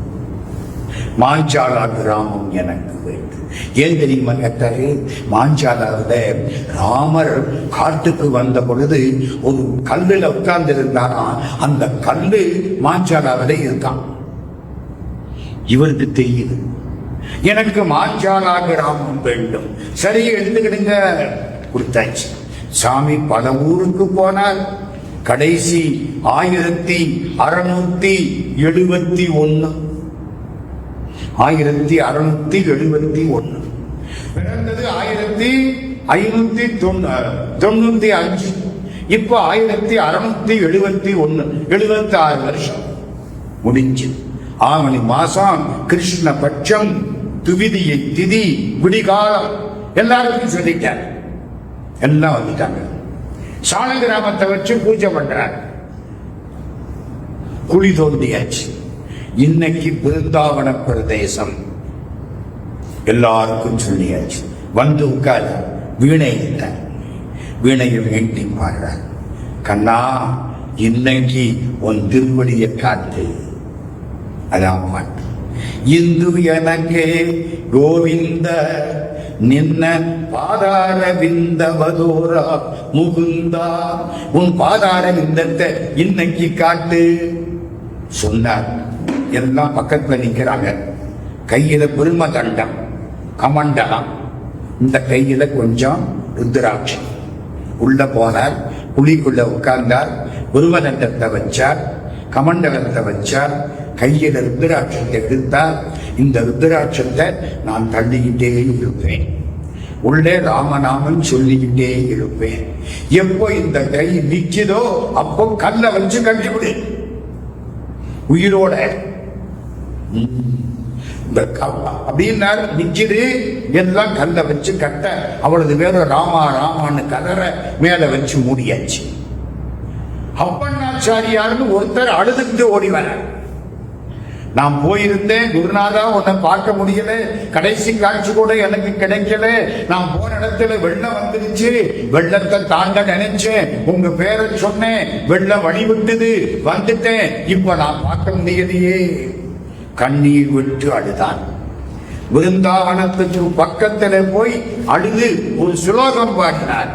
மாஞ்சாலா கிராமம் எனக்கு வேண்டும். ஏன் தெரியுமா கேட்டாரு? மாஞ்சாலாவில் ராமர் காட்டுக்கு வந்த பொழுது ஒரு கல்லுல உட்கார்ந்து இருந்தாரா, அந்த கல்லு மாஞ்சாலாவில இருக்கான். இவருக்கு தெரியுது, எனக்கு மாஞ்சாலா கிராமம் வேண்டும். சரி, எடுத்துக்கிடுங்க. கொடுத்தாச்சு. சாமி பல ஊருக்கு போனார். கடைசி 1671 1671 பிறந்தது 1595. இப்ப 1671, 76 வருஷம் முடிஞ்சு. ஆவணி மாசம் கிருஷ்ணபட்சம் துவிதியை திதி விடிகாலம் எல்லாருக்கும் சொல்லிட்டார். எல்லாம் வந்துட்டாங்க. சால கிராமத்தை வச்சு பூஜை பண்றாங்க. குழி தோண்டியாச்சு. இன்னைக்கு பிருந்தாவன பிரதேசம் எல்லாருக்கும் சொல்லியாச்சு. வந்து உட்கார வீணை வீணையை வேண்டி பாடுற. கண்ணா, இன்னைக்கு உன் திருவடியை காட்டு. அதான் பாட்டு. இந்து எனக்கே கோவிந்த நின்ன பாதார விந்தவதோரா முகுந்தா, உன் பாதார விந்தத்தை இன்னைக்கு காட்டு சொன்னார். எல்லாம் பக்கத்துல நிக்கிறாங்க. கையில பெரும தண்டம், கமண்டலம், இந்த கையில கொஞ்சம் ருத்ராட்சி. உள்ள போனார், புலிக்குள்ள உட்கார்ந்தார், பெரும தண்டத்தை வச்சார், கமண்டலத்தை வச்சார், கையில ருத்ராட்சத்தை எடுத்தார். இந்த ருத்ராட்சத்தை நான் தள்ளிக்கிட்டே இருப்பேன், உள்ளே ராமநாமன் சொல்லிக்கிட்டே இருப்பேன். எப்போ இந்த கை நிக்குதோ அப்போ கல்ல வச்சு கட்டிவிடு உயிரோட. அப்படின்னாரு. நிக்குது, எல்லாம் கல்ல வச்சு கட்ட. அவளது வேற ராமா ராமான்னு கலர மேல வச்சு மூடியாச்சு. அப்பண்ணாச்சாரியார்னு ஒருத்தர் அழுதுட்டு ஓடி வர. நான் போயிருந்தேன் குருநாதா, உன்னை பார்க்க முடியல, கடைசி காட்சி கூட எனக்கு கிடைக்கல. நான் போன இடத்துல வெள்ளம் வந்துருச்சு, வெள்ளத்தை தாண்ட நினைச்சேன், உங்க பேரை சொன்னேன், வெள்ளம் வழிவிட்டது, வந்துட்டேன், இப்ப நான் பார்க்க முடியலையே. கண்ணீர் விட்டு அழுதான். விருந்தாவனத்துக்கு பக்கத்துல போய் அழுது ஒரு சுலோகம் பாடினார்.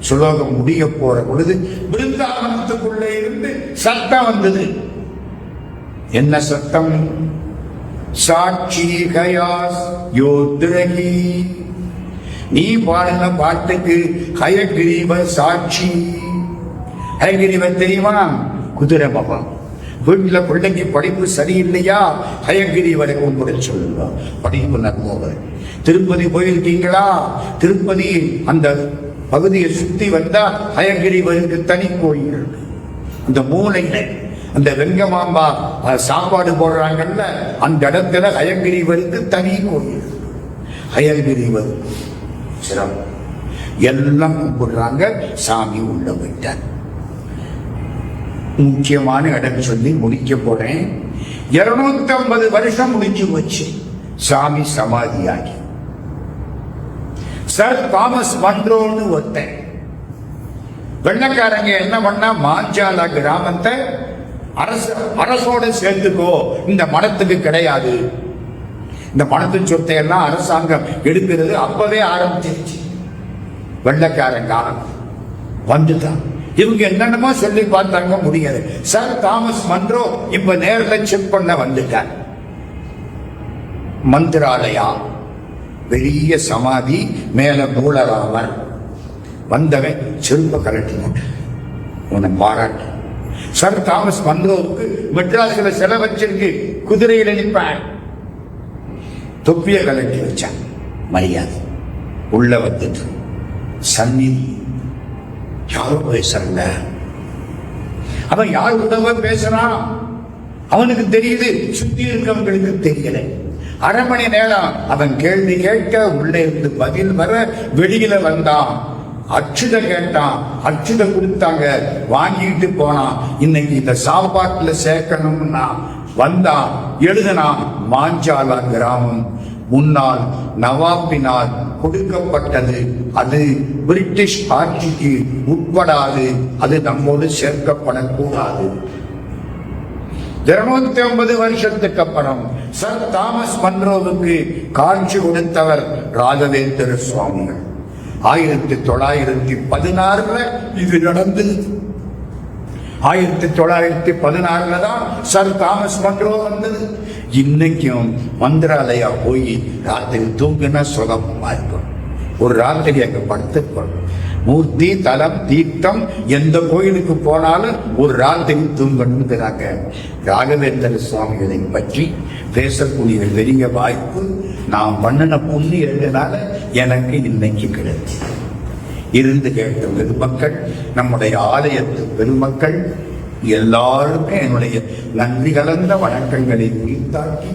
சுலோகம் முடிய போற பொழுது விருந்தாவனத்துக்குள்ளே இருந்து சத்தம் வந்தது. என்ன சத்தம்? சாட்சி கயாஸ் யோத்ரகி, நீ பாடின பாட்டுக்கு ஹயகிரீவ சாட்சி. ஹயகிரீவ தெரியுமா? குதிரை பாபா. வீட்டுல பிள்ளைக்கு படிப்பு சரியில்லையா, ஹயகிரீவரை கும்பிட சொல்லுங்க, படிப்பு நன்மோக. திருப்பதி போயிருக்கீங்களா? திருப்பதி அந்த பகுதியை சுத்தி வந்தா ஹயகிரீவருக்கு தனி கோயில் இருக்கு. அந்த மூலையில அந்த வெங்கமாம்பா சாப்பாடு போடுறாங்கல்ல, அந்த இடத்துல ஹயகிரீவருக்கு தனி கோயில். ஹயகிரீவர் சிறப்பு. எல்லாம் கும்பிடுறாங்க. சாமி உள்ள போயிட்டார். முக்கியமான இடம் சொல்லி முடிக்க போறேன். 250 வருஷம் முடிஞ்சு போச்சு. சாமி சமாதியாகி. சர் தாமஸ் மன்ரோன்னு ஒருத்தன், வெள்ளக்காரங்க என்ன பண்ணா, மாஞ்சாலா கிராமத்தை அரசோட சேர்த்துக்கோ, இந்த மடத்துக்கு கிடையாது. இந்த மடத்து சொத்தை எல்லாம் அரசாங்கம் எடுக்கிறது அப்பவே ஆரம்பிச்சிருச்சு. வெள்ளக்காரன் காலம் வந்துதான். இவங்க என்னென்னமோ சொல்லி பார்த்தாங்க, முடியாது. சார் தாமஸ் மன்றோ இப்ப நேரில் செக் பண்ண வந்துட்டார். மந்திராலயா பெரிய சமாதி, மேல மூலராமர். வந்தவன் செருப்ப கலட்டினான். உன்னை பாராட்டு. சார் தாமஸ் மன்றோவுக்கு மெட்ராஸ்ல செலவு வச்சிருக்கு, குதிரையில நிற்பான். தொப்பிய கலட்டி வச்சான். மரியாதை உள்ள வந்துட்டு சந்நிதி யாரும் பேசுறாங்க. அவன் யார் உதவ பேசுறான் அவனுக்கு தெரியுது, சுத்தி இருக்கவங்களுக்கு தெரியல. அரை மணி நேரம் அவன் கேள்வி கேட்க உள்ளே இருந்து பதில் வர வெளியில வந்தான். அச்சுத கேட்டான், அச்சுத கொடுத்தாங்க, வாங்கிட்டு போனான். இன்னைக்கு இந்த சாப்பாட்டுல சேர்க்கணும்னா வந்தான், எழுதினான். மாஞ்சாலா கிராமம் முன்னாள் நவாபினால் கொடுக்கப்பட்டது, அது பிரிட்டிஷ் ஆட்சிக்கு உட்படாது, அது நம்மோடு சேர்க்கப்படக்கூடாது. 250 வருஷத்துக்கு அப்புறம் சர் தாமஸ் மன்ரோவுக்கு காட்சி கொடுத்தவர் ராகவேந்திர சுவாமிகள். 1916 இது நடந்தது. 1916 தான் சர் தாமஸ் மன்றோ வந்தது. இன்னைக்கும் மந்திராலயா போய் ராத்திரி தூங்கினா சுகமா இருக்கும். ஒரு ராத்திரி அங்க படுத்துக்கொள்ளும். மூர்த்தி தலம் தீர்த்தம் எந்த கோயிலுக்கு போனாலும் ஒரு ராத்திரி தூங்கணுங்கிறாங்க. ராகவேந்திர சுவாமிகளை பற்றி பேசக்கூடிய பெரிய வாய்ப்பு நான் பண்ணின புண்ணியனால எனக்கு இன்னைக்கு கிடைச்சு. இருந்து கேட்ட பெருமக்கள், நம்முடைய ஆலயத்து பெருமக்கள் எல்லாருமே என்னுடைய நன்றி கலந்த வணக்கங்களை உரித்தாக்கி